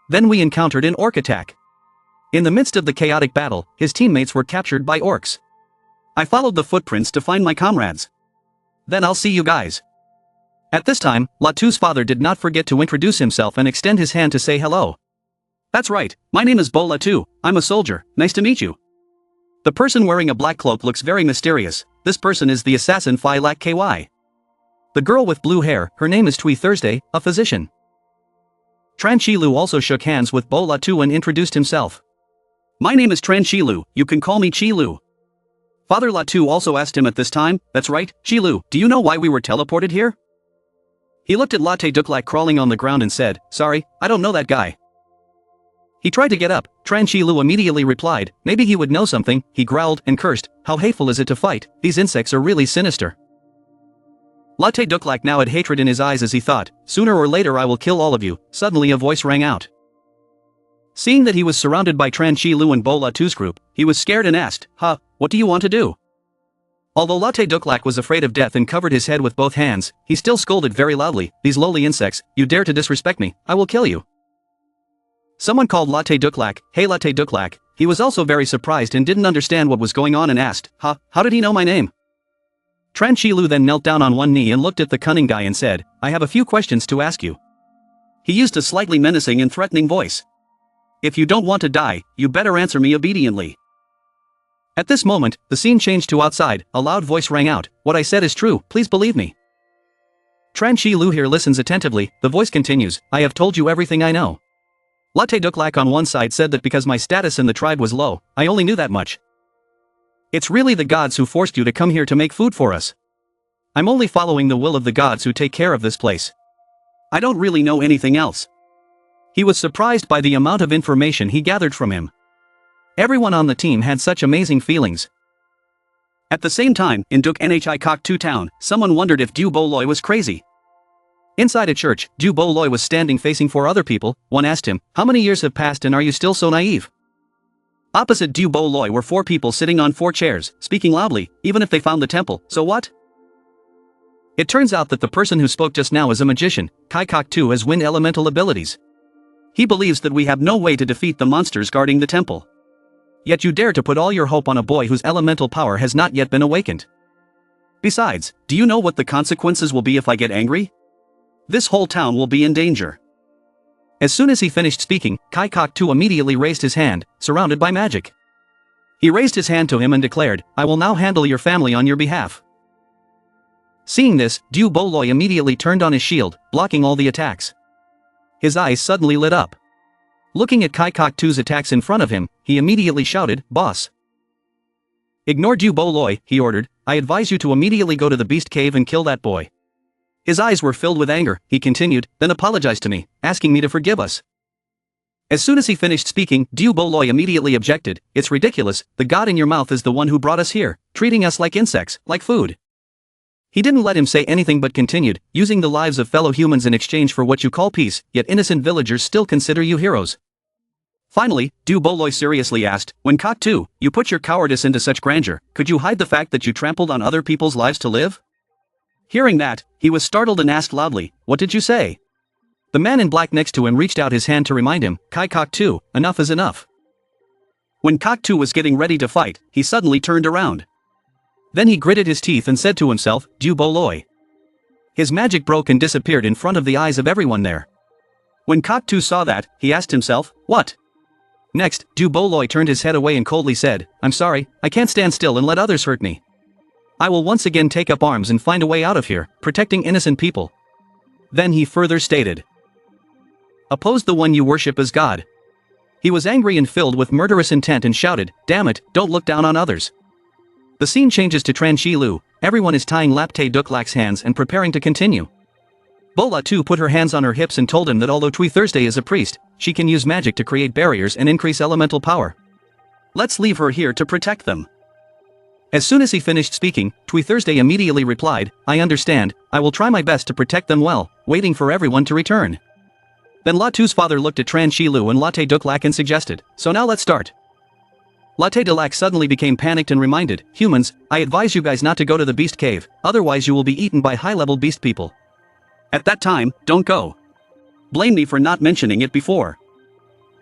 A: Then we encountered an orc attack. In the midst of the chaotic battle, his teammates were captured by orcs. I followed the footprints to find my comrades. Then I'll see you guys. At this time, Latu's father did not forget to introduce himself and extend his hand to say hello. That's right, my name is Bo Latu, I'm a soldier, nice to meet you. The person wearing a black cloak looks very mysterious. This person is the assassin Phi Lak Kwai. The girl with blue hair, her name is Tui Thursday, a physician. Tran Shilu also shook hands with Bo Latu and introduced himself. My name is Tran Shilu, you can call me Chilu. Father Latu also asked him at this time, that's right, Chilu, do you know why we were teleported here? He looked at Latte Duklak crawling on the ground and said, sorry, I don't know that guy. He tried to get up. Tran Shilu immediately replied, maybe he would know something. He growled and cursed, how hateful is it to fight, these insects are really sinister. Latte Duklak now had hatred in his eyes as he thought, sooner or later I will kill all of you. Suddenly a voice rang out. Seeing that he was surrounded by Tran Shilu and Bo Latu's group, he was scared and asked, what do you want to do? Although Latte Duklak was afraid of death and covered his head with both hands, he still scolded very loudly, these lowly insects, you dare to disrespect me, I will kill you. Someone called Latte Duklak, hey Latte Duklak. He was also very surprised and didn't understand what was going on and asked, how did he know my name? Tran Shilu then knelt down on one knee and looked at the cunning guy and said, I have a few questions to ask you. He used a slightly menacing and threatening voice. If you don't want to die, you better answer me obediently. At this moment, the scene changed to outside. A loud voice rang out, what I said is true, please believe me. Tran Shilu here listens attentively. The voice continues, I have told you everything I know. Latte Duklak on one side said that because my status in the tribe was low, I only knew that much. It's really the gods who forced you to come here to make food for us. I'm only following the will of the gods who take care of this place. I don't really know anything else." He was surprised by the amount of information he gathered from him. Everyone on the team had such amazing feelings. At the same time, in Duk Nhi Kok Tu town, someone wondered if Du Bo Loi was crazy. Inside a church, Du Bo Loi was standing facing 4 other people. One asked him, "How many years have passed and are you still so naive?" Opposite Du Bo Loi were 4 people sitting on 4 chairs, speaking loudly, even if they found the temple. So what? It turns out that the person who spoke just now is a magician. Kai Kok Tu has wind elemental abilities. He believes that we have no way to defeat the monsters guarding the temple. Yet you dare to put all your hope on a boy whose elemental power has not yet been awakened. Besides, do you know what the consequences will be if I get angry? This whole town will be in danger. As soon as he finished speaking, Kai Kok Tu immediately raised his hand, surrounded by magic. He raised his hand to him and declared, "I will now handle your family on your behalf." Seeing this, Du Bo Loi immediately turned on his shield, blocking all the attacks. His eyes suddenly lit up. Looking at Kai Kok Tu's attacks in front of him, he immediately shouted, "Boss! Ignore Du Bo Loi," he ordered. "I advise you to immediately go to the beast cave and kill that boy." His eyes were filled with anger. He continued, "Then apologize to me, asking me to forgive us." As soon as he finished speaking, Du Bo Loi immediately objected, "It's ridiculous, the god in your mouth is the one who brought us here, treating us like insects, like food." He didn't let him say anything but continued, "Using the lives of fellow humans in exchange for what you call peace, yet innocent villagers still consider you heroes." Finally, Du Bo Loi seriously asked, "When Kok Tu, you put your cowardice into such grandeur, could you hide the fact that you trampled on other people's lives to live?" Hearing that, he was startled and asked loudly, "What did you say?" The man in black next to him reached out his hand to remind him, "Kai Kok Tu, enough is enough." When Kok Tu was getting ready to fight, he suddenly turned around. Then he gritted his teeth and said to himself, "Du Bo Loi." His magic broke and disappeared in front of the eyes of everyone there. When Kok Tu saw that, he asked himself, "What?" Next, Du Bo Loi turned his head away and coldly said, "I'm sorry, I can't stand still and let others hurt me. I will once again take up arms and find a way out of here, protecting innocent people." Then he further stated, "Oppose the one you worship as God." He was angry and filled with murderous intent and shouted, "Damn it, don't look down on others." The scene changes to Tran Shi Lu. Everyone is tying Lap Te Duk Lak's hands and preparing to continue. Bola too put her hands on her hips and told him that although Tui Thursday is a priest, she can use magic to create barriers and increase elemental power. Let's leave her here to protect them. As soon as he finished speaking, Tui Thursday immediately replied, "I understand, I will try my best to protect them well," waiting for everyone to return. Then La Tu's father looked at Tran Shi Lu and Latte Duk Lak and suggested, "So now let's start." Latte de Lac suddenly became panicked and reminded, "Humans, I advise you guys not to go to the beast cave, otherwise you will be eaten by high-level beast people. At that time, don't go. Blame me for not mentioning it before."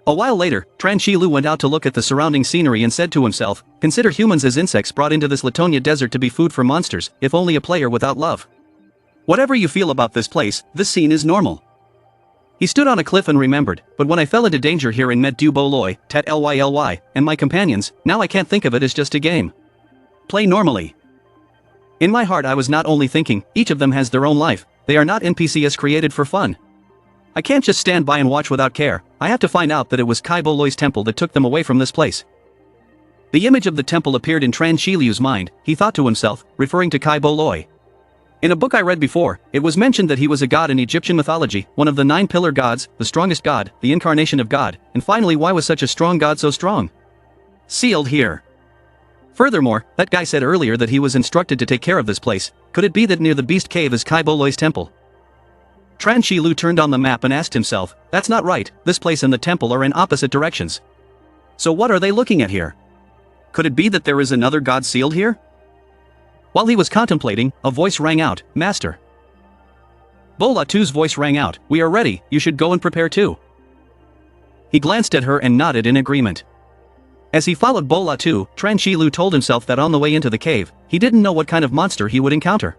A: A while later, Tran Shi Lu went out to look at the surrounding scenery and said to himself, "Consider humans as insects brought into this Latonia desert to be food for monsters, if only a player without love. Whatever you feel about this place, this scene is normal." He stood on a cliff and remembered, "But when I fell into danger here and met Du Bo Loi, Tat Lyly, and my companions, now I can't think of it as just a game. Play normally." In my heart I was not only thinking, each of them has their own life, they are not NPCs created for fun. I can't just stand by and watch without care, I have to find out that it was Kai Bo Loi's temple that took them away from this place. The image of the temple appeared in Tran Shi Liu's mind, he thought to himself, referring to Kai Bo Loi. In a book I read before, it was mentioned that he was a god in Egyptian mythology, one of the 9 pillar gods, the strongest god, the incarnation of God, and finally why was such a strong god so strong? Sealed here. Furthermore, that guy said earlier that he was instructed to take care of this place, could it be that near the beast cave is Kai Bo Loi's temple? Tran Shi Lu turned on the map and asked himself, "That's not right, this place and the temple are in opposite directions. So what are they looking at here? Could it be that there is another god sealed here?" While he was contemplating, a voice rang out, "Master." Bola Tu's voice rang out, "We are ready, you should go and prepare too." He glanced at her and nodded in agreement. As he followed Bola Tu, Tran Shi Lu told himself that on the way into the cave, he didn't know what kind of monster he would encounter.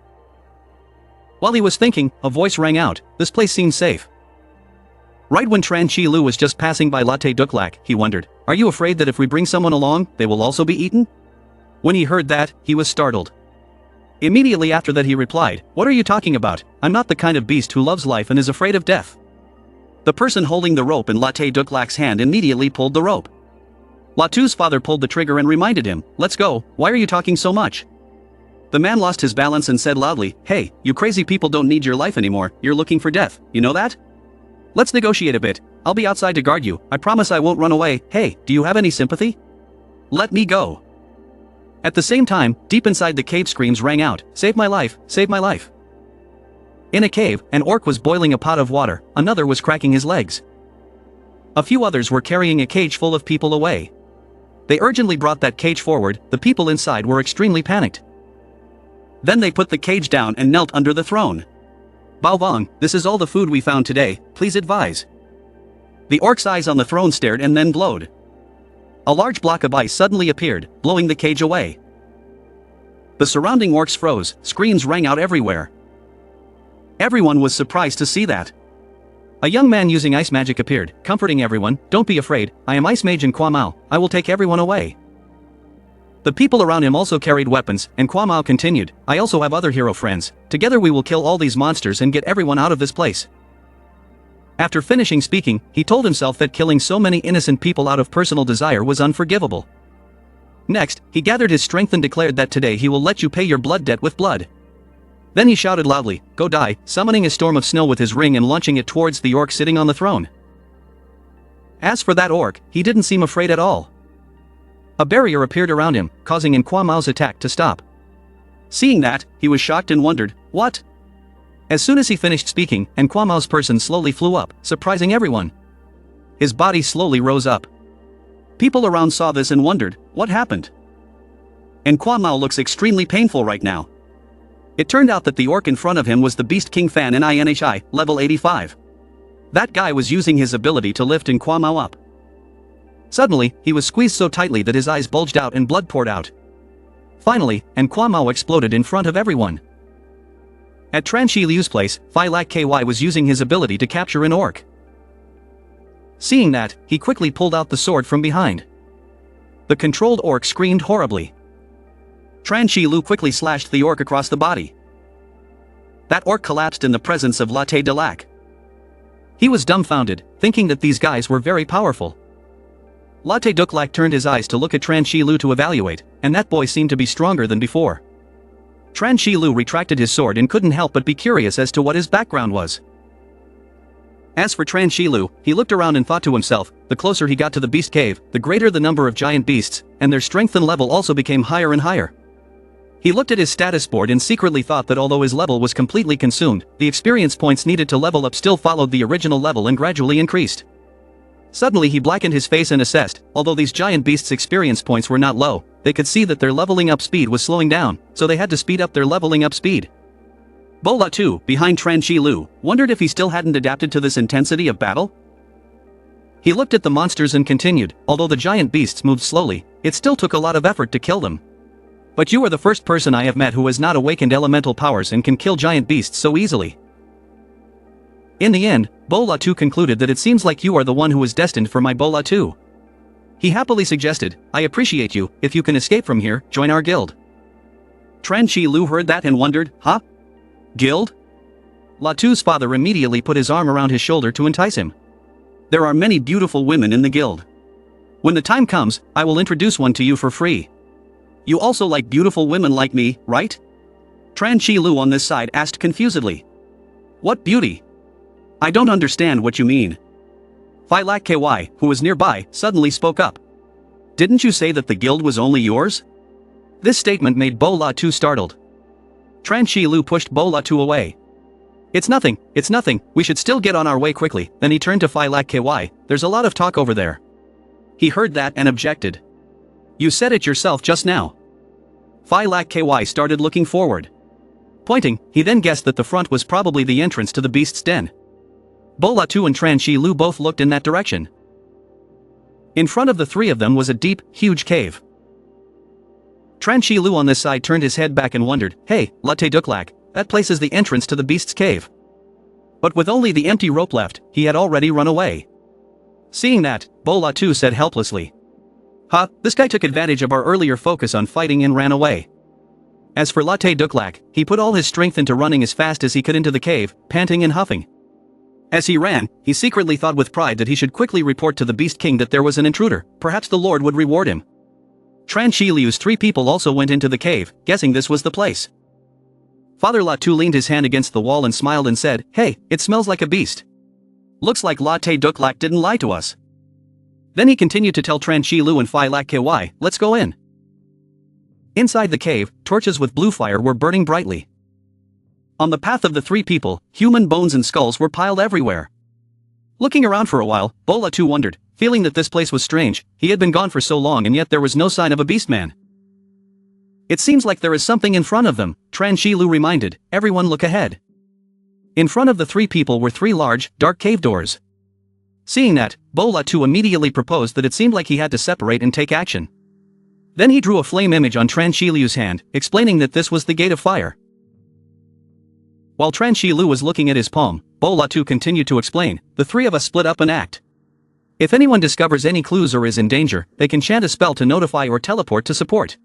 A: While he was thinking, a voice rang out, "This place seems safe." Right when Tran Shi Lu was just passing by Latte Duk Lak, he wondered, "Are you afraid that if we bring someone along, they will also be eaten?" When he heard that, he was startled. Immediately after that he replied, "What are you talking about? I'm not the kind of beast who loves life and is afraid of death." The person holding the rope in Latte Duk Lak's hand immediately pulled the rope. Latu's father pulled the trigger and reminded him, "Let's go, why are you talking so much?" The man lost his balance and said loudly, "Hey, you crazy people don't need your life anymore, you're looking for death, you know that? Let's negotiate a bit, I'll be outside to guard you, I promise I won't run away, hey, do you have any sympathy? Let me go." At the same time, deep inside the cave screams rang out, "Save my life, save my life." In a cave, an orc was boiling a pot of water, another was cracking his legs. A few others were carrying a cage full of people away. They urgently brought that cage forward, the people inside were extremely panicked. Then they put the cage down and knelt under the throne. "Bao Vong, this is all the food we found today, please advise." The orc's eyes on the throne stared and then glowed. A large block of ice suddenly appeared, blowing the cage away. The surrounding orcs froze, screams rang out everywhere. Everyone was surprised to see that. A young man using ice magic appeared, comforting everyone, "Don't be afraid, I am Ice Mage and Kwa Mao, I will take everyone away." The people around him also carried weapons, and Kwa Mao continued, "I also have other hero friends, together we will kill all these monsters and get everyone out of this place." After finishing speaking, he told himself that killing so many innocent people out of personal desire was unforgivable. Next, he gathered his strength and declared that today he will let you pay your blood debt with blood. Then he shouted loudly, "Go die," summoning a storm of snow with his ring and launching it towards the orc sitting on the throne. As for that orc, he didn't seem afraid at all. A barrier appeared around him, causing Kwa Mao's attack to stop. Seeing that, he was shocked and wondered, "What?" As soon as he finished speaking, Kwa Mao's person slowly flew up, surprising everyone. His body slowly rose up. People around saw this and wondered, what happened? Kwa Mao looks extremely painful right now. It turned out that the orc in front of him was the Beast King Fan Ninhi, level 85. That guy was using his ability to lift Kwa Mao up. Suddenly, he was squeezed so tightly that his eyes bulged out and blood poured out. Finally, Kwa Mao exploded in front of everyone. At Tran Shi Liu's place, Phi Lak Ky was using his ability to capture an orc. Seeing that, he quickly pulled out the sword from behind. The controlled orc screamed horribly. Tran Shi Liu quickly slashed the orc across the body. That orc collapsed in the presence of Latte de Lac. He was dumbfounded, thinking that these guys were very powerful. Latte de Lac turned his eyes to look at Tran Shi Liu to evaluate, and that boy seemed to be stronger than before. Tran Shi Liu retracted his sword and couldn't help but be curious as to what his background was. As for Tran Shi Liu, he looked around and thought to himself, the closer he got to the beast cave, the greater the number of giant beasts, and their strength and level also became higher and higher. He looked at his status board and secretly thought that although his level was completely consumed, the experience points needed to level up still followed the original level and gradually increased. Suddenly he blackened his face and assessed, although these giant beasts' experience points were not low, they could see that their leveling up speed was slowing down, so they had to speed up their leveling up speed. Bola too, behind Tran Shi Liu, wondered if he still hadn't adapted to this intensity of battle. He looked at the monsters and continued, although the giant beasts moved slowly, it still took a lot of effort to kill them. But you are the first person I have met who has not awakened elemental powers and can kill giant beasts so easily. In the end, Bola 2 concluded that it seems like you are the one who is destined for my Bola 2. He happily suggested, I appreciate you, if you can escape from here, join our guild. Tran Shi Liu heard that and wondered, huh? Guild? Latu's father immediately put his arm around his shoulder to entice him. There are many beautiful women in the guild. When the time comes, I will introduce one to you for free. You also like beautiful women like me, right? Tran Shi Liu on this side asked confusedly. What beauty? I don't understand what you mean. Phi Lak Ky, who was nearby, suddenly spoke up. Didn't you say that the guild was only yours? This statement made Bola 2 startled. Tran Shi Liu pushed Bola 2 away. It's nothing, we should still get on our way quickly. Then he turned to Phi Lak Ky, there's a lot of talk over there. He heard that and objected. You said it yourself just now. Phi Lak Ky started looking forward. Pointing, he then guessed that the front was probably the entrance to the beast's den. Bola 2 and Tran Shi Liu both looked in that direction. In front of the three of them was a deep, huge cave. Tran Shi Liu on this side turned his head back and wondered, hey, Latte Duklak, that place is the entrance to the beast's cave. But with only the empty rope left, he had already run away. Seeing that, Bola 2 said helplessly. Huh, this guy took advantage of our earlier focus on fighting and ran away. As for Latte Duklak, he put all his strength into running as fast as he could into the cave, panting and huffing. As he ran, he secretly thought with pride that he should quickly report to the Beast King that there was an intruder, perhaps the Lord would reward him. Tran Shi Liu's 3 people also went into the cave, guessing this was the place. Father La Tu leaned his hand against the wall and smiled and said, "Hey, it smells like a beast. Looks like La Te Duk Lak didn't lie to us." Then he continued to tell Tran Shi Lu and Phi Lak Ky, "Let's go in." Inside the cave, torches with blue fire were burning brightly. On the path of the 3 people, human bones and skulls were piled everywhere. Looking around for a while, Bo La Tu wondered, feeling that this place was strange. He had been gone for so long and yet there was no sign of a beastman. "It seems like there is something in front of them," Tran Shi Lu reminded. "Everyone look ahead." In front of the 3 people were 3 large, dark cave doors. Seeing that, Bo La Tu immediately proposed that it seemed like he had to separate and take action. Then he drew a flame image on Tran Shi Lu's hand, explaining that this was the gate of fire. While Tran Shi Lu was looking at his palm, Bo La Tu continued to explain, "The 3 of us split up and act. If anyone discovers any clues or is in danger, they can chant a spell to notify or teleport to support."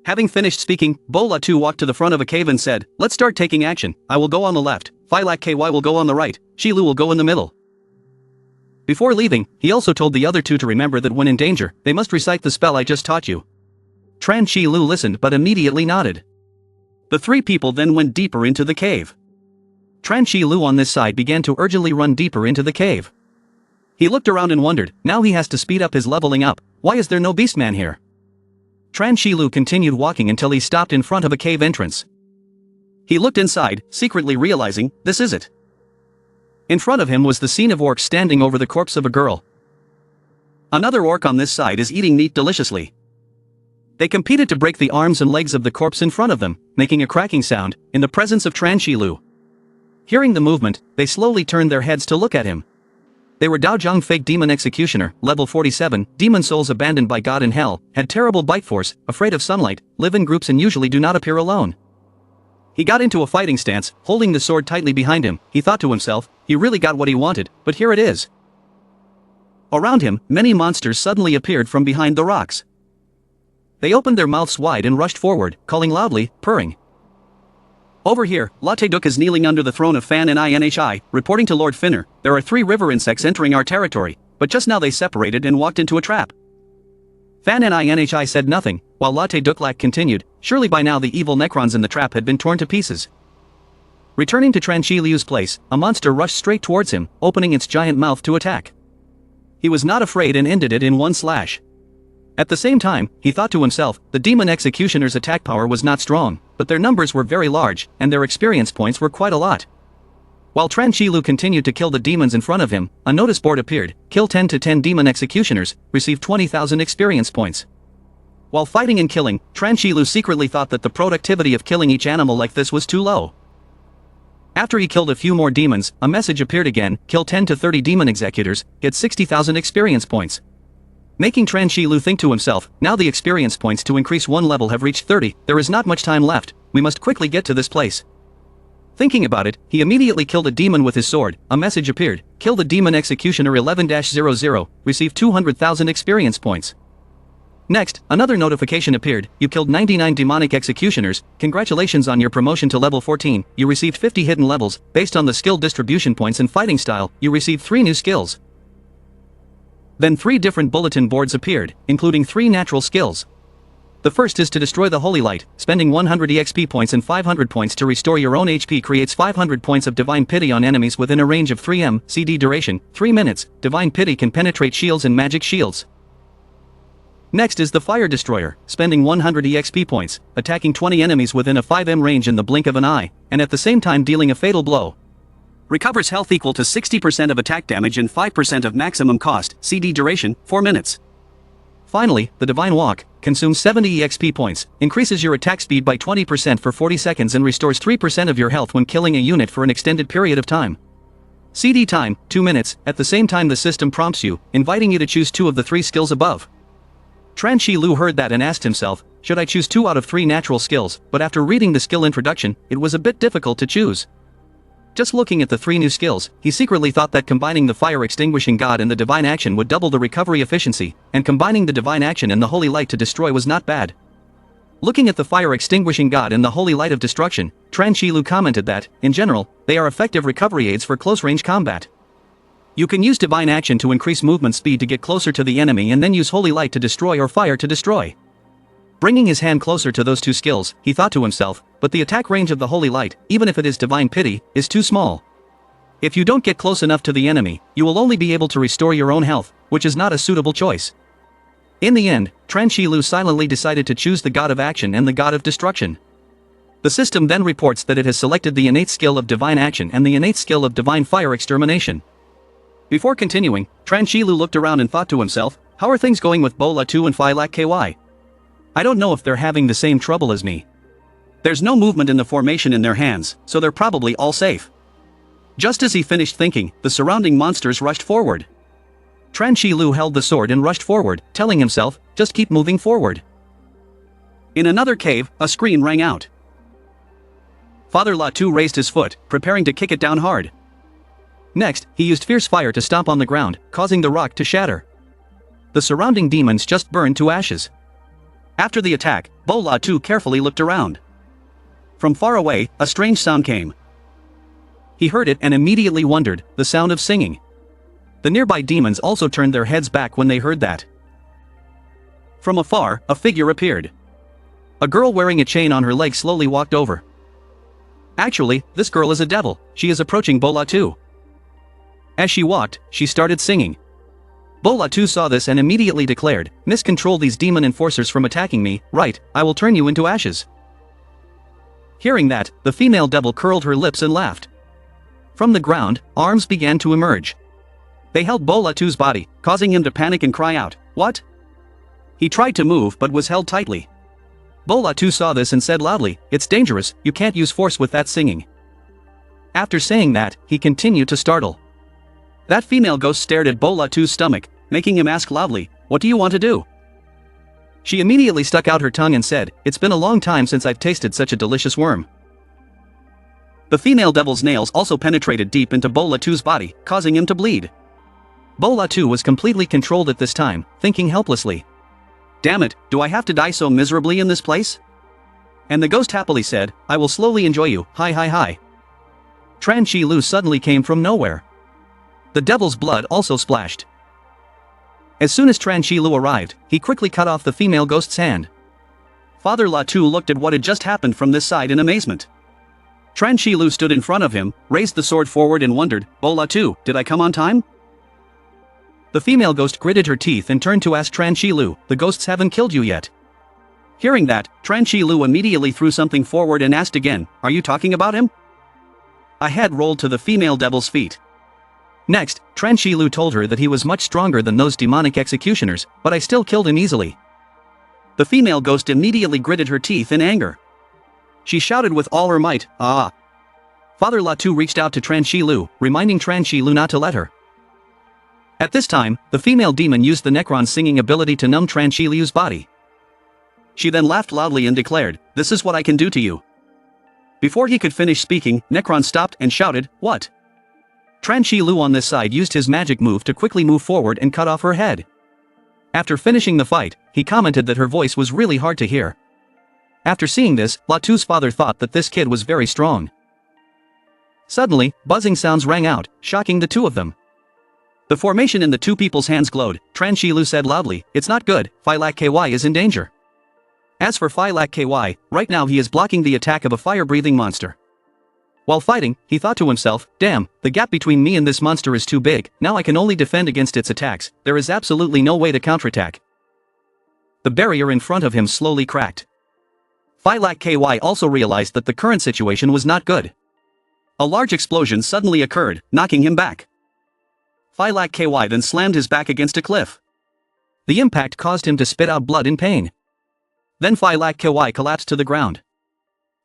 A: Having finished speaking, Bo La Tu walked to the front of a cave and said, "Let's start taking action. I will go on the left, Phi Lak Ky will go on the right, Shi Lu will go in the middle." Before leaving, he also told the other 2 to remember that when in danger, they must recite the spell I just taught you. Tran Shi Lu listened but immediately nodded. The 3 people then went deeper into the cave. Tran Shi Lu on this side began to urgently run deeper into the cave. He looked around and wondered, now he has to speed up his leveling up. Why is there no beastman here? Tran Shi Lu continued walking until he stopped in front of a cave entrance. He looked inside, secretly realizing, this is it. In front of him was the scene of orcs standing over the corpse of a girl. Another orc on this side is eating meat deliciously. They competed to break the arms and legs of the corpse in front of them, making a cracking sound, in the presence of Tran Shi Lu. Hearing the movement, they slowly turned their heads to look at him. They were Daozhang Fake Demon Executioner, level 47, demon souls abandoned by God in hell, had terrible bite force, afraid of sunlight, live in groups and usually do not appear alone. He got into a fighting stance, holding the sword tightly behind him. He thought to himself, he really got what he wanted, but here it is. Around him, many monsters suddenly appeared from behind the rocks. They opened their mouths wide and rushed forward, calling loudly, purring. Over here, La Te Duk is kneeling under the throne of Fan and Inhi, reporting to Lord Finner, there are 3 river insects entering our territory, but just now they separated and walked into a trap. Fan and Inhi said nothing, while La Te Duklak continued, surely by now the evil Necrons in the trap had been torn to pieces. Returning to Tran Shi Liu's place, a monster rushed straight towards him, opening its giant mouth to attack. He was not afraid and ended it in one slash. At the same time, he thought to himself, the demon executioner's attack power was not strong, but their numbers were very large, and their experience points were quite a lot. While Tran Shi Lu continued to kill the demons in front of him, a notice board appeared, kill 10 to 10 demon executioners, receive 20,000 experience points. While fighting and killing, Tran Shi Lu secretly thought that the productivity of killing each animal like this was too low. After he killed a few more demons, a message appeared again, kill 10 to 30 demon executors, get 60,000 experience points. Making Tran Shi Lu think to himself, now the experience points to increase 1 level have reached 30, there is not much time left, we must quickly get to this place. Thinking about it, he immediately killed a demon with his sword. A message appeared, kill the demon executioner 11-00, receive 200,000 experience points. Next, another notification appeared, you killed 99 demonic executioners, congratulations on your promotion to level 14, you received 50 hidden levels, based on the skill distribution points and fighting style, you received 3 new skills. Then 3 different bulletin boards appeared, including 3 natural skills. The first is to destroy the holy light, spending 100 EXP points and 500 points to restore your own HP creates 500 points of divine pity on enemies within a range of 3 CD duration, 3 minutes, divine pity can penetrate shields and magic shields. Next is the fire destroyer, spending 100 EXP points, attacking 20 enemies within a 5 range in the blink of an eye, and at the same time dealing a fatal blow. Recovers health equal to 60% of attack damage and 5% of maximum cost, CD duration, 4 minutes. Finally, the Divine Walk, consumes 70 EXP points, increases your attack speed by 20% for 40 seconds and restores 3% of your health when killing a unit for an extended period of time. CD time, 2 minutes, at the same time the system prompts you, inviting you to choose 2 of the 3 skills above. Tran Shi Lu heard that and asked himself, should I choose 2 out of 3 natural skills, but after reading the skill introduction, it was a bit difficult to choose. Just looking at the 3 new skills, he secretly thought that combining the Fire Extinguishing God and the Divine Action would double the recovery efficiency, and combining the Divine Action and the Holy Light to destroy was not bad. Looking at the Fire Extinguishing God and the Holy Light of Destruction, Tran Shi Lu commented that, in general, they are effective recovery aids for close-range combat. You can use divine action to increase movement speed to get closer to the enemy and then use holy light to destroy or fire to destroy. Bringing his hand closer to those two skills, he thought to himself, but the attack range of the holy light, even if it is divine pity, is too small. If you don't get close enough to the enemy, you will only be able to restore your own health, which is not a suitable choice. In the end, Tran Shilu silently decided to choose the god of action and the god of destruction. The system then reports that it has selected the innate skill of divine action and the innate skill of divine fire extermination. Before continuing, Tran Shilu looked around and thought to himself, how are things going with Bola 2 and Phi Lak KY? I don't know if they're having the same trouble as me. There's no movement in the formation in their hands, so they're probably all safe. Just as he finished thinking, the surrounding monsters rushed forward. Tran Shilu held the sword and rushed forward, telling himself, just keep moving forward. In another cave, a scream rang out. Father Latu raised his foot, preparing to kick it down hard. Next, he used fierce fire to stomp on the ground, causing the rock to shatter. The surrounding demons just burned to ashes. After the attack, Bo Latu carefully looked around. From far away, a strange sound came. He heard it and immediately wondered, the sound of singing. The nearby demons also turned their heads back when they heard that. From afar, a figure appeared. A girl wearing a chain on her leg slowly walked over. Actually, this girl is a devil, she is approaching Bo Latu. As she walked, she started singing. Bo Latu saw this and immediately declared, miscontrol these demon enforcers from attacking me, right, I will turn you into ashes. Hearing that, the female devil curled her lips and laughed. From the ground, arms began to emerge. They held Bo Latu's body, causing him to panic and cry out, what? He tried to move but was held tightly. Bo Latu saw this and said loudly, it's dangerous, you can't use force with that singing. After saying that, he continued to startle. That female ghost stared at Bo Latu's stomach, making him ask loudly, what do you want to do? She immediately stuck out her tongue and said, it's been a long time since I've tasted such a delicious worm. The female devil's nails also penetrated deep into Bo Latu's body, causing him to bleed. Bo Latu was completely controlled at this time, thinking helplessly. Damn it, do I have to die so miserably in this place? And the ghost happily said, I will slowly enjoy you, hi hi hi. Tran Shilu suddenly came from nowhere. The devil's blood also splashed. As soon as Tran Shilu arrived, he quickly cut off the female ghost's hand. Father Latu looked at what had just happened from this side in amazement. Tran Shilu stood in front of him, raised the sword forward and wondered, Bo Latu, did I come on time? The female ghost gritted her teeth and turned to ask Tran Shilu, the ghosts haven't killed you yet. Hearing that, Tran Shilu immediately threw something forward and asked again, are you talking about him? A head rolled to the female devil's feet. Next, Tran Shilu told her that he was much stronger than those demonic executioners, but I still killed him easily. The female ghost immediately gritted her teeth in anger. She shouted with all her might, ah! Father Latu reached out to Tran Shilu, reminding Tran Shilu not to let her. At this time, the female demon used the Necron's singing ability to numb Tran Shilu's body. She then laughed loudly and declared, this is what I can do to you. Before he could finish speaking, Necron stopped and shouted, what? Tran Shilu on this side used his magic move to quickly move forward and cut off her head. After finishing the fight, he commented that her voice was really hard to hear. After seeing this, Latu's father thought that this kid was very strong. Suddenly, buzzing sounds rang out, shocking the two of them. The formation in the two people's hands glowed. Tran Shilu said loudly, it's not good, Phi Lak KY is in danger. As for Phi Lak KY, right now he is blocking the attack of a fire-breathing monster. While fighting, he thought to himself, damn, the gap between me and this monster is too big, now I can only defend against its attacks, there is absolutely no way to counterattack. The barrier in front of him slowly cracked. Phi Lak KY also realized that the current situation was not good. A large explosion suddenly occurred, knocking him back. Phi Lak KY then slammed his back against a cliff. The impact caused him to spit out blood in pain. Then Phi Lak KY collapsed to the ground.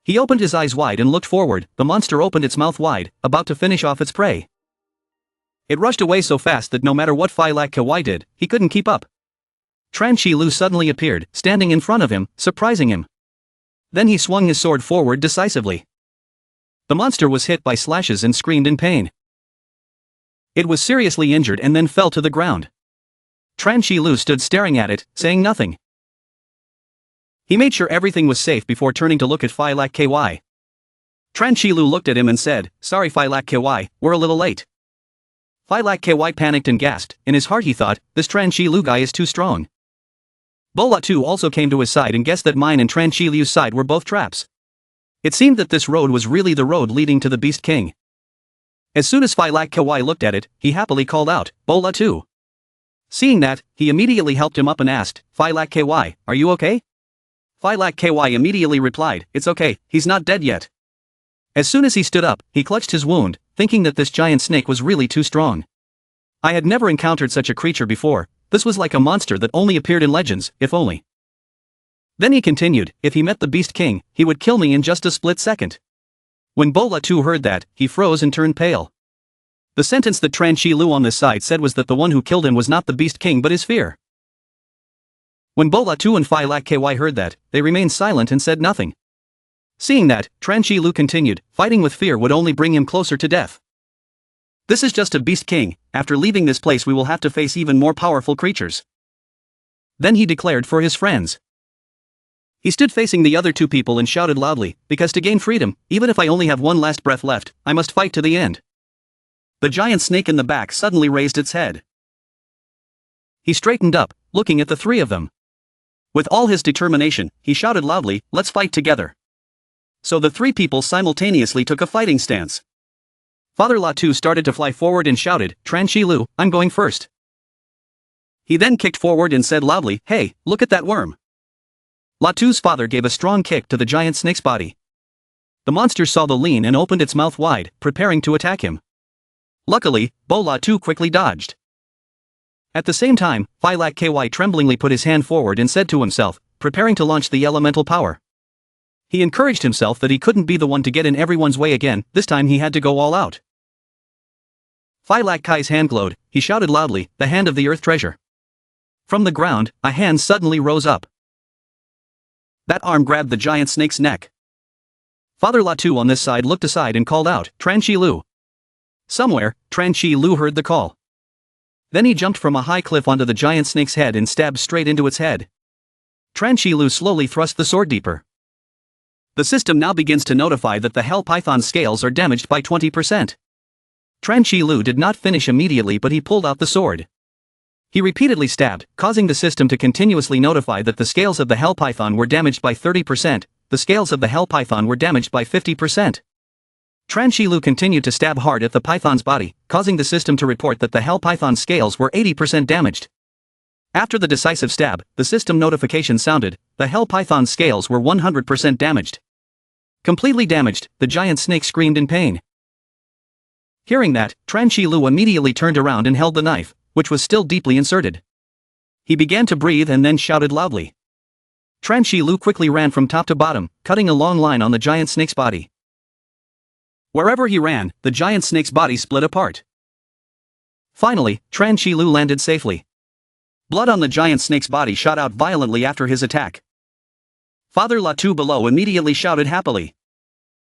A: He opened his eyes wide and looked forward. The monster opened its mouth wide, about to finish off its prey. It rushed away so fast that no matter what Phi Lak KY did, he couldn't keep up. Tran Shilu suddenly appeared, standing in front of him, surprising him. Then he swung his sword forward decisively. The monster was hit by slashes and screamed in pain. It was seriously injured and then fell to the ground. Tran Shilu stood staring at it, saying nothing. He made sure everything was safe before turning to look at Phi Lak KY. Tran Shilu looked at him and said, sorry Phi Lak KY, we're a little late. Phi Lak Ky panicked and gasped. In his heart he thought, this Tran Shi Lu guy is too strong. Bola too also came to his side and guessed that mine and Tran Shi Liu's side were both traps. It seemed that this road was really the road leading to the Beast King. As soon as Phi Lak Ky looked at it, he happily called out, Bola too. Seeing that, he immediately helped him up and asked, Phi Lak Ky, are you okay? Phi Lak Ky immediately replied, it's okay, he's not dead yet. As soon as he stood up, he clutched his wound, thinking that this giant snake was really too strong. I had never encountered such a creature before. This was like a monster that only appeared in legends, if only. Then he continued, if he met the Beast King, he would kill me in just a split second. When Bola too heard that, he froze and turned pale. The sentence that Tran Shi Lu on this side said was that the one who killed him was not the Beast King but his fear. When Bola too and Phi Lak Ky heard that, they remained silent and said nothing. Seeing that, Tran Shi Lu continued, fighting with fear would only bring him closer to death. This is just a Beast King, after leaving this place we will have to face even more powerful creatures. Then he declared for his friends. He stood facing the other two people and shouted loudly, because to gain freedom, even if I only have one last breath left, I must fight to the end. The giant snake in the back suddenly raised its head. He straightened up, looking at the three of them. With all his determination, he shouted loudly, let's fight together. So the three people simultaneously took a fighting stance. Father Latu started to fly forward and shouted, Tran Shi Lu, I'm going first. He then kicked forward and said loudly, hey, look at that worm. Latu's father gave a strong kick to the giant snake's body. The monster saw the lean and opened its mouth wide, preparing to attack him. Luckily, Bo Latu quickly dodged. At the same time, Phi Lak Ky tremblingly put his hand forward and said to himself, preparing to launch the elemental power. He encouraged himself that he couldn't be the one to get in everyone's way again, this time he had to go all out. Phi Lak Ky's hand glowed, he shouted loudly, the hand of the earth treasure. From the ground, a hand suddenly rose up. That arm grabbed the giant snake's neck. Father Latu on this side looked aside and called out, Tran Shi Lu. Somewhere, Tran Shi Lu heard the call. Then he jumped from a high cliff onto the giant snake's head and stabbed straight into its head. Tran Shi Lu slowly thrust the sword deeper. The system now begins to notify that the Hell Python's scales are damaged by 20%. Tran Shi Lu did not finish immediately but he pulled out the sword. He repeatedly stabbed, causing the system to continuously notify that the scales of the Hell Python were damaged by 30%, the scales of the Hell Python were damaged by 50%. Tran Shi Lu continued to stab hard at the python's body, causing the system to report that the Hell Python's scales were 80% damaged. After the decisive stab, the system notification sounded, the Hell Python's scales were 100% damaged. Completely damaged, the giant snake screamed in pain. Hearing that, Tran Shi Lu immediately turned around and held the knife, which was still deeply inserted. He began to breathe and then shouted loudly. Tran Shi Lu quickly ran from top to bottom, cutting a long line on the giant snake's body. Wherever he ran, the giant snake's body split apart. Finally, Tran Shi Lu landed safely. Blood on the giant snake's body shot out violently after his attack. Father Latu below immediately shouted happily.